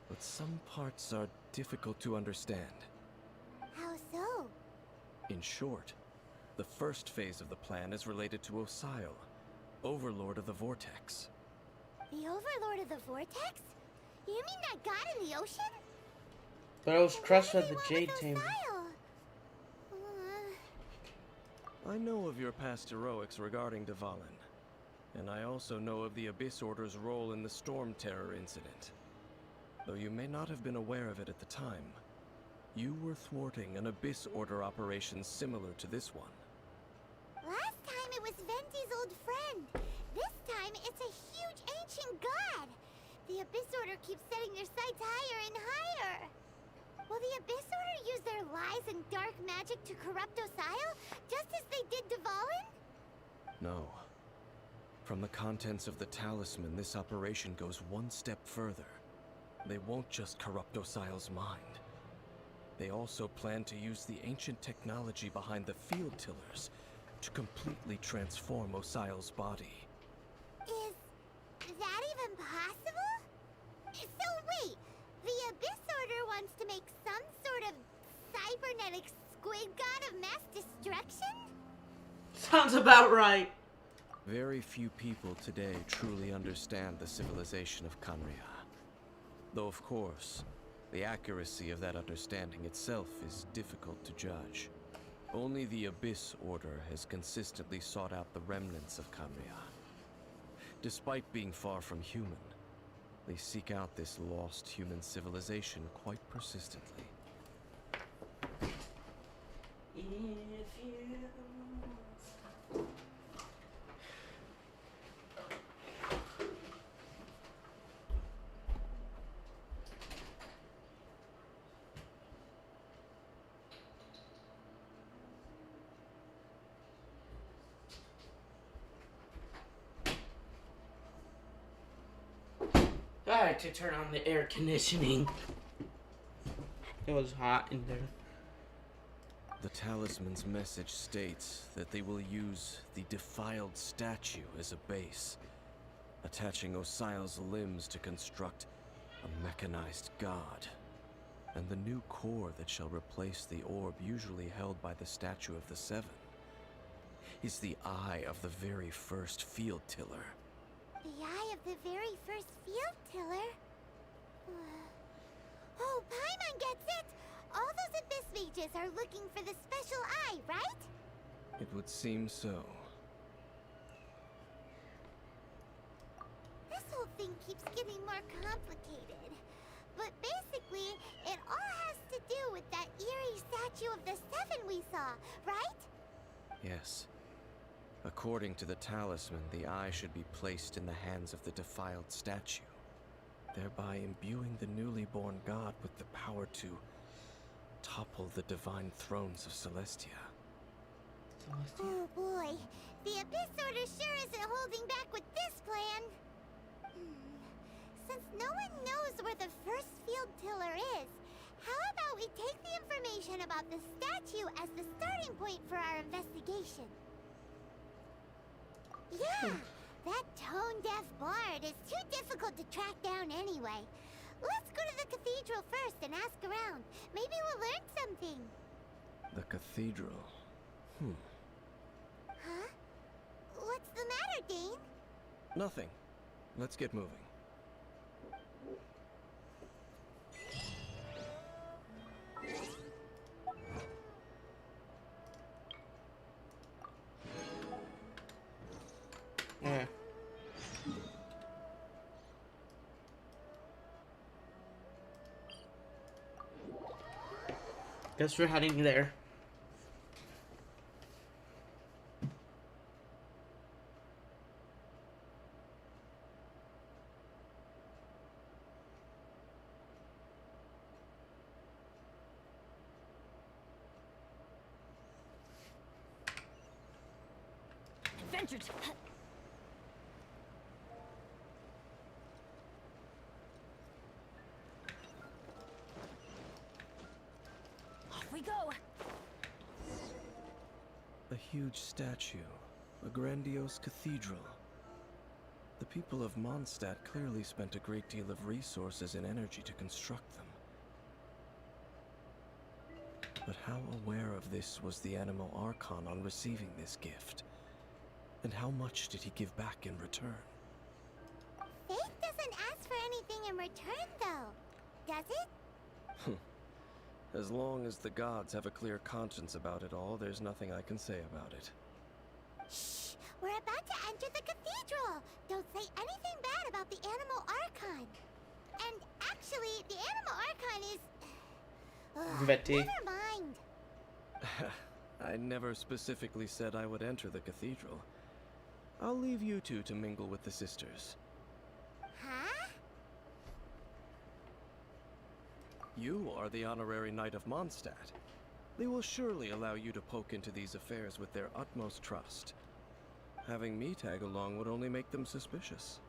But some parts are difficult to understand. How so? In short, The first phase of the plan is related to Osile, Overlord of the Vortex. The Overlord of the Vortex? You mean that god in the ocean? But I was crushed at the Jade Chamber. I know of your past heroics regarding Dvalin, and I also know of the Abyss Order's role in the Storm Terror incident. Though you may not have been aware of it at the time, you were thwarting an Abyss Order operation similar to this one. Last time it was Venti's old friend. This time it's a huge ancient god. The Abyss Order keeps setting their sights higher and higher. Will the Abyss Order use their lies and dark magic to corrupt Osile, just as they did Dvalin? No. From the contents of the talisman, this operation goes one step further. They won't just corrupt Osile's mind. They also plan to use the ancient technology behind the field tillers to completely transform Osile's body. Is that even possible? So wait, the Abyss Order wants to make some sort of cybernetic squid god of mass destruction? Sounds about right. Very few people today truly understand the civilization of Khaenri'ah. Though of course, the accuracy of that understanding itself is difficult to judge. Only the Abyss Order has consistently sought out the remnants of Khaenri'ah. Despite being far from human, they seek out this lost human civilization quite persistently. I had to turn on the air conditioning. It was hot in there. The talisman's message states that they will use the defiled statue as a base, attaching Osile's limbs to construct a mechanized god, and the new core that shall replace the orb usually held by the Statue of the Seven is the eye of the very first field tiller. The eye of the very first field tiller? Oh, Paimon gets it! All those Abyss mages are looking for the special eye, right? It would seem so. This whole thing keeps getting more complicated. But basically, it all has to do with that eerie Statue of the Seven we saw, right? Yes. According to the talisman, the eye should be placed in the hands of the defiled statue, thereby imbuing the newly born god with the power to topple the divine thrones of Celestia. Oh boy, the Abyss Order sure isn't holding back with this plan. Since no one knows where the first field tiller is, how about we take the information about the statue as the starting point for our investigation? Yeah, that tone-deaf bard is too difficult to track down anyway. Let's go to the cathedral first and ask around. Maybe we'll learn something. The cathedral. Huh? What's the matter, Dane? Nothing. Let's get moving. Yeah. Guess we're heading there. Adventure. Off we go. A huge statue, a grandiose cathedral. The people of Mondstadt clearly spent a great deal of resources and energy to construct them. But how aware of this was the Animal Archon on receiving this gift? And how much did he give back in return? Faith doesn't ask for anything in return, though, does it? As long as the gods have a clear conscience about it all, there's nothing I can say about it. Shh! We're about to enter the cathedral! Don't say anything bad about the Animal Archon! And actually, the Animal Archon is... Vetty. Never mind! I never specifically said I would enter the cathedral. I'll leave you two to mingle with the sisters. Huh? You are the honorary Knight of Mondstadt. They will surely allow you to poke into these affairs with their utmost trust. Having me tag along would only make them suspicious.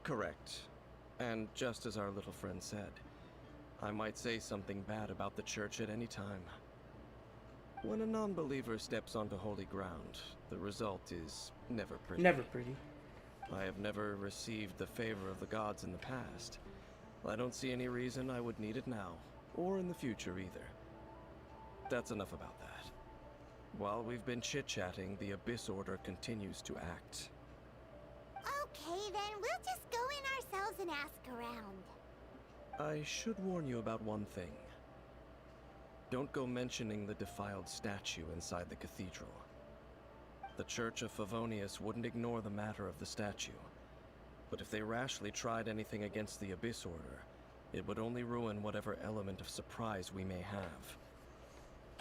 Correct. And just as our little friend said, I might say something bad about the church at any time. When a non-believer steps onto holy ground, the result is never pretty. Never pretty. I have never received the favor of the gods in the past. I don't see any reason I would need it now, or in the future either. That's enough about that. While we've been chit-chatting, the Abyss Order continues to act. Okay, then we'll just go in ourselves and ask around. I should warn you about one thing. Don't go mentioning the defiled statue inside the cathedral. The Church of Favonius wouldn't ignore the matter of the statue. But if they rashly tried anything against the Abyss Order, it would only ruin whatever element of surprise we may have.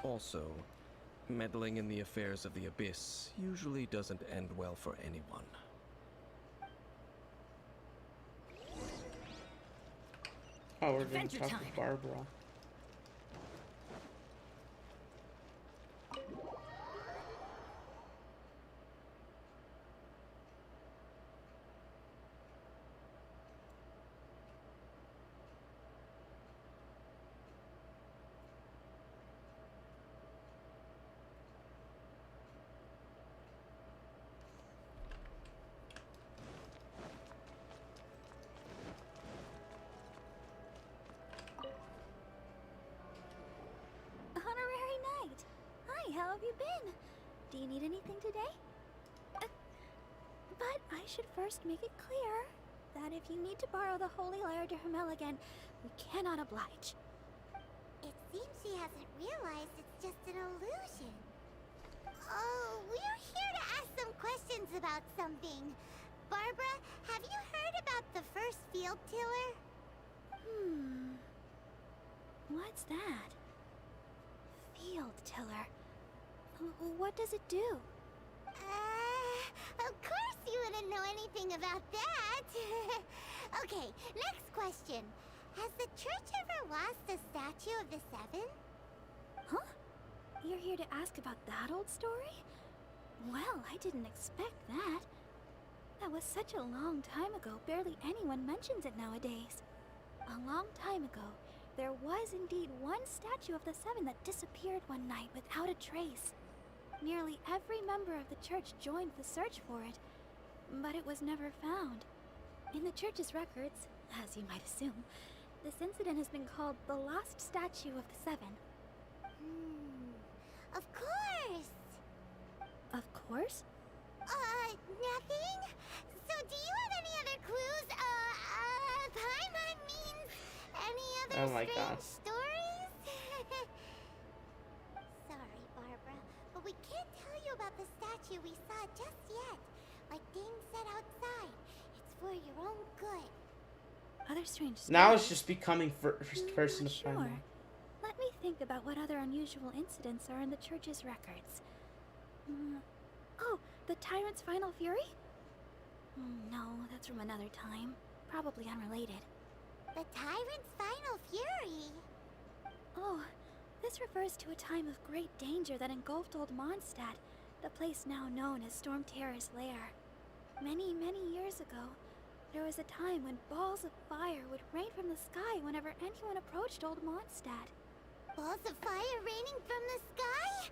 Also, meddling in the affairs of the Abyss usually doesn't end well for anyone. Oh, we're going to Adventure talk time. to Barbara. Honorary Knight! Hi, how have you been? Do you need anything today? But I should first make it clear that if you need to borrow the Holy Lyre to Hermel again, we cannot oblige. It seems she hasn't realized it's just an illusion. Oh, we're here to ask some questions about something. Barbara, have you heard about the first field tiller? What's that? Field tiller. What does it do? Of course you wouldn't know anything about that. Okay, next question. Has the church ever lost a statue of the Seven? Huh? You're here to ask about that old story? Well, I didn't expect that. That was such a long time ago, barely anyone mentions it nowadays. A long time ago, there was indeed one statue of the Seven that disappeared one night without a trace. Nearly every member of the church joined the search for it, but it was never found. In the church's records, as you might assume, this incident has been called the Lost Statue of the Seven. Of course! Of course? Nothing? So do you have any other clues? Paimon means any other Oh my strange God. stories? Sorry, Barbara, but we can't tell you about the statue we saw just yet. Like Dane said outside, it's for your own good. Other strange stories? Now it's just becoming first person to Sure. find out. Let me think about what other unusual incidents are in the church's records. Oh, the Tyrant's Final Fury? No, that's from another time. Probably unrelated. The Tyrant's Final Fury? Oh, this refers to a time of great danger that engulfed Old Mondstadt, the place now known as Storm Terror's lair. Many, many years ago, there was a time when balls of fire would rain from the sky whenever anyone approached Old Mondstadt. Balls of fire raining from the sky?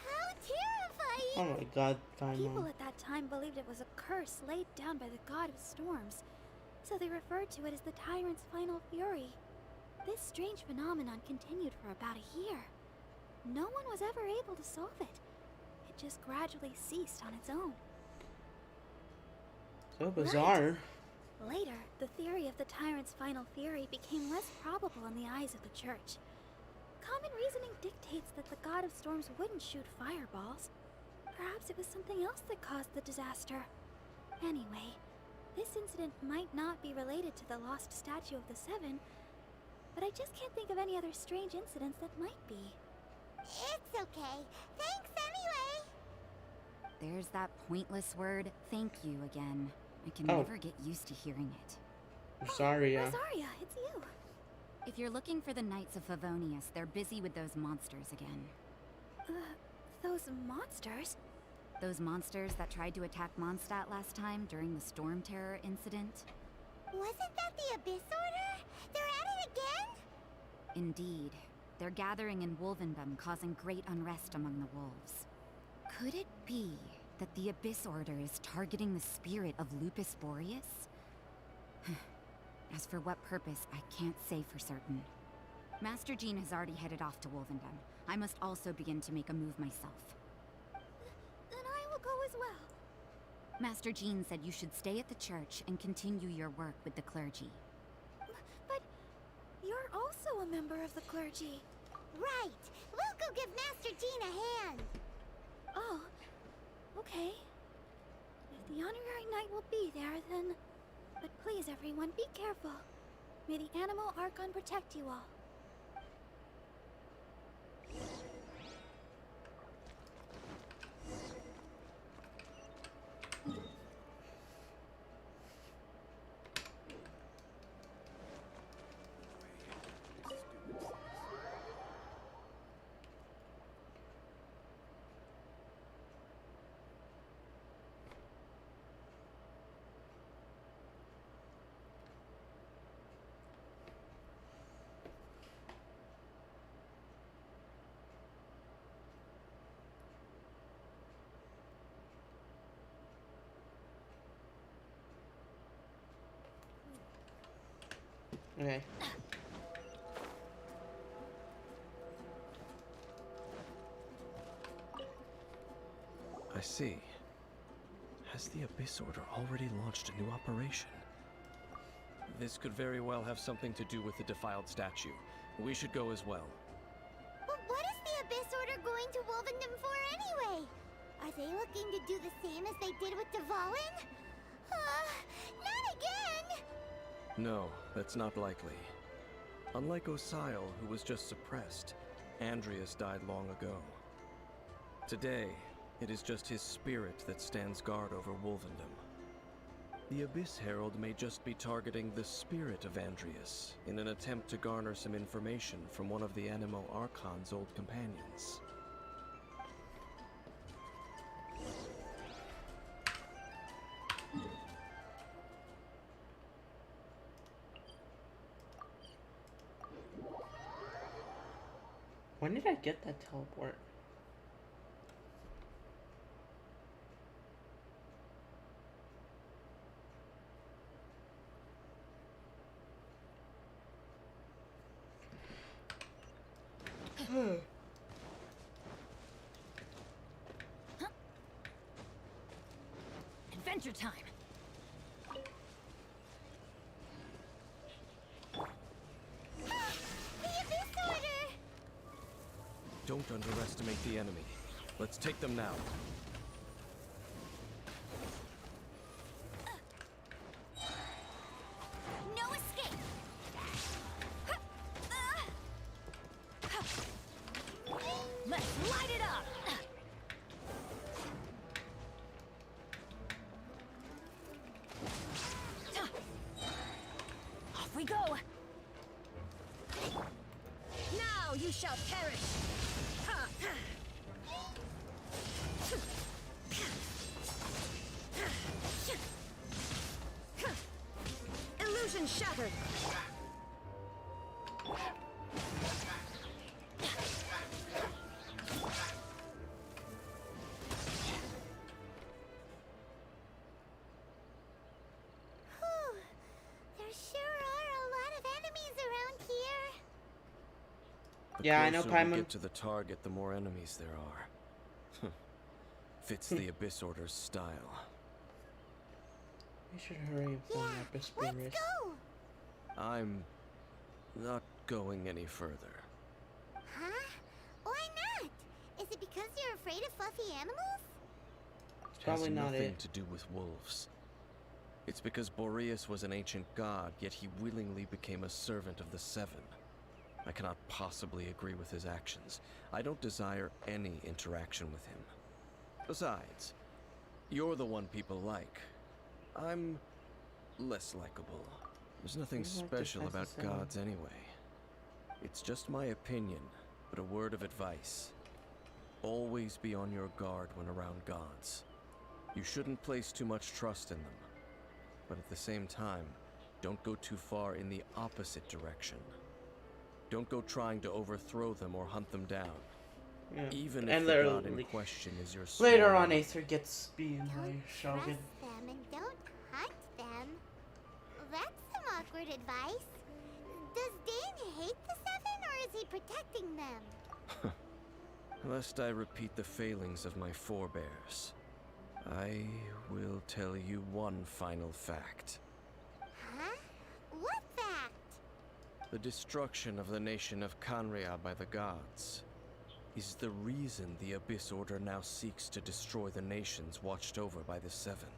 How terrifying! Oh my God, People Paimon. at that time believed it was a curse laid down by the god of storms, so they referred to it as the Tyrant's Final Fury. This strange phenomenon continued for about a year. No one was ever able to solve it. It just gradually ceased on its own. So bizarre. Right. Later, the theory of the tyrant's final fury became less probable in the eyes of the church. Common reasoning dictates that the god of storms wouldn't shoot fireballs. Perhaps it was something else that caused the disaster. Anyway, this incident might not be related to the lost statue of the Seven, but I just can't think of any other strange incidents that might be. It's okay. Thanks anyway. There's that pointless word, thank you, again. I can Oh. never get used to hearing it. Rosaria. Rosaria, it's you. If you're looking for the Knights of Favonius, they're busy with those monsters again. Those monsters? Those monsters that tried to attack Mondstadt last time during the Storm Terror incident? Wasn't that the Abyss Order? They're at it again? Indeed. They're gathering in Wolvendom, causing great unrest among the wolves. Could it be that the Abyss Order is targeting the spirit of Lupus Boreas? As for what purpose, I can't say for certain. Master Jean has already headed off to Wolvendom. I must also begin to make a move myself. Then I will go as well. Master Jean said you should stay at the church and continue your work with the clergy. But you're also a member of the clergy. Right. We'll go give Master Jean a hand. Oh, okay. If the honorary knight will be there, then... But please, everyone, be careful. May the Animal Archon protect you all. Okay. I see. Has the Abyss Order already launched a new operation? This could very well have something to do with the defiled statue. We should go as well. But what is the Abyss Order going to Wolvendom for anyway? Are they looking to do the same as they did with Dvalin? Not again! No, that's not likely. Unlike Osile, who was just suppressed, Andreas died long ago. Today, it is just his spirit that stands guard over Wolvendom. The Abyss Herald may just be targeting the spirit of Andreas in an attempt to garner some information from one of the Animo Archon's old companions. When did I get that teleport? Adventure time! The Abyss Order! Don't underestimate the enemy. Let's take them now. No escape! Let's light it up! Off we go! Now you shall perish! Illusion shattered! Whew. There sure are a lot of enemies around here. Yeah, I know, closer we Paimon. get to the target, the more enemies there are. Fits the Abyss Order's style. We should hurry and find that Abyss race. Go! I'm not going any further. Huh? Why not? Is it because you're afraid of fluffy animals? It's probably Has not nothing it. to do with wolves. It's because Boreas was an ancient god, yet he willingly became a servant of the Seven. I cannot possibly agree with his actions. I don't desire any interaction with him. Besides, you're the one people like. I'm less likable. There's nothing special about gods anyway. It's just my opinion, but a word of advice. Always be on your guard when around gods. You shouldn't place too much trust in them. But at the same time, don't go too far in the opposite direction. Don't go trying to overthrow them or hunt them down. Yeah. Even and if the god in question is your later on, Aether gets beaten by Don't Shogun. trust them and don't hunt them. That's some awkward advice. Does Dane hate the Seven, or is he protecting them? Lest I repeat the failings of my forebears, I will tell you one final fact. Huh? What fact? The destruction of the nation of Canria by the gods is the reason the Abyss Order now seeks to destroy the nations watched over by the Seven.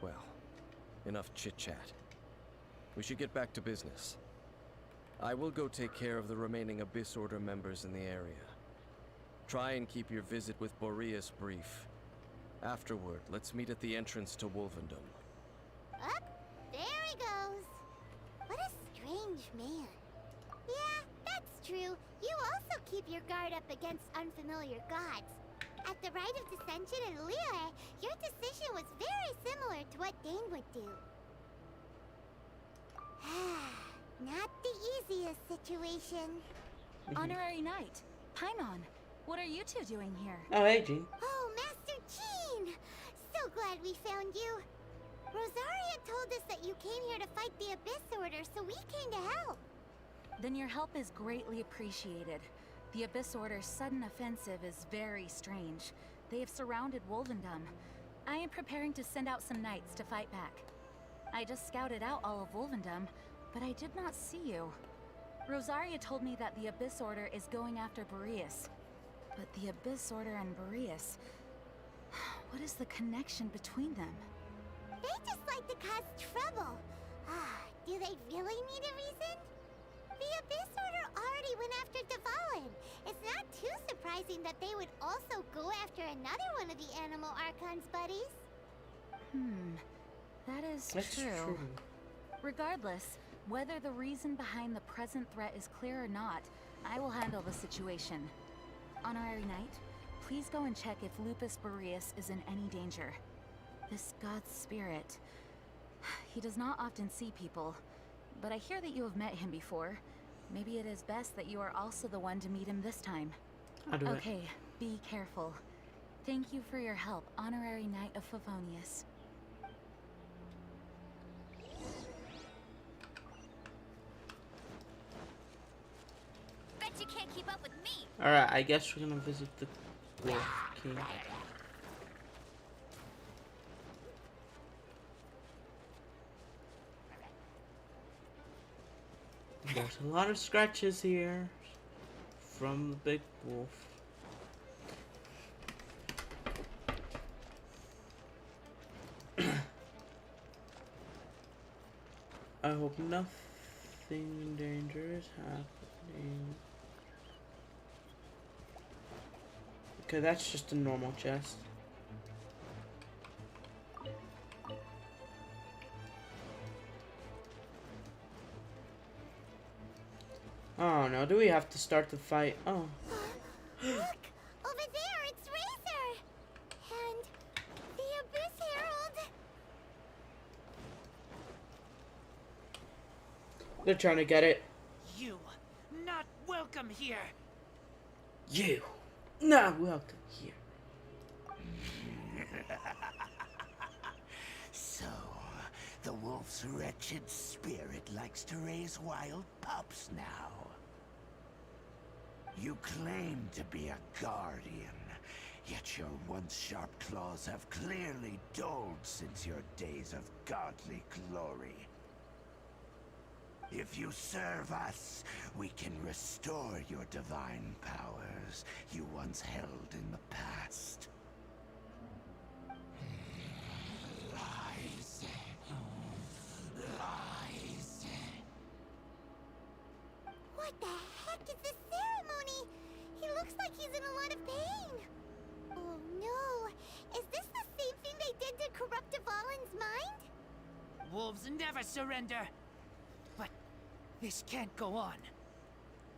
Well, enough chit-chat. We should get back to business. I will go take care of the remaining Abyss Order members in the area. Try and keep your visit with Boreas brief. Afterward, let's meet at the entrance to Wolvendom. Up, there he goes. What a strange man. Yeah, that's true. You also keep your guard up against unfamiliar gods. At the Rite of Dissension in Liyue, your decision was very similar to what Dane would do. Not the easiest situation. Honorary Knight, Paimon, what are you two doing here? Oh, hey, Jean. Oh, Master Jean! So glad we found you. Rosaria told us that you came here to fight the Abyss Order, so we came to help. Then your help is greatly appreciated. The Abyss Order's sudden offensive is very strange. They have surrounded Wolvendom. I am preparing to send out some knights to fight back. I just scouted out all of Wolvendom, but I did not see you. Rosaria told me that the Abyss Order is going after Boreas. But the Abyss Order and Boreas... What is the connection between them? They just like to cause trouble. Do they really need a reason? The Abyss Order already went after Devalin. It's not too surprising that they would also go after another one of the Animal Archon's buddies. That's true. Regardless, whether the reason behind the present threat is clear or not, I will handle the situation. Honorary Knight, please go and check if Lupus Boreas is in any danger. This god's spirit... He does not often see people, but I hear that you have met him before. Maybe it is best that you are also the one to meet him this time. I'll do it. Okay, be careful. Thank you for your help, Honorary Knight of Favonius. Bet you can't keep up with me. Alright, I guess we're gonna visit the Wolf King. There's a lot of scratches here from the big wolf. I hope nothing dangerous happening. Okay, that's just a normal chest. Oh no, do we have to start the fight? Oh. Look! Over there, it's Razor! And the Abyss Herald! They're trying to get it. You, not welcome here. You, not welcome here. So, the wolf's wretched spirit likes to raise wild pups now. You claim to be a guardian, yet your once sharp claws have clearly dulled since your days of godly glory. If you serve us, we can restore your divine powers you once held in the past. Lies. Lies. What the heck is this ceremony? He looks like he's in a lot of pain. Oh no! Is this the same thing they did to corrupt Dvalin's mind? Wolves never surrender. But this can't go on.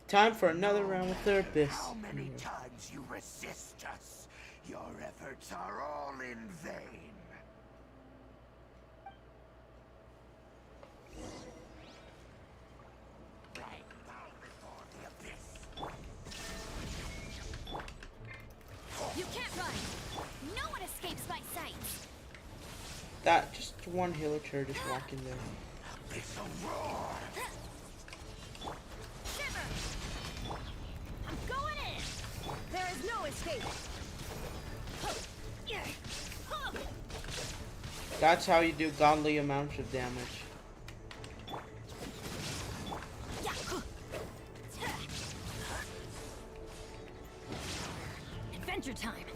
Time for another round with the Abyss. How many times you resist us? Your efforts are all in vain. Right bow before the Abyss. You can't run! No one escapes my sight! That just one villager just walking there. Abyssal roar! Shiver! I'm going in! There is no escape! That's how you do godly amounts of damage. Adventure time!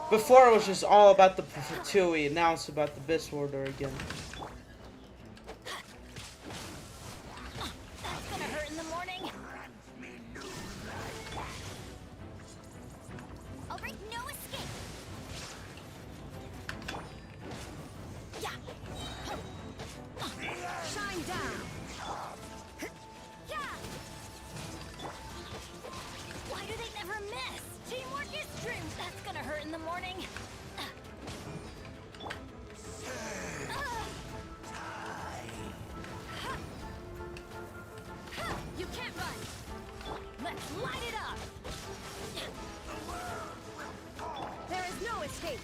Before it was just all about the Fatui, now it's about the Abyss Order again. That's gonna hurt in the morning! I'll break no escape! Yeah! Shine down! Yeah! Why do they never miss? Teamwork is strength! That's gonna hurt in the morning! You can't run! Let's light it up! There is no escape!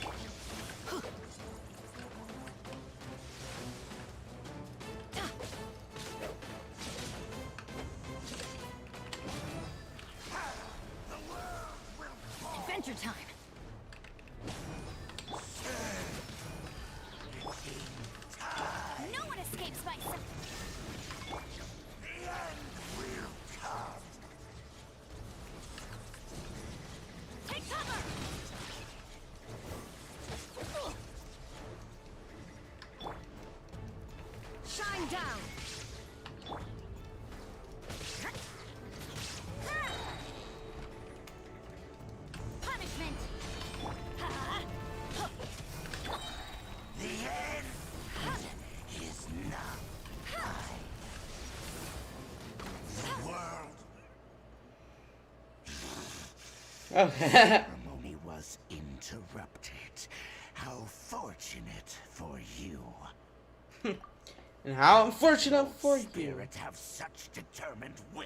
Adventure time! No one escapes my sight! The end will come. Take cover! Shine down! Punishment! The end is not mine. The world. Okay. Ceremony was interrupted. How fortunate for you. And how unfortunate for you. Spirits have such determined will.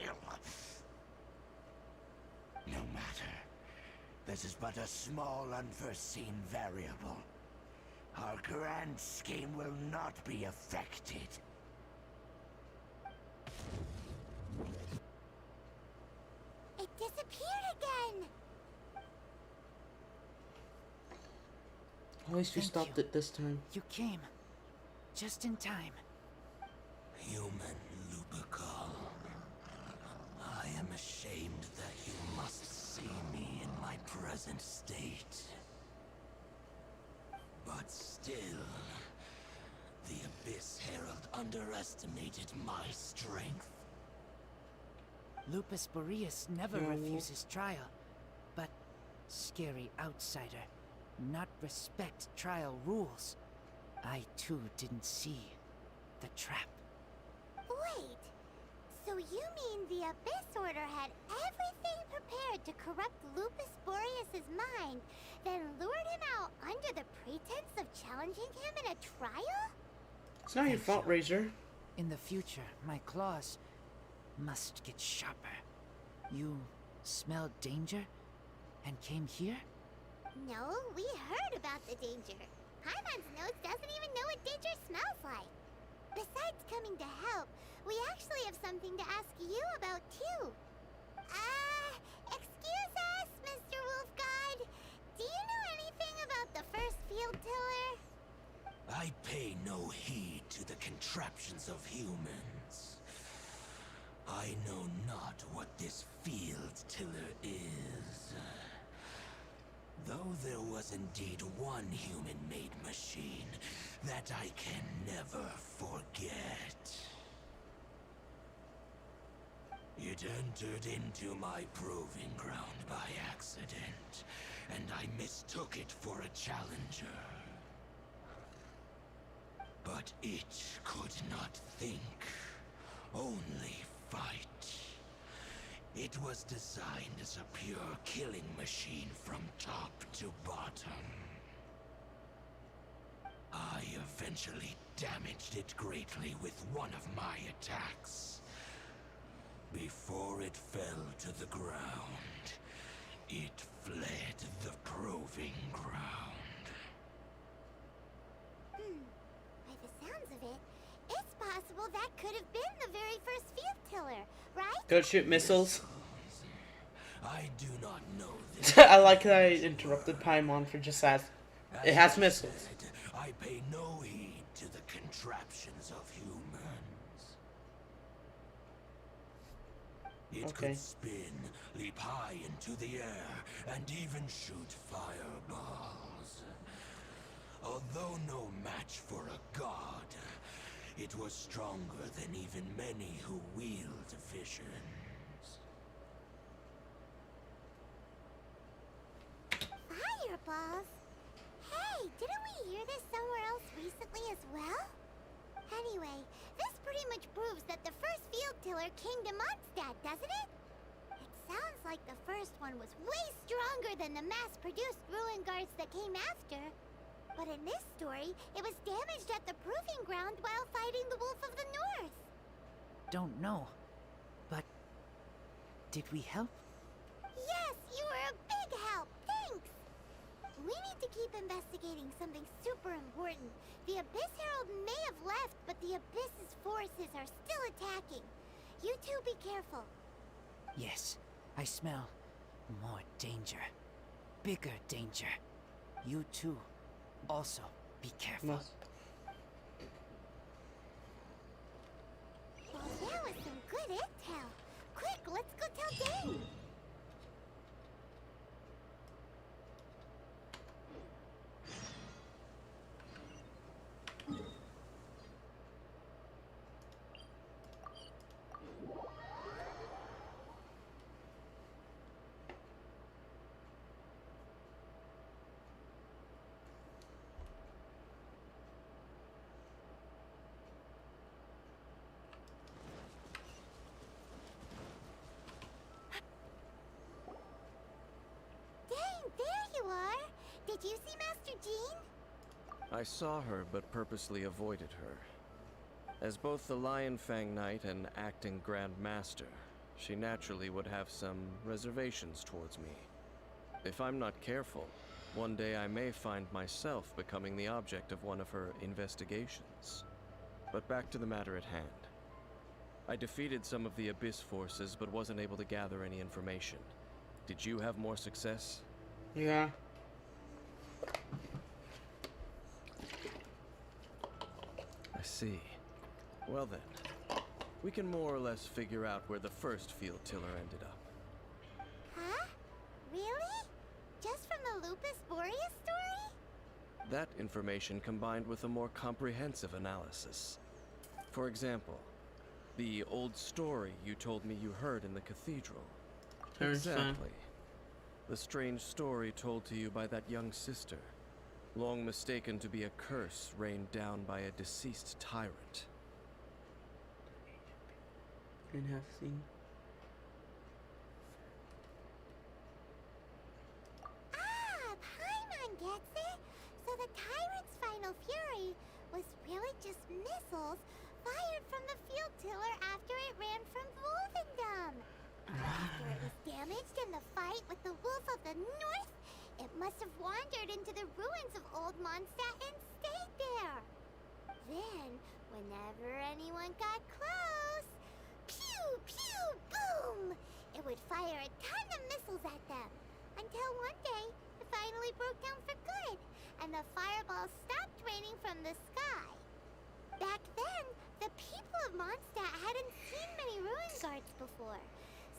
No matter. This is but a small unforeseen variable. Our grand scheme will not be affected. It disappeared again! At least we Thank stopped you. it this time. You came. Just in time. Human Lupercal. I am ashamed that you must see me in my present state. But still, the Abyss Herald underestimated my strength. Lupus Boreas never Yeah, refuses trial, but scary outsider, not respect trial rules. I too didn't see the trap. Wait, so you mean the Abyss Order had everything prepared to corrupt Lupus Boreas' mind, then lured him out under the pretense of challenging him in a trial? It's not your fault, Razor. In the future, my claws must get sharper. You smelled danger and came here? No, we heard about the danger. Paimon's nose doesn't even know what danger smells like. Besides coming to help, we actually have something to ask you about too. Excuse us, Mr. Wolf God. Do you know anything about the first field tiller? I pay no heed to the contraptions of humans. I know not what this field tiller is. Though there was indeed one human-made machine that I can never forget. It entered into my proving ground by accident, and I mistook it for a challenger. But it could not think, only fight. It was designed as a pure killing machine from top to bottom. I eventually damaged it greatly with one of my attacks. Before it fell to the ground, it fled the proving ground. By the sounds of it, it's possible that could have been the very first field tiller, right? Go shoot missiles. I do not know this. I like that I interrupted Paimon for just that. It has missiles. I pay no heed to the contraptions of humans. It could spin, leap high into the air, and even shoot fireballs. Although no match for a god, it was stronger than even many who wield visions. Fireballs? Hey, didn't we hear this somewhere else recently as well? Anyway, this pretty much proves that the first field tiller came to Mondstadt, doesn't it? It sounds like the first one was way stronger than the mass-produced ruin guards that came after. But in this story, it was damaged at the proving ground while fighting the Wolf of the North. Don't know. But did we help? Yes, you were a big help. Thanks. We need to keep investigating something super important. The Abyss Herald may have left, but the Abyss's forces are still attacking. You two be careful. Yes, I smell more danger. Bigger danger. You too. Also, be careful. Well, that was some good intel. Quick, let's go tell Dane. Did you see Master Jean? I saw her, but purposely avoided her. As both the Lion Fang Knight and acting Grand Master, she naturally would have some reservations towards me. If I'm not careful, one day I may find myself becoming the object of one of her investigations. But back to the matter at hand. I defeated some of the Abyss forces, but wasn't able to gather any information. Did you have more success? Yeah. I see. Well then, we can more or less figure out where the first field tiller ended up. Huh? Really? Just from the Lupus Boreas story? That information combined with a more comprehensive analysis. For example, the old story you told me you heard in the cathedral. Exactly. The strange story told to you by that young sister, long mistaken to be a curse rained down by a deceased tyrant. And have seen. Paimon gets it. So the tyrant's final fury was really just missiles fired from the field tiller after it ran from Wolvendom. After it was damaged in the fight with the Wolf of the North, it must have wandered into the ruins of Old Mondstadt and stayed there. Then, Whenever anyone got close, pew, pew, boom! It would fire a ton of missiles at them. Until one day, it finally broke down for good, and the fireballs stopped raining from the sky. Back then, the people of Mondstadt hadn't seen many ruin guards before,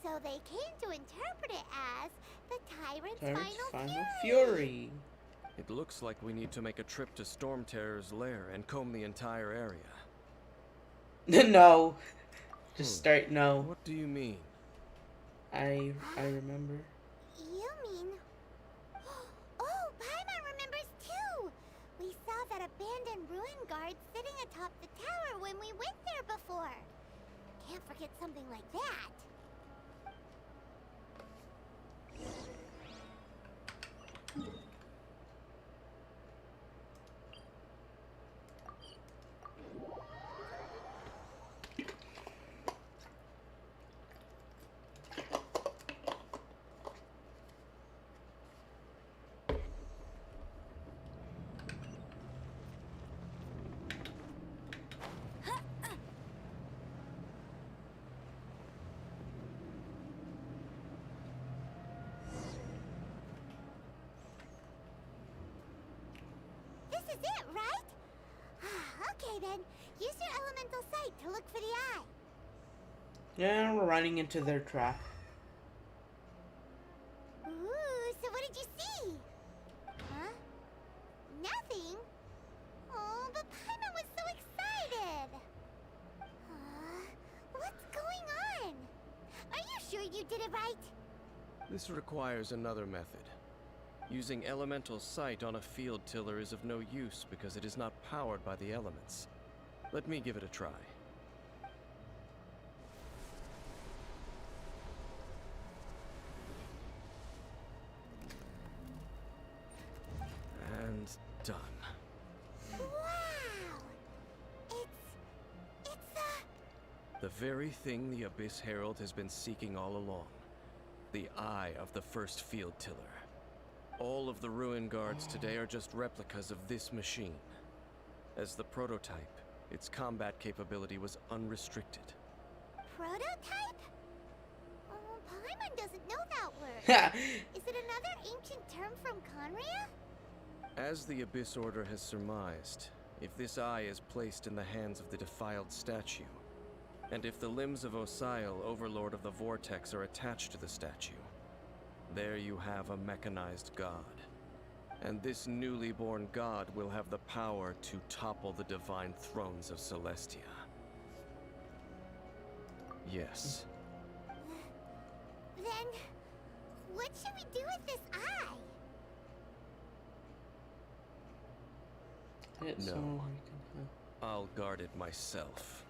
so they came to interpret it as the Tyrant's final fury. It looks like we need to make a trip to Storm Terror's lair and comb the entire area. No. Just start no. What do you mean? I remember. You mean... Oh, Paimon remembers too! We saw that abandoned ruin guard sitting atop the tower when we went there before. Can't forget something like that. This is it, right? Okay then, use your elemental sight to look for the eye. Yeah, we're running into their trap. Ooh, so what did you see? Huh? Nothing? Oh, but Paimon was so excited. What's going on? Are you sure you did it right? This requires another method. Using elemental sight on a field tiller is of no use because it is not powered by the elements. Let me give it a try. And done. Wow! It's The very thing the Abyss Herald has been seeking all along. The eye of the first field tiller. All of the ruin guards today are just replicas of this machine. As the prototype, its combat capability was unrestricted. prototype? Oh, Paimon doesn't know that word. Is it another ancient term from Conria? As the Abyss Order has surmised, if this eye is placed in the hands of the defiled statue, and if the limbs of Osial, Overlord of the Vortex, are attached to the statue, there you have a mechanized god. And this newly born god will have the power to topple the divine thrones of Celestia. Yes. Then, what should we do with this eye? No. I'll guard it myself.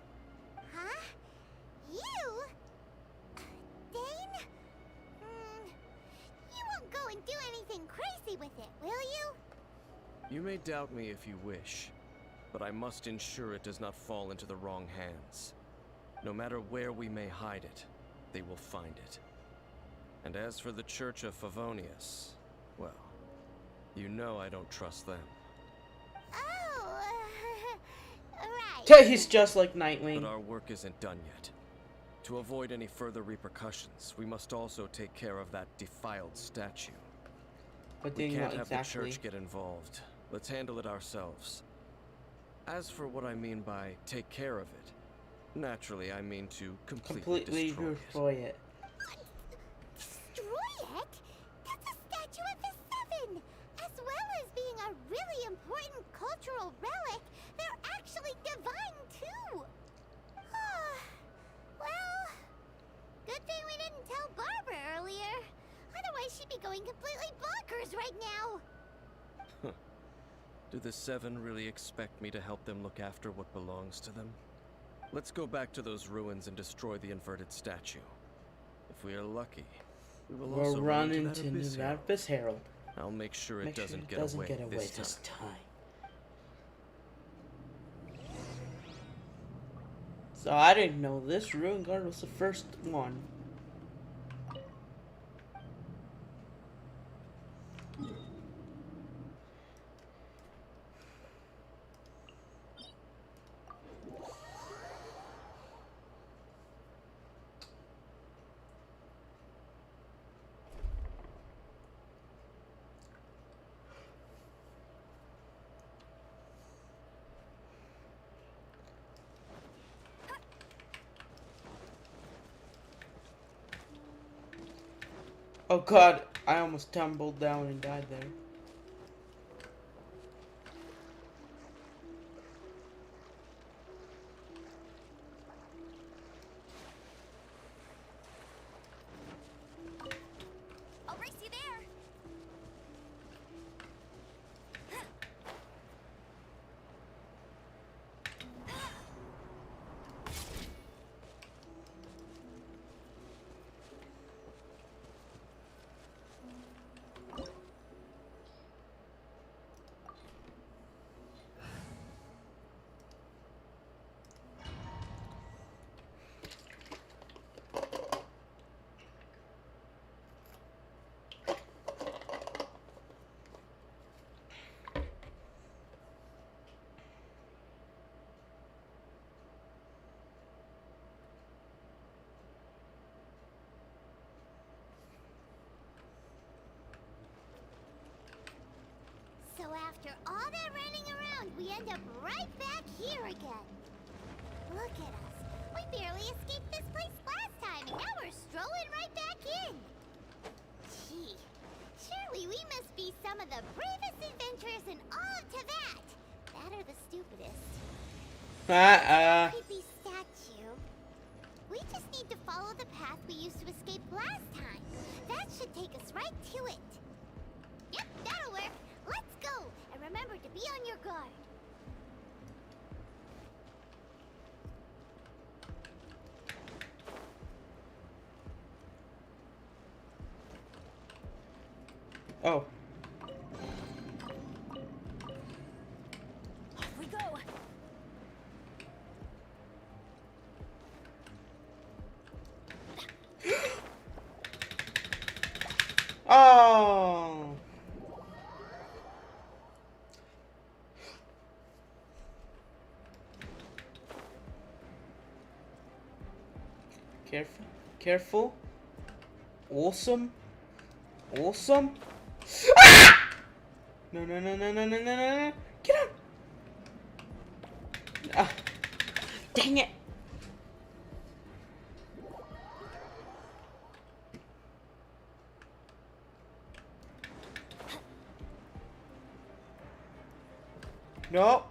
Huh? You? Dane? You won't go and do anything crazy with it, will you? You may doubt me if you wish, but I must ensure it does not fall into the wrong hands. No matter where we may hide it, they will find it. And as for the Church of Favonius, well, you know I don't trust them. Oh, right. He's just like Nightwing. But our work isn't done yet. To avoid any further repercussions, we must also take care of that defiled statue. But we then can't not have exactly. the church get involved. Let's handle it ourselves. As for what I mean by take care of it, naturally I mean to completely destroy it. Destroy it? That's a statue of the Seven! As well as being a really important cultural relic, they're actually divine too! Well, good thing we didn't tell Barbara earlier. Otherwise she'd be going completely bonkers right now! Do the Seven really expect me to help them look after what belongs to them? Let's go back to those ruins and destroy the inverted statue. If we are lucky, we will We'll also run into into that Abyss Herald. I'll make sure it doesn't get away this time. So I didn't know this ruin guard was the first one. Oh god, I almost tumbled down and died there. I'll race you there. So after all that running around, we end up right back here again. Look at us. We barely escaped this place last time, and now we're strolling right back in. Gee, surely we must be some of the bravest adventurers in all of Teyvat. That or the stupidest. Creepy statue. We just need to follow the path we used to escape last time. That should take us right to it. Yep, that'll work. Let's go, and remember to be on your guard. Oh. Off we go. Oh. Careful. Careful. Awesome. Awesome. Ah! No, no, no, no, no, no, no, no, no. Get up. Ah. Dang it. No.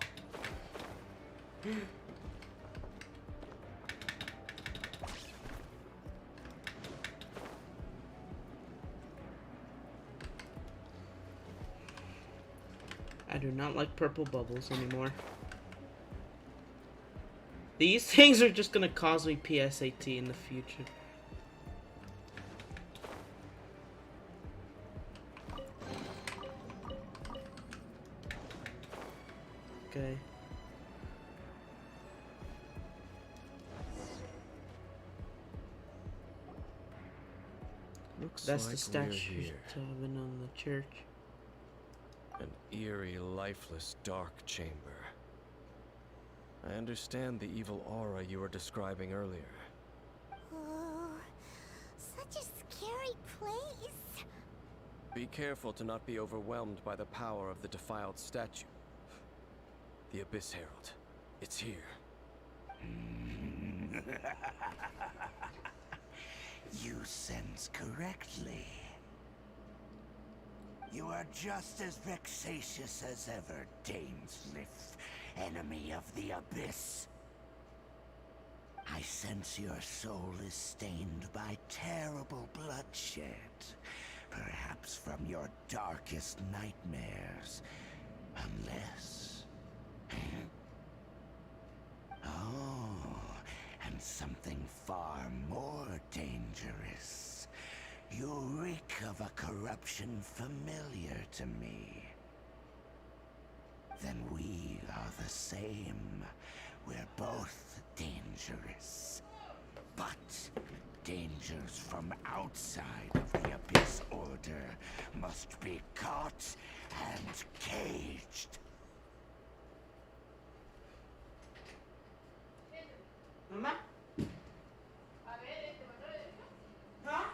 I do not like purple bubbles anymore. These things are just gonna cause me PSAT in the future. Okay. That's like the statue we're here. Tavern on the church. An eerie, lifeless, dark chamber. I understand the evil aura you were describing earlier. Oh, such a scary place. Be careful to not be overwhelmed by the power of the defiled statue. The Abyss Herald. It's here. You sense correctly. You are just as vexatious as ever, Dainsliff, enemy of the Abyss. I sense your soul is stained by terrible bloodshed, perhaps from your darkest nightmares, unless... Oh, and something far more dangerous. You reek of a corruption familiar to me. Then we are the same. We're both dangerous. But dangers from outside of the Abyss Order must be caught and caged. Mama? Huh?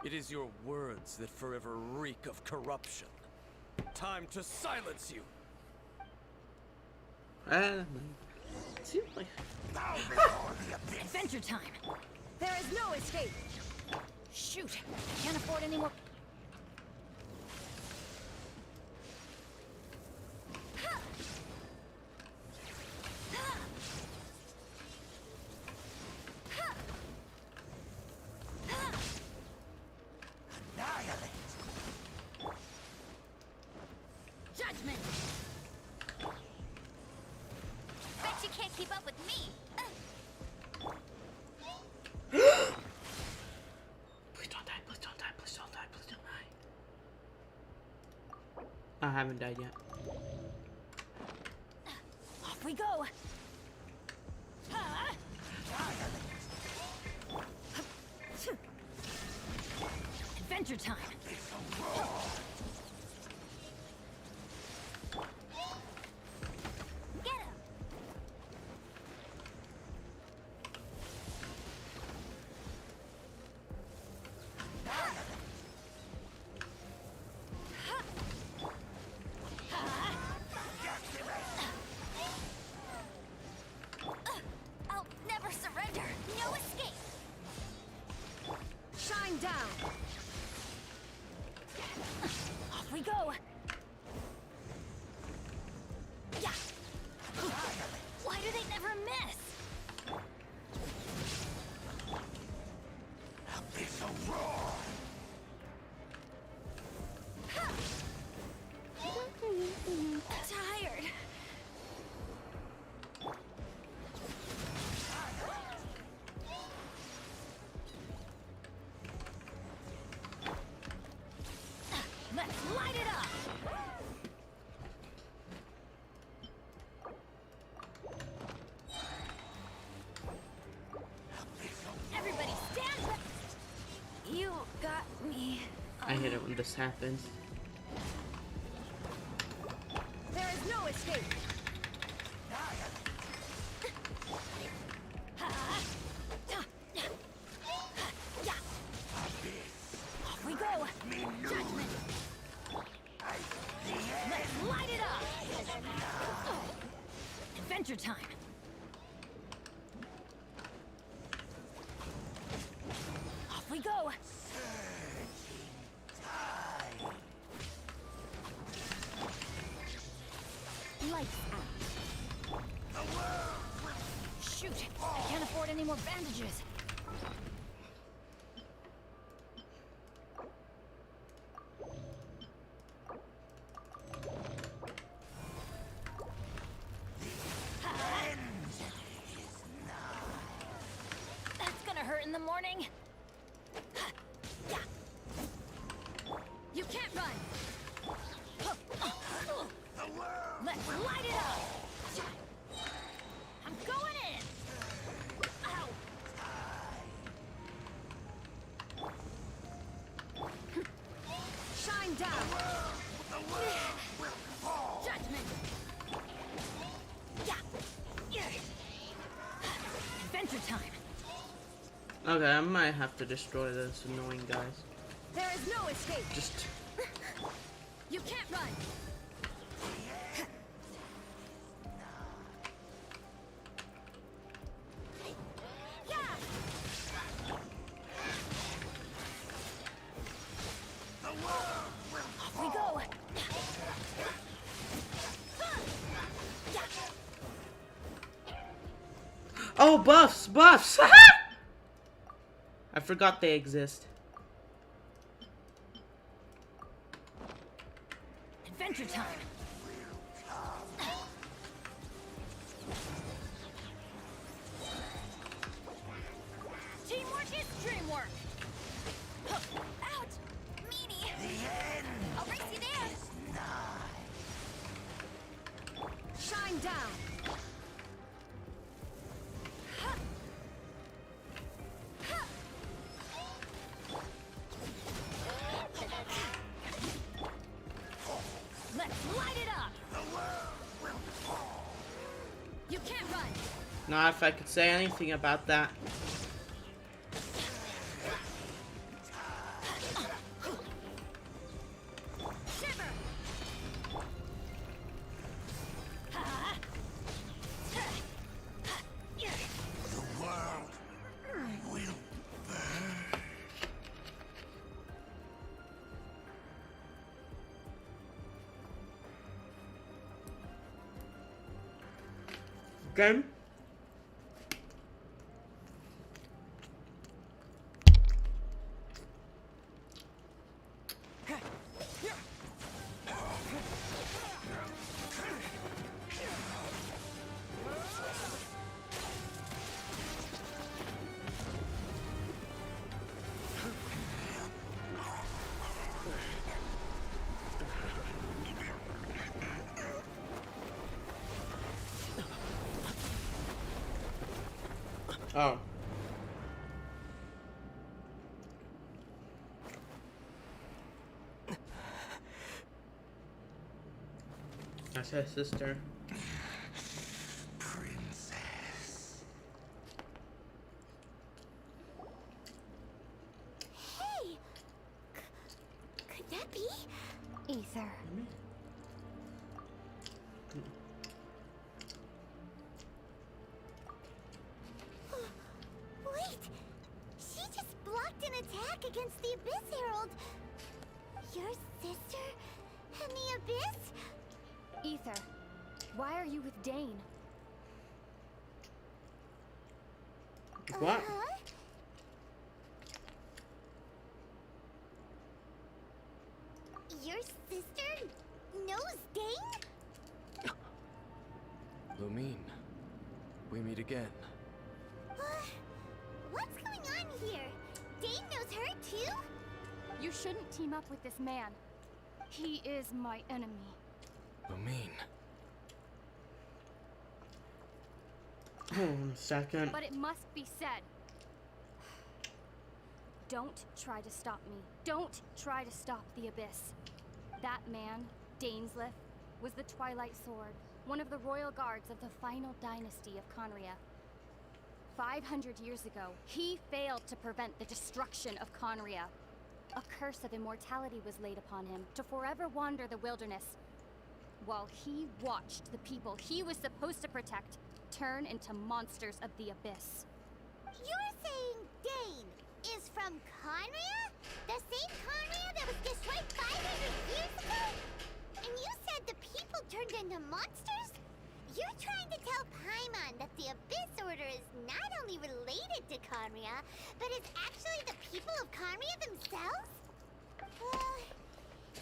It is your words that forever reek of corruption. Time to silence you. Seems like Adventure time! There is no escape! Shoot! Can't afford any more. Judgment! Bet you can't keep up with me! Please don't die, please don't die, please don't die, please don't die. I haven't died yet. Off we go! Adventure time! Get him! I'll never surrender! No escape! Shine down! Off we go! Yeah! Why do they never miss? Abyssal roar! Tired. Let's light it up! Everybody stand back! You got me. I hate it when this happens. There is no escape. Off we go. Judgment. Let's light it up. Adventure time. Off we go. Lights out. Shoot! I can't afford any more bandages. That's gonna hurt in the morning. You can't run. Let's light it up! I'm going in! Ow! Shine down! Judgment! Yeah! Adventure time! Okay, I might have to destroy those annoying guys. There is no escape! Just... You can't run! Off we go! Oh, buffs! Buffs! I forgot they exist. Adventure time! Teamwork is dreamwork! Ouch! Meanie! I'll race you there! Shine down! Let's light it up! You can't run! Not if I could say anything about that. game. Oh. That's her sister. Princess. Hey! Could that be? Ether. Wait! She just blocked an attack against the Abyss Herald! Your sister and the Abyss? Ether, why are you with Dane? What? Your sister knows Dane? Lumine, we meet again. What's going on here? Dane knows her too? You shouldn't team up with this man. He is my enemy. Lumine. Hold on a second. But it must be said. Don't try to stop me. Don't try to stop the Abyss. That man, Dainsleif, was the Twilight Sword, one of the royal guards of the final dynasty of Conria. 500 years ago, he failed to prevent the destruction of Conria. A curse of immortality was laid upon him to forever wander the wilderness, while he watched the people he was supposed to protect turn into monsters of the Abyss. You're saying Dane is from Conria? The same Conria that was destroyed 500 years ago? And you said the people turned into monsters? You're trying to tell Paimon that the Abyss Order is not only related to Conria, but is actually the people of Conria themselves? The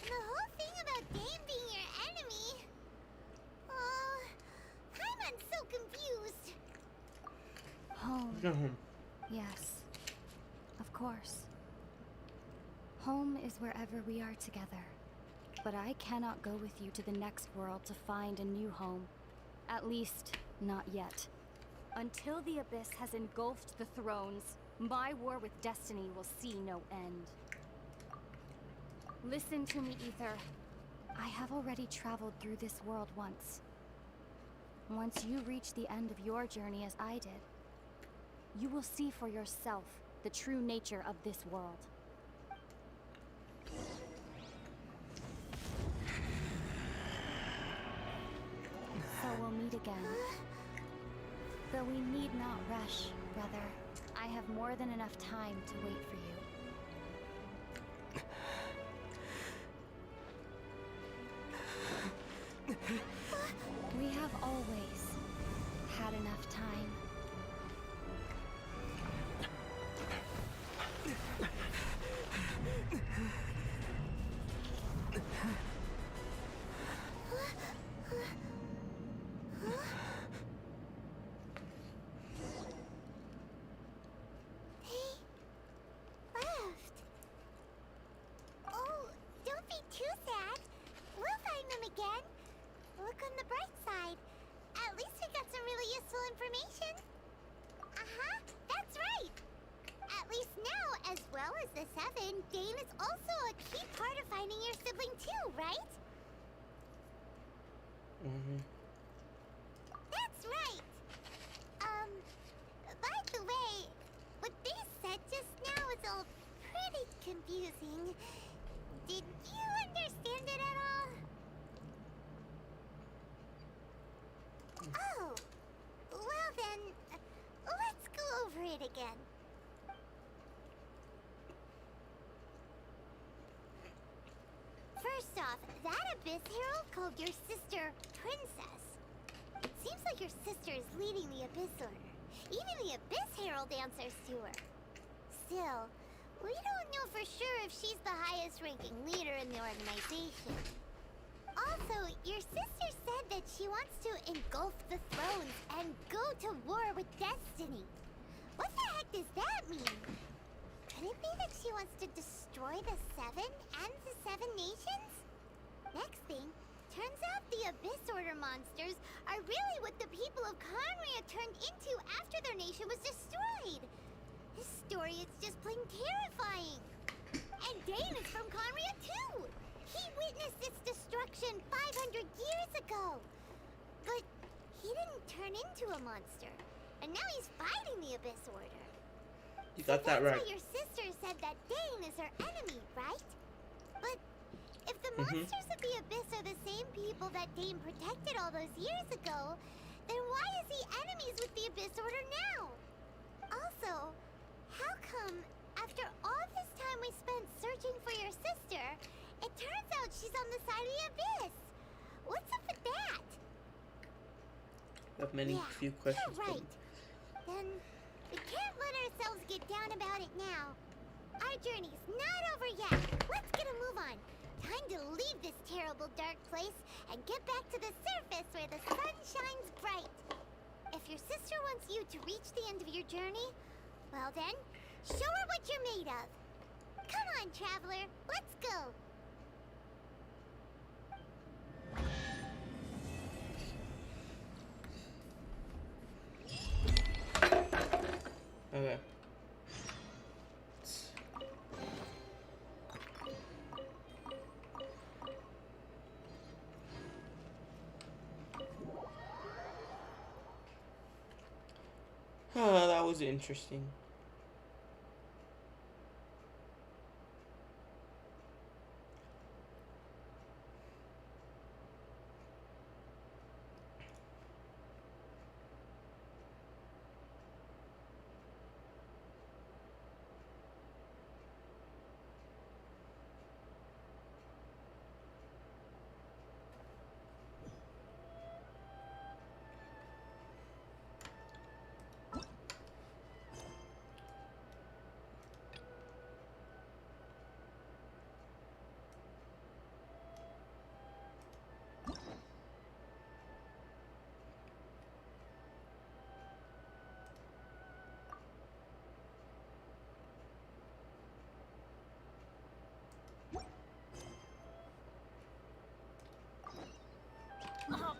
whole thing about Dane being your enemy... Paimon's so confused. Home. Go home. Yes, of course. Home is wherever we are together. But I cannot go with you to the next world to find a new home. At least, not yet. Until the Abyss has engulfed the thrones, my war with destiny will see no end. Listen to me, Ether. I have already traveled through this world once. Once you reach the end of your journey as I did, you will see for yourself the true nature of this world. So we'll meet again. Though we need not rush, brother. I have more than enough time to wait for you. We have always had enough time. Oh, don't be too sad. We'll find them again. Look on the bright side. At least we got some really useful information. Uh-huh, that's right. At least now, as well as the Seven, Dane is also a key part of finding your sibling too, right? Mm-hmm. That's right. By the way, what they said just now is all pretty confusing. Did you understand it at all? Oh, well then, let's go over it again. First off, that Abyss Herald called your sister Princess. It Seems like your sister is leading the Abyss Order. Even the Abyss Herald answers to her. Still, we don't know for sure if she's the highest-ranking leader in the organization. Also, your sister said that she wants to engulf the thrones and go to war with Destiny. What the heck does that mean? Could it be that she wants to destroy the Seven and the Seven Nations? Next thing, turns out the Abyss Order monsters are really what the people of Conria turned into after their nation was destroyed. This story is just plain terrifying. And Dane is from Conria too. He witnessed its destruction 500 years ago. But he didn't turn into a monster. And now he's fighting the Abyss Order. You got that right. That's why your sister said that Dane is her enemy, right? But if the monsters of the Abyss are the same people that Dane protected all those years ago, then why is he enemies with the Abyss Order now? Also, how come, after all this time we spent searching for your sister, it turns out she's on the side of the Abyss? What's up with that? I have many few questions. You're right. Then we can't let ourselves get down about it now. Our journey's not over yet. Let's get a move on. Time to leave this terrible dark place and get back to the surface where the sun shines bright. If your sister wants you to reach the end of your journey, well then, show her what you're made of. Come on, traveler, let's go. Okay. Oh, that was interesting. Ow!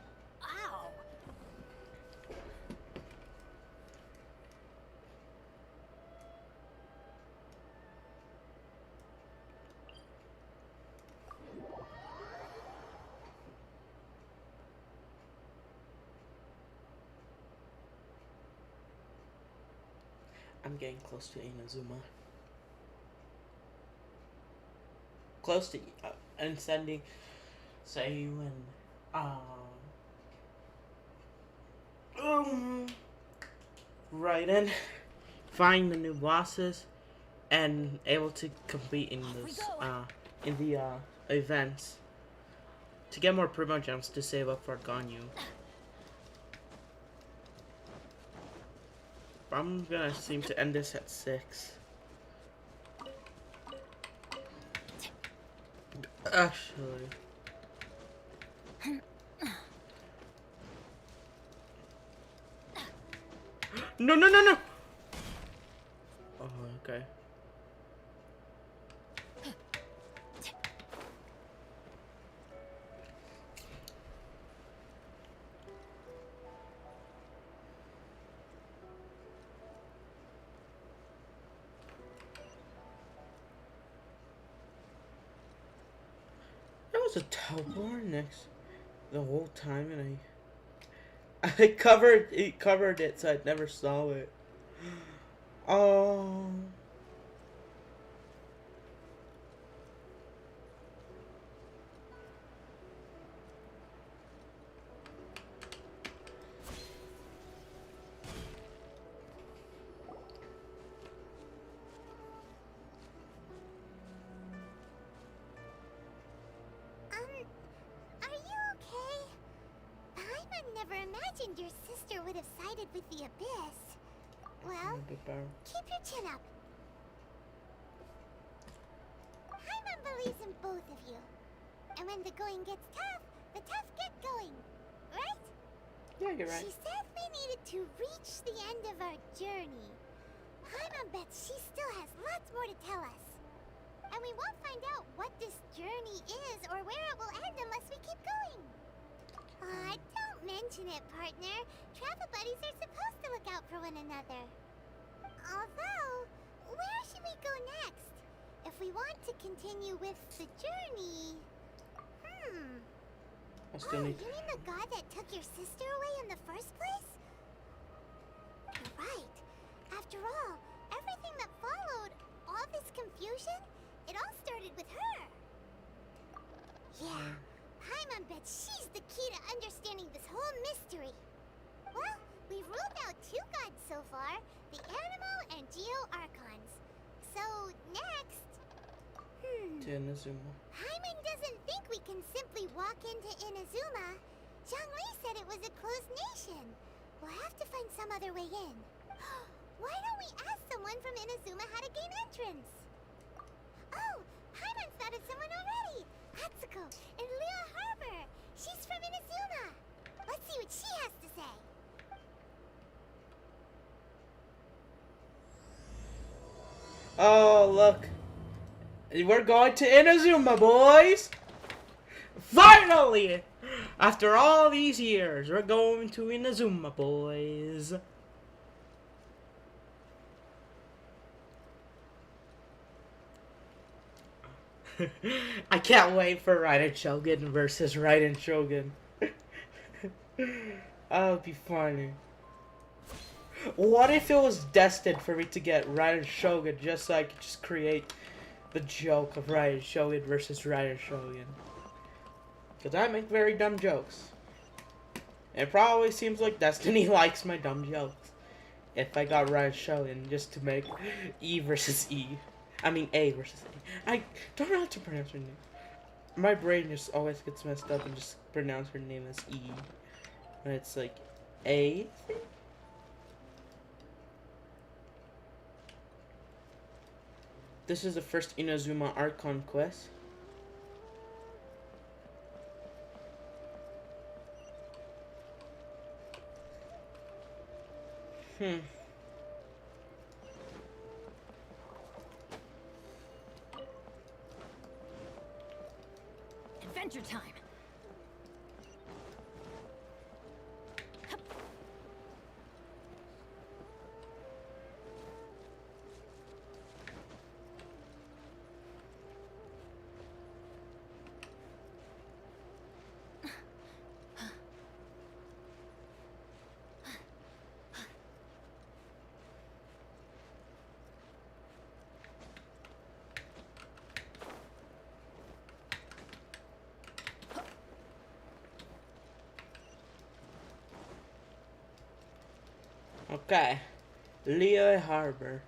I'm getting close to Inazuma. Close to and sending Sayu and Raiden, find the new bosses, and able to compete in this in the events to get more Primogems to save up for Ganyu. I'm gonna seem to end this at 6. Actually. No, no, no, no! Oh, okay. There was a teleport next the whole time, and I covered it, so I never saw it. Oh. Are you okay? Paimon never imagined your sister would have sided with the Abyss. Well, keep your chin up. Paimon believes in both of you. And when the going gets tough, the tough get going. Right? Yeah, you're right. She said we needed to reach the end of our journey. Paimon bets she still has lots more to tell us. And we won't find out what this journey is or where it will end unless we keep going. Aw, don't mention it, partner. Travel buddies are supposed to look out for one another. Although, where should we go next? If we want to continue with the journey... You mean the god that took your sister away in the first place? You're right. After all, everything that followed, all this confusion, it all started with her. Yeah, Paimon bets she's the key to understanding this whole mystery. Well, we've ruled out 2 gods so far, the Animo and Geo Archons. So, next... Inazuma. Paimon doesn't think we can simply walk into Inazuma. Zhongli said it was a closed nation. We'll have to find some other way in. Why don't we ask someone from Inazuma how to gain entrance? Oh, Paimon's thought of someone already. Atsuko in Liyue Harbor. She's from Inazuma. Let's see what she has to say. Oh, look. We're going to Inazuma, boys! Finally! After all these years, we're going to Inazuma, boys. I can't wait for Raiden Shogun versus Raiden Shogun. That would be funny. What if it was destined for me to get Raiden Shogun just so I could just create the joke of Raiden Shogun versus Raiden Shogun? Because I make very dumb jokes. It probably seems like Destiny likes my dumb jokes. If I got Raiden Shogun just to make E versus E. I mean A versus A. I don't know how to pronounce her name. My brain just always gets messed up and just pronounce her name as E. And it's like A. This is the first Inazuma Archon quest. Adventure time. Okay, Liyue Harbor.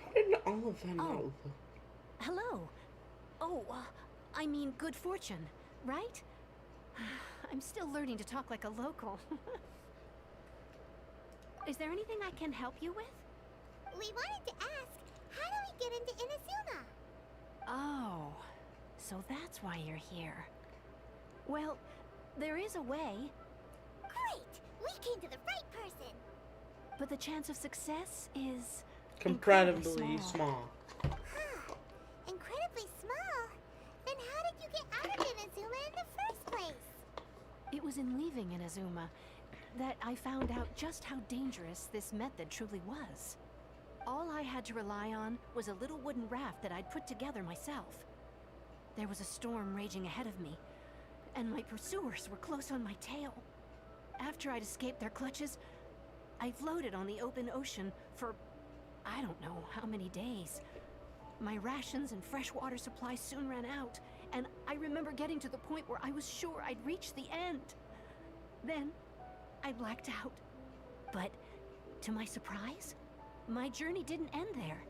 How did all of them know? Hello. Oh, I mean good fortune, right? I'm still learning to talk like a local. Is there anything I can help you with? We wanted to ask, how do we get into Inazuma? Oh, so that's why you're here. Well, there is a way. Great! We came to the right person! But the chance of success is... incredibly small. Huh. Incredibly small? Then how did you get out of Inazuma in the first place? It was in leaving Inazuma that I found out just how dangerous this method truly was. All I had to rely on was a little wooden raft that I'd put together myself. There was a storm raging ahead of me, and my pursuers were close on my tail. After I'd escaped their clutches, I floated on the open ocean for I don't know how many days. My rations and fresh water supply soon ran out, and I remember getting to the point where I was sure I'd reached the end. Then, I blacked out. But, to my surprise, my journey didn't end there.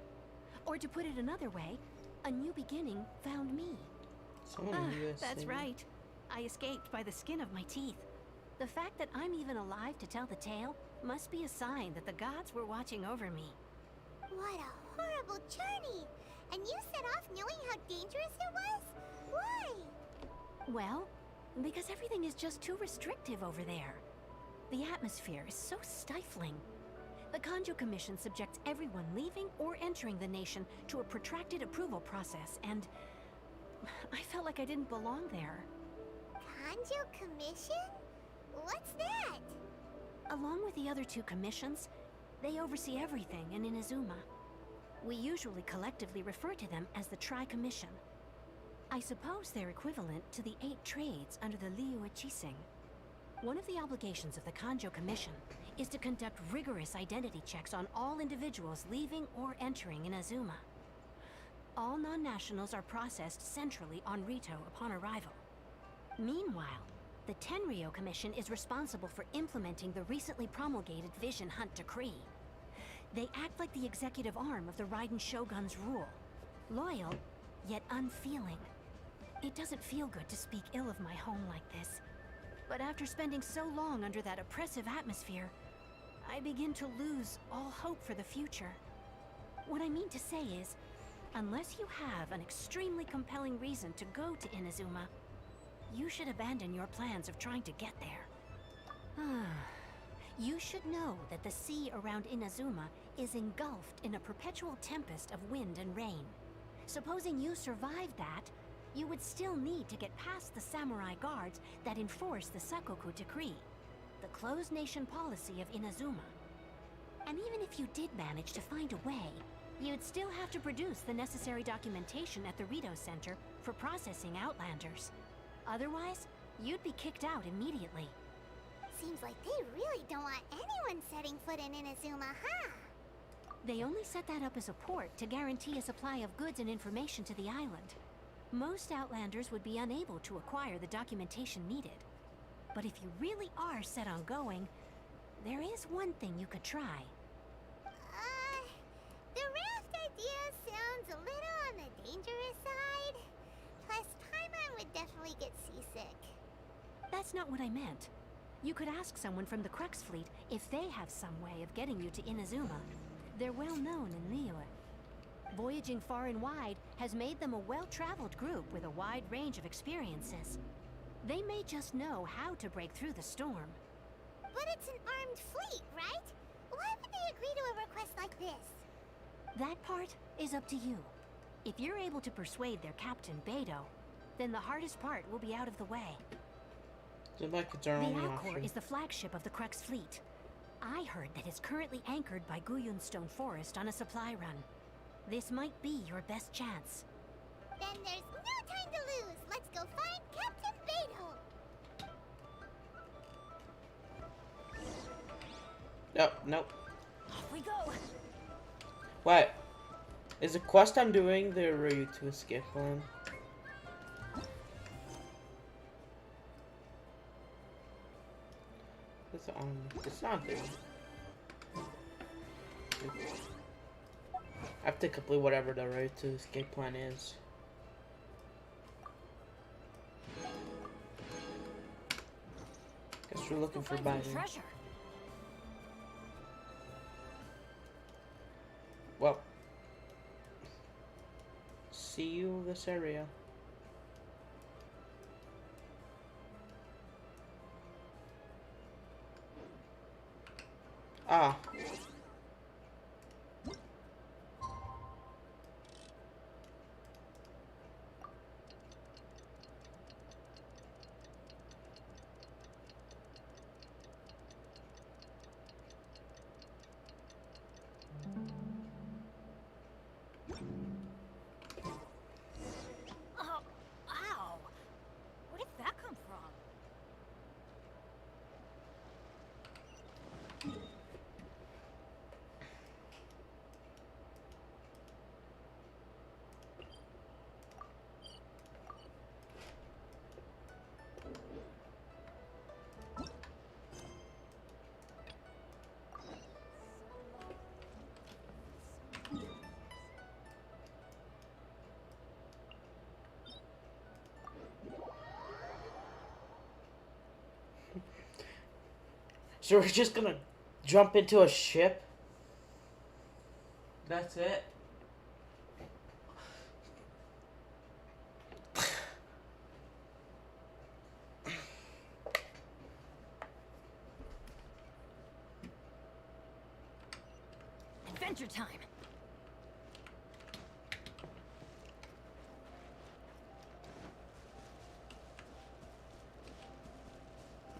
Or to put it another way, a new beginning found me. That's right. I escaped by the skin of my teeth. The fact that I'm even alive to tell the tale must be a sign that the gods were watching over me. What a horrible journey! And you set off knowing how dangerous it was? Why? Well, because everything is just too restrictive over there. The atmosphere is so stifling. The Kanjo Commission subjects everyone leaving or entering the nation to a protracted approval process, and I felt like I didn't belong there. Kanjo Commission? What's that? Along with the other two commissions, they oversee everything in Inazuma. We usually collectively refer to them as the Tri-Commission. I suppose they're equivalent to the 8 trades under the Liyue Chising. One of the obligations of the Kanjo Commission is to conduct rigorous identity checks on all individuals leaving or entering Inazuma. All non-nationals are processed centrally on Rito upon arrival. Meanwhile, the Tenryo Commission is responsible for implementing the recently promulgated Vision Hunt Decree. They act like the executive arm of the Raiden Shogun's rule. Loyal, yet unfeeling. It doesn't feel good to speak ill of my home like this. But after spending so long under that oppressive atmosphere, I begin to lose all hope for the future. What I mean to say is, unless you have an extremely compelling reason to go to Inazuma, you should abandon your plans of trying to get there. You should know that the sea around Inazuma is engulfed in a perpetual tempest of wind and rain. Supposing you survived that, you would still need to get past the samurai guards that enforce the Sakoku Decree, the closed nation policy of Inazuma. And even if you did manage to find a way, you'd still have to produce the necessary documentation at the Rito Center for processing Outlanders. Otherwise, you'd be kicked out immediately. Seems like they really don't want anyone setting foot in Inazuma, huh? They only set that up as a port to guarantee a supply of goods and information to the island. Most Outlanders would be unable to acquire the documentation needed. But if you really are set on going, there is one thing you could try. The raft idea sounds a little on the dangerous side. Plus, Paimon would definitely get seasick. That's not what I meant. You could ask someone from the Crux Fleet if they have some way of getting you to Inazuma. They're well known in Liyue. Voyaging far and wide has made them a well-traveled group with a wide range of experiences. They may just know how to break through the storm. But it's an armed fleet, right? Why would they agree to a request like this? That part is up to you. If you're able to persuade their captain, Beidou, then the hardest part will be out of the way. The Alcor is the flagship of the Crux Fleet. I heard that it's currently anchored by Guyunstone Forest on a supply run. This might be your best chance. Then there's no time to lose. Let's go find Captain Beidou. Nope. Off we go. What? Is the quest I'm doing the route to escape one? It's not doing. I have to complete whatever the route to escape plan is. Guess we're looking for Biden. Treasure. Well, see you this area. Ah. Oh, ow! Where did that come from? So we're just gonna jump into a ship? That's it? Adventure time.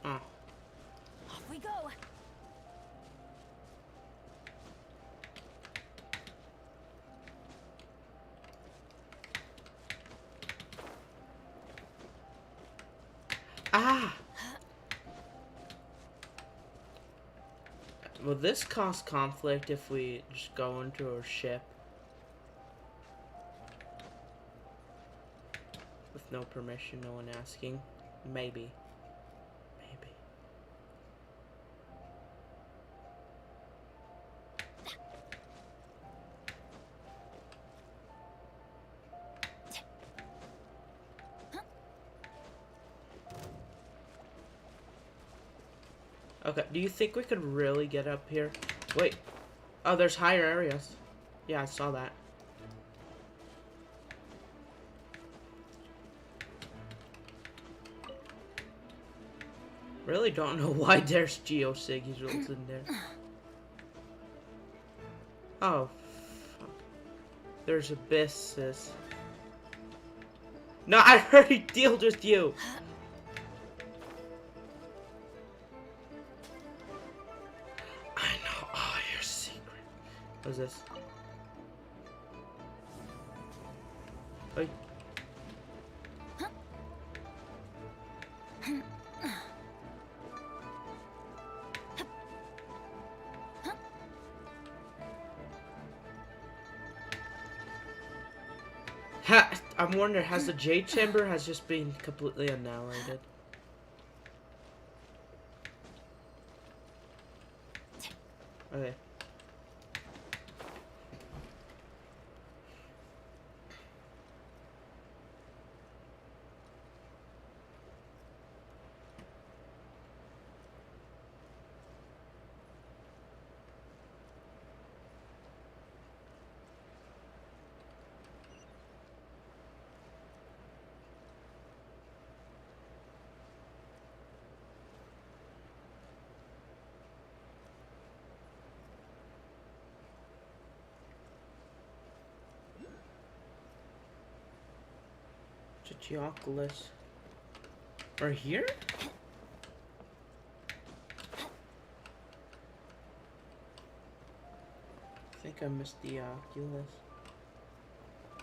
Oh. Off we go. Ah! Will this cause conflict if we just go into a ship? With no permission, no one asking? Maybe. Maybe. Okay, do you think we could really get up here? Wait. Oh, there's higher areas. Yeah, I saw that. Really don't know why there's geosignals in there. Oh, fuck. There's abysses. No, I already dealt with you. I know all your secret. What's this? Hey. I'm wondering, has the Jade Chamber has just been completely annihilated? Okay. Geoculus. Right here? I think I missed the Oculus.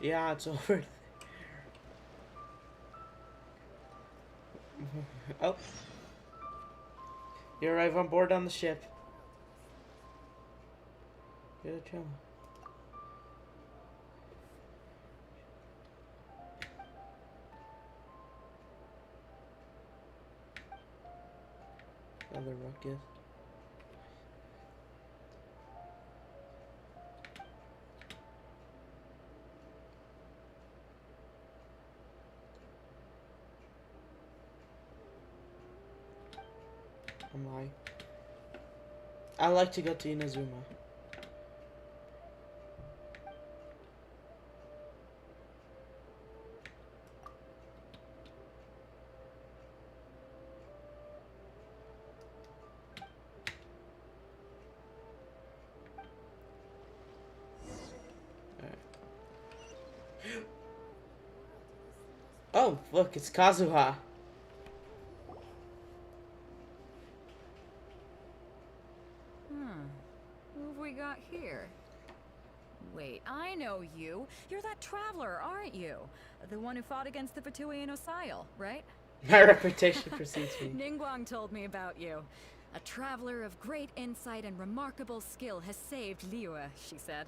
Yeah, it's over there. Oh. You arrive on board on the ship. Get a chill. Another ruckus. I like to go to Inazuma. Oh, look, it's Kazuha. Who have we got here? Wait, I know you. You're that traveler, aren't you? The one who fought against the Fatui and Osile, right? My reputation precedes me. Ningguang told me about you. A traveler of great insight and remarkable skill has saved Liyue, she said.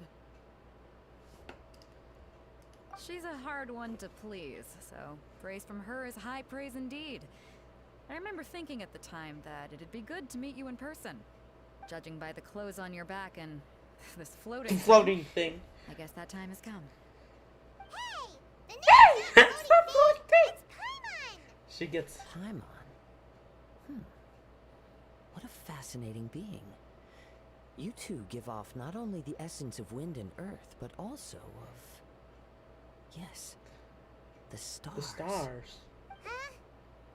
She's a hard one to please, so praise from her is high praise indeed. I remember thinking at the time that it'd be good to meet you in person. Judging by the clothes on your back and this floating thing. I guess that time has come. Hey! The next floating thing! It's Paimon! She gets... Paimon? What a fascinating being. You two give off not only the essence of wind and earth, but also of... yes, the stars. The stars. Huh?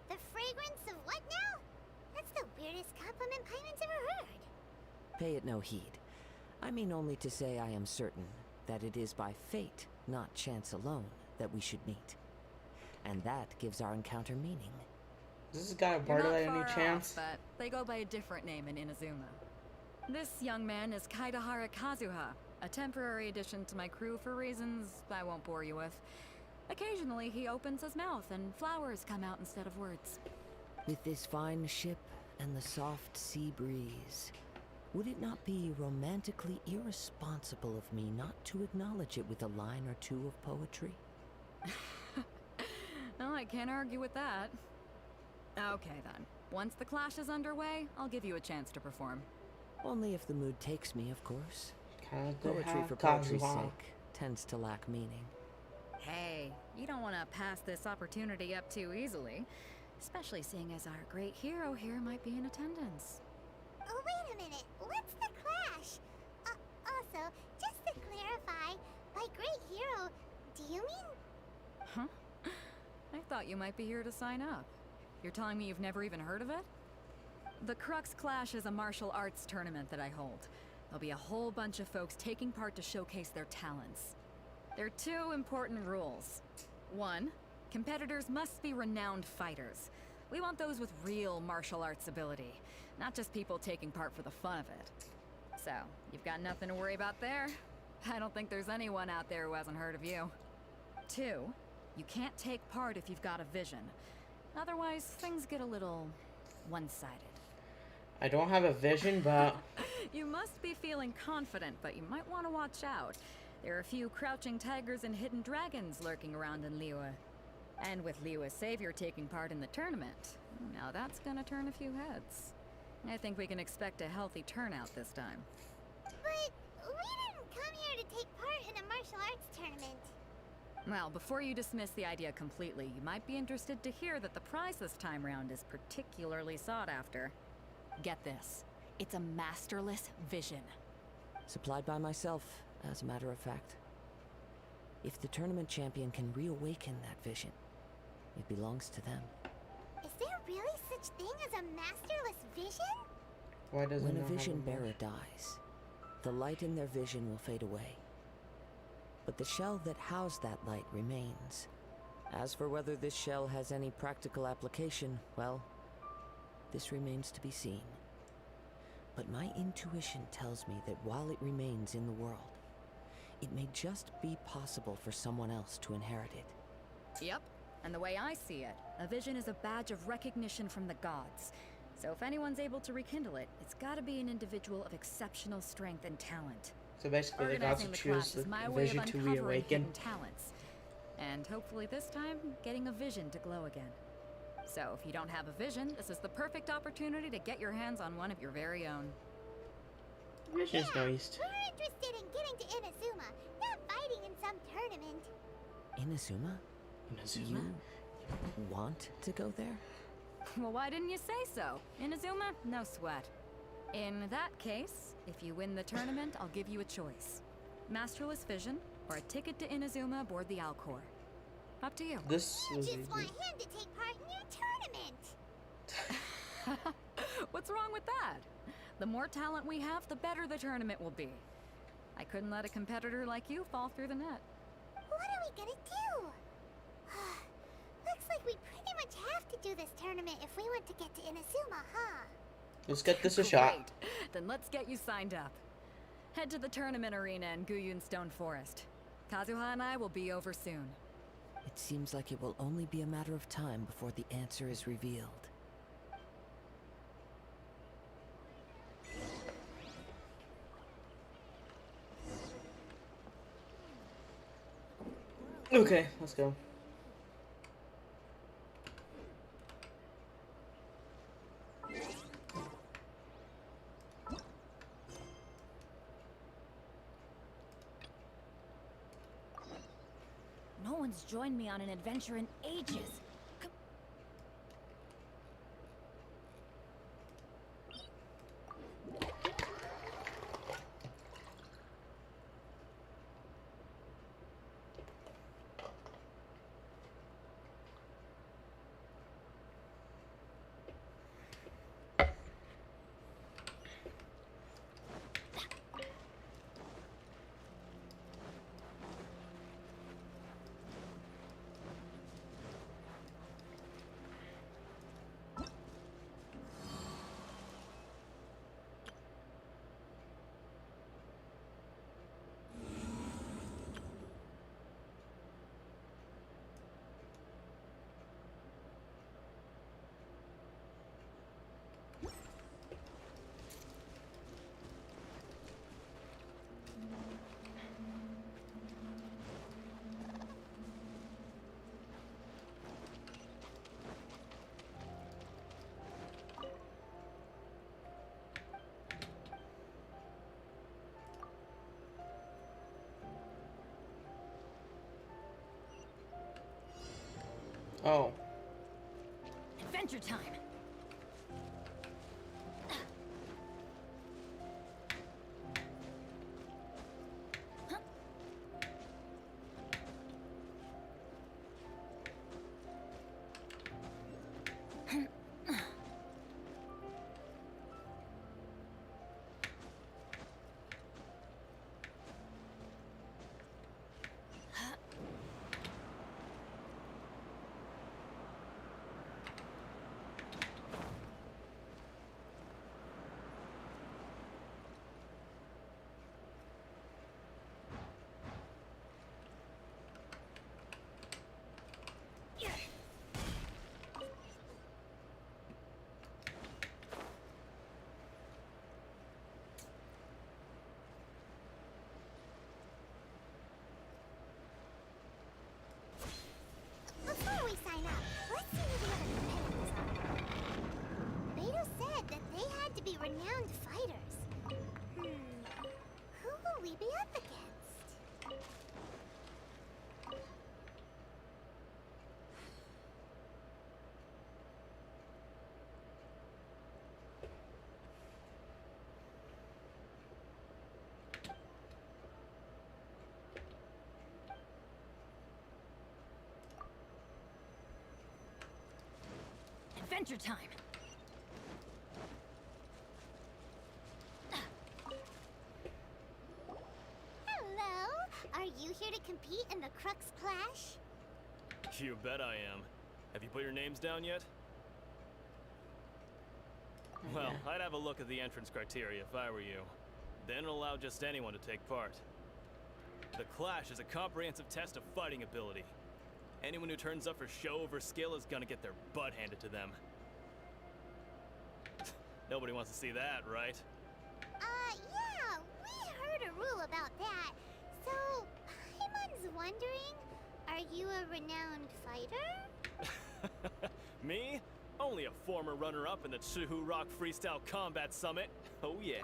The fragrance of what now? That's the weirdest compliment Paimon's ever heard. Pay it no heed. I mean only to say I am certain that it is by fate, not chance alone, that we should meet. And that gives our encounter meaning. Is this guy a You're bard not by any far chance? off, but they go by a different name in Inazuma. This young man is Kaidahara Kazuha, a temporary addition to my crew for reasons I won't bore you with. Occasionally, he opens his mouth and flowers come out instead of words. With this fine ship and the soft sea breeze, would it not be romantically irresponsible of me not to acknowledge it with a line or two of poetry? Oh, I can't argue with that. Okay then. Once the clash is underway, I'll give you a chance to perform. Only if the mood takes me, of course. Kazuha, Poetry for poetry's Kazuha. sake tends to lack meaning. Hey, you don't want to pass this opportunity up too easily. Especially seeing as our great hero here might be in attendance. Oh, wait a minute. What's the clash? Also, just to clarify, by great hero, do you mean... Huh? I thought you might be here to sign up. You're telling me you've never even heard of it? The Crux Clash is a martial arts tournament that I hold. There'll be a whole bunch of folks taking part to showcase their talents. There are two important rules. One, competitors must be renowned fighters. We want those with real martial arts ability, not just people taking part for the fun of it. So, you've got nothing to worry about there. I don't think there's anyone out there who hasn't heard of you. Two, you can't take part if you've got a vision. Otherwise, things get a little one-sided. I don't have a vision, but... You must be feeling confident, but you might want to watch out. There are a few crouching tigers and hidden dragons lurking around in Liyue. And with Liyue's savior taking part in the tournament, now that's gonna turn a few heads. I think we can expect a healthy turnout this time. But we didn't come here to take part in a martial arts tournament. Well, before you dismiss the idea completely, you might be interested to hear that the prize this time round is particularly sought after. Get this. It's a masterless vision. Supplied by myself, as a matter of fact. If the tournament champion can reawaken that vision, it belongs to them. Is there really such thing as a masterless vision? Why doesn't When it a have a vision voice? bearer dies, the light in their vision will fade away. But the shell that housed that light remains. As for whether this shell has any practical application, well, this remains to be seen. But my intuition tells me that while it remains in the world, it may just be possible for someone else to inherit it. Yep. And the way I see it, a vision is a badge of recognition from the gods. So if anyone's able to rekindle it, it's gotta be an individual of exceptional strength and talent. So basically, the gods Organizing will the choose class the is my way of vision to uncovering reawaken. hidden talents. And hopefully this time, getting a vision to glow again. So if you don't have a vision, this is the perfect opportunity to get your hands on one of your very own. Vision's nice. We're interested in getting to Inazuma, not fighting in some tournament. Inazuma? Inazuma? You want to go there? Well, why didn't you say so? Inazuma? No sweat. In that case, if you win the tournament, I'll give you a choice. Masterless Vision, or a ticket to Inazuma aboard the Alcor. Up to you. This I was just easy. want him to take part in your tournament. What's wrong with that? The more talent we have, the better the tournament will be. I couldn't let a competitor like you fall through the net. What are we gonna do? Looks like we pretty much have to do this tournament if we want to get to Inazuma, huh? Let's get this a shot. Great. Then let's get you signed up. Head to the tournament arena in Guyun Stone Forest. Kazuha and I will be over soon. It seems like it will only be a matter of time before the answer is revealed. Okay, let's go. No one's joined me on an adventure in ages. Oh. Adventure time! Before we sign up, let's see who the other competitors are. Beto said that they had to be renowned fighters. Who will we be up against? Adventure time! Hello? Are you here to compete in the Crux Clash? You bet I am. Have you put your names down yet? Well, I'd have a look at the entrance criteria if I were you. Then it'll allow just anyone to take part. The Clash is a comprehensive test of fighting ability. Anyone who turns up for show over skill is gonna get their butt handed to them. Nobody wants to see that, right? Yeah, we heard a rule about that. So, Paimon's wondering, are you a renowned fighter? Me? Only a former runner-up in the Chihu Rock Freestyle Combat Summit. Oh yeah.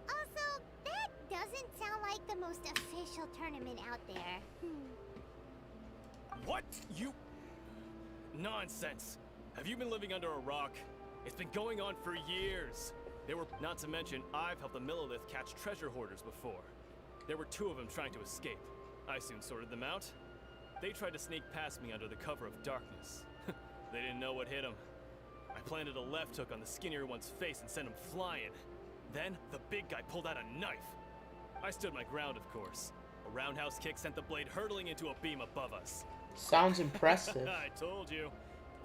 Also, that doesn't sound like the most official tournament out there. What? You... Nonsense. Have you been living under a rock? It's been going on for years. Not to mention, I've helped the Millilith catch treasure hoarders before. There were 2 of them trying to escape. I soon sorted them out. They tried to sneak past me under the cover of darkness. They didn't know what hit them. I planted a left hook on the skinnier one's face and sent him flying. Then, the big guy pulled out a knife. I stood my ground, of course. A roundhouse kick sent the blade hurtling into a beam above us. Sounds impressive. I told you.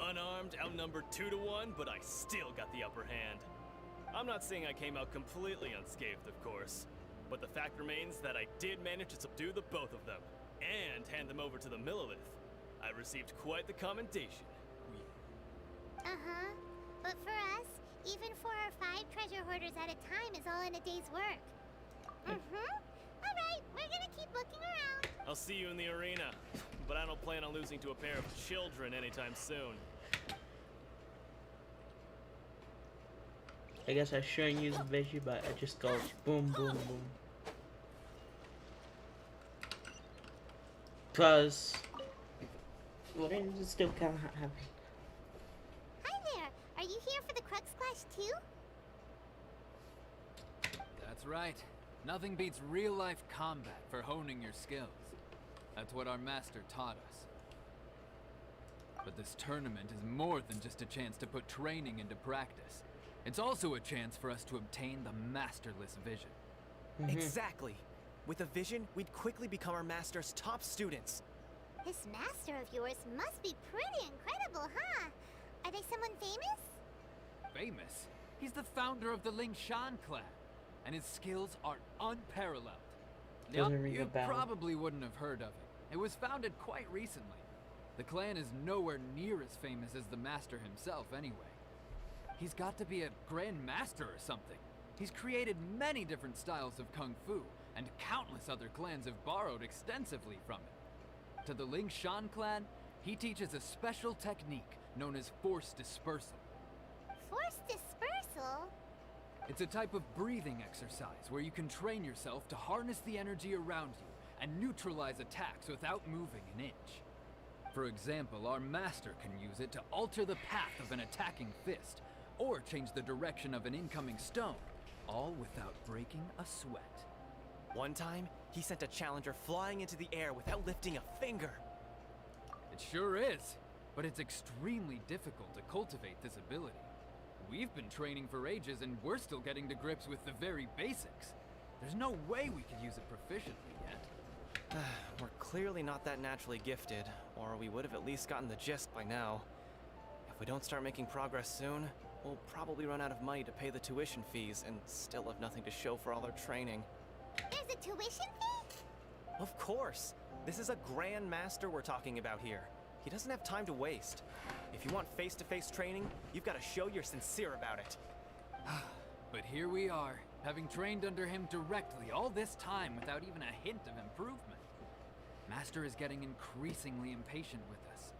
Unarmed, outnumbered 2 to 1, but I still got the upper hand. I'm not saying I came out completely unscathed, of course. But the fact remains that I did manage to subdue the both of them, and hand them over to the Millilith. I received quite the commendation. But for us, even 4 or 5 treasure hoarders at a time is all in a day's work. Alright, we're gonna keep looking around. I'll see you in the arena, but I don't plan on losing to a pair of children anytime soon. I guess I shouldn't use Vigi, but I just go boom, boom, boom. Cause what is still kind of happening? Hi there. Are you here for the Crux Clash too? That's right. Nothing beats real-life combat for honing your skills. That's what our master taught us. But this tournament is more than just a chance to put training into practice. It's also a chance for us to obtain the masterless vision. Exactly. With a vision, we'd quickly become our master's top students. This master of yours must be pretty incredible, huh? Are they someone famous? Famous? He's the founder of the Lingshan clan, and his skills are unparalleled. Doesn't ring a You bell. probably wouldn't have heard of it. It was founded quite recently. The clan is nowhere near as famous as the master himself, anyway. He's got to be a grand master or something. He's created many different styles of kung fu, and countless other clans have borrowed extensively from it. To the Lingshan clan, he teaches a special technique known as force dispersal. Force dispersal? It's a type of breathing exercise where you can train yourself to harness the energy around you and neutralize attacks without moving an inch. For example, our master can use it to alter the path of an attacking fist, or change the direction of an incoming stone, all without breaking a sweat. One time, he sent a challenger flying into the air without lifting a finger. It sure is, but it's extremely difficult to cultivate this ability. We've been training for ages and we're still getting to grips with the very basics. There's no way we could use it proficiently yet. We're clearly not that naturally gifted, or we would have at least gotten the gist by now. If we don't start making progress soon, we'll probably run out of money to pay the tuition fees and still have nothing to show for all our training. There's a tuition fee? Of course! This is a Grand Master we're talking about here. He doesn't have time to waste. If you want face-to-face training, you've got to show you're sincere about it. But here we are, having trained under him directly all this time without even a hint of improvement. Master is getting increasingly impatient with us.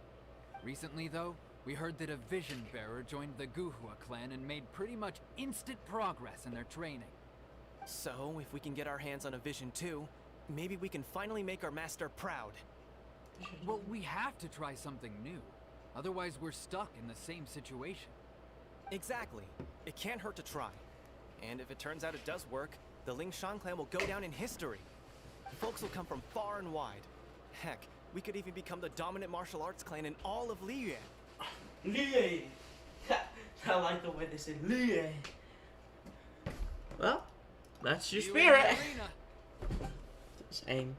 Recently, though, we heard that a Vision Bearer joined the Guhua clan and made pretty much instant progress in their training. So, if we can get our hands on a Vision too, maybe we can finally make our master proud. Well, we have to try something new. Otherwise, we're stuck in the same situation. Exactly. It can't hurt to try. And if it turns out it does work, the Ling Shan clan will go down in history. Folks will come from far and wide. Heck, we could even become the dominant martial arts clan in all of Liyue. Liyue! I like the way they say Liyue. Well, that's your spirit. Just aim.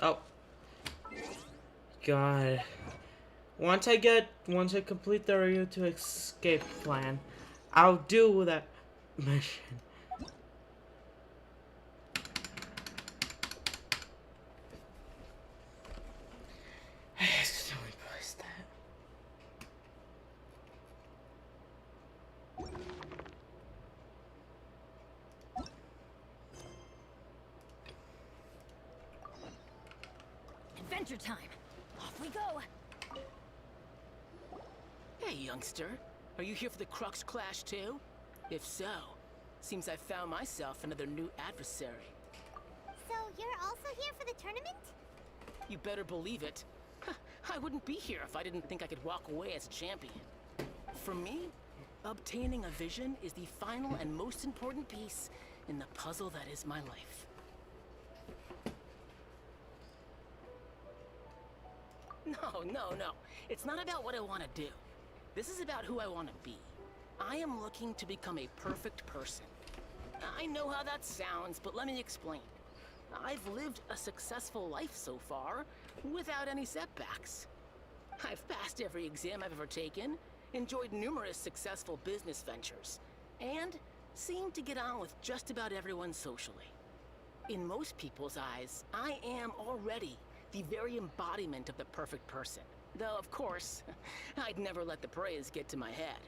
Oh. God. Once I complete the Ryu to escape plan, I'll do that mission. I accidentally pressed that. Adventure time! Off we go! Hey, youngster. Are you here for the Crux Clash too? If so, seems I found myself another new adversary. So you're also here for the tournament? You better believe it. I wouldn't be here if I didn't think I could walk away as a champion. For me, obtaining a vision is the final and most important piece in the puzzle that is my life. No. It's not about what I want to do. This is about who I want to be. I am looking to become a perfect person. I know how that sounds, but let me explain. I've lived a successful life so far, without any setbacks. I've passed every exam I've ever taken, enjoyed numerous successful business ventures, and seemed to get on with just about everyone socially. In most people's eyes, I am already the very embodiment of the perfect person. Though, of course, I'd never let the praise get to my head.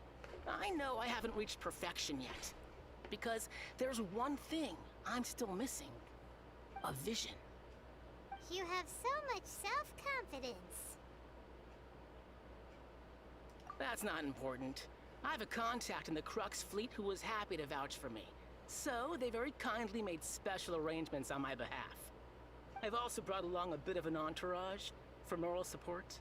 I know I haven't reached perfection yet, because there's one thing I'm still missing. A vision. You have so much self-confidence. That's not important. I have a contact in the Crux fleet who was happy to vouch for me. So, they very kindly made special arrangements on my behalf. I've also brought along a bit of an entourage for moral support.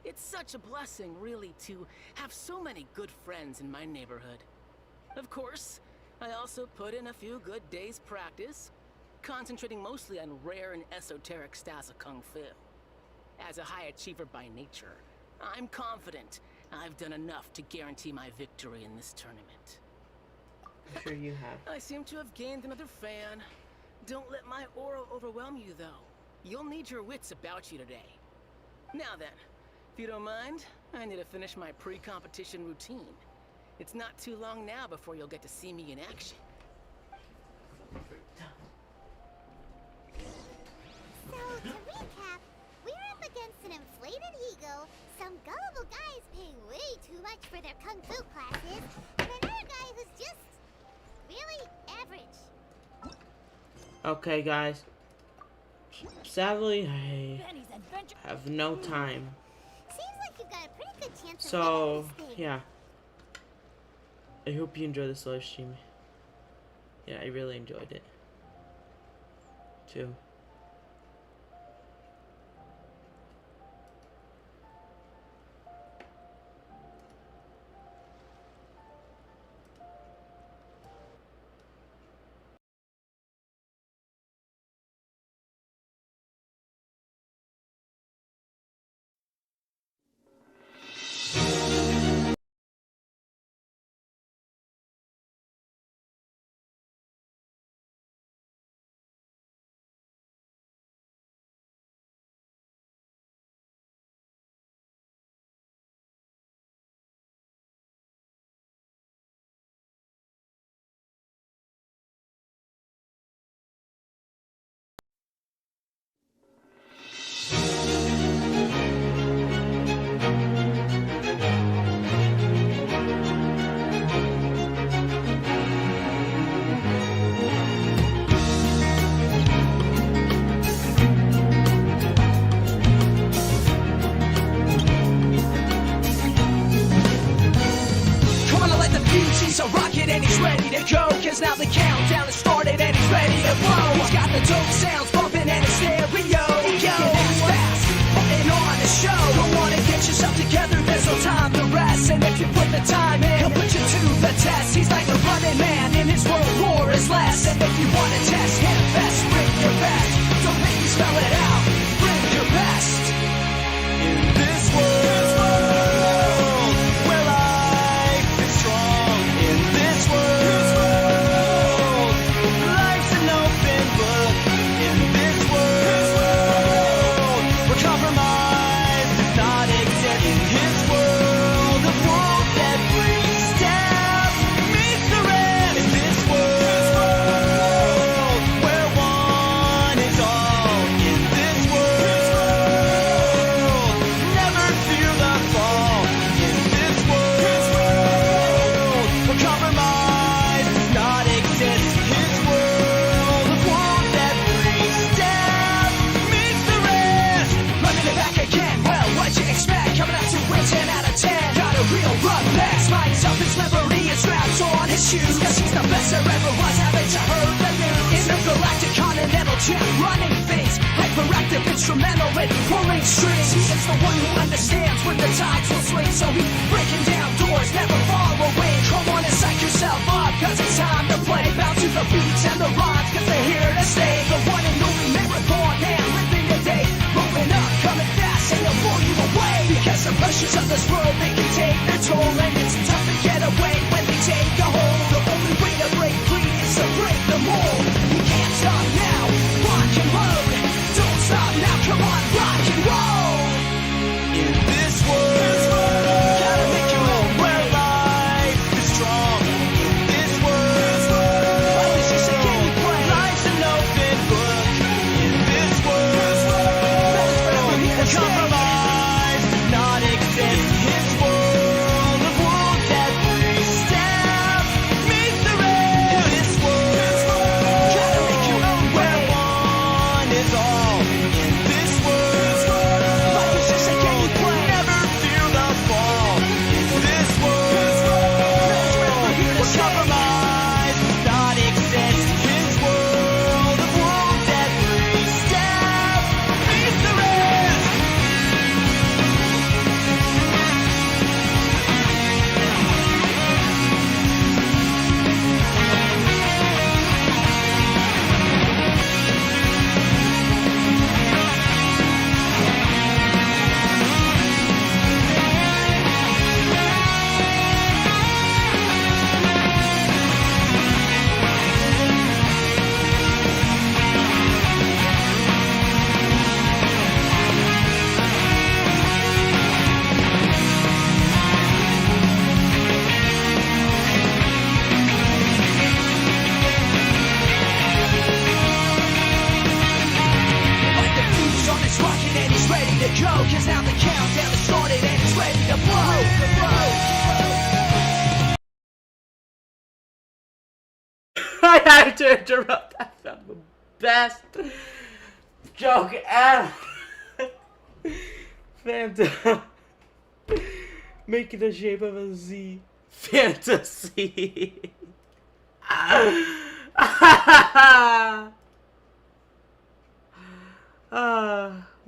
It's such a blessing, really, to have so many good friends in my neighborhood. Of course, I also put in a few good days' practice, concentrating mostly on rare and esoteric styles of Kung Fu. As a high achiever by nature, I'm confident I've done enough to guarantee my victory in this tournament. I'm sure you have. I seem to have gained another fan. Don't let my aura overwhelm you, though. You'll need your wits about you today. Now then, if you don't mind, I need to finish my pre-competition routine. It's not too long now before you'll get to see me in action. So, to recap, we're up against an inflated ego, some gullible guys paying way too much for their kung fu classes, and another guy who's just really average. Okay, guys. Sadly, I have no time. Seems like you've got a pretty good chance of So, winning this thing. yeah. I hope you enjoy this live stream. yeah, I really enjoyed it too. Come on, let the fuse, he's a rocket and he's ready to go. Cause now the countdown has started and he's ready to blow. He's got the dope sounds bumping and his stereo. That's fast, putting on a show. Don't wanna get yourself together, there's no time to rest. And if you put the time in, he'll put you to the test. He's like a running man in his world, war is less. And if you wanna test him best, bring your best. Don't make me spell it out, bring your best. In this world where life is strong, in this world life's an open book. In this world where compromise does not exist. In his world, the world every step meets the rest. In this world where one is all. In this world never fear the fall. In this world where compromise does not exist. His world, the world every step meets the rest. Running it back again, well, what'd you expect? Coming out to win 10 out of 10. Got a real rough pass. Minds up, his memory is strapped on his shoes. Cause he's the best there ever was. Haven't you heard the news? Intergalactic continental champ, running things. Hyperactive, instrumental in pulling strings. He is the one who understands when the tides will swing. So he's breaking down doors, never far away. Come on and psych yourself up, cause it's time to play. Bounce to the beats and the rhymes, cause they're here to stay. The one and only marathon man, living the day. Rolling up, coming fast, and they'll blow you away. Because the pressures of this world, they can take their toll. And it's tough to get away when they take a hold. The only way to break free is to break the mold. You can't stop now, rock and load. Don't stop now, come on, rock and roll. In this world, gotta make your own where life is strong. In this world, life is just a game you play. Life's an open book. In this world, compromise does not exist. His world, the world every step meets the rest. In this world, gotta make your own where one is all. In this world, life is just a game you play. Never fear the fall. In this world, where compromise does not exist. His world, the world every step meets the rest. Like the fuse on his rocket and he's ready to go. Cause now the countdown has started and he's ready to blow. I had to interrupt. I found the best joke ever. Fanta. Making the shape of a Z. Fantasy.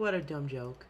What a dumb joke.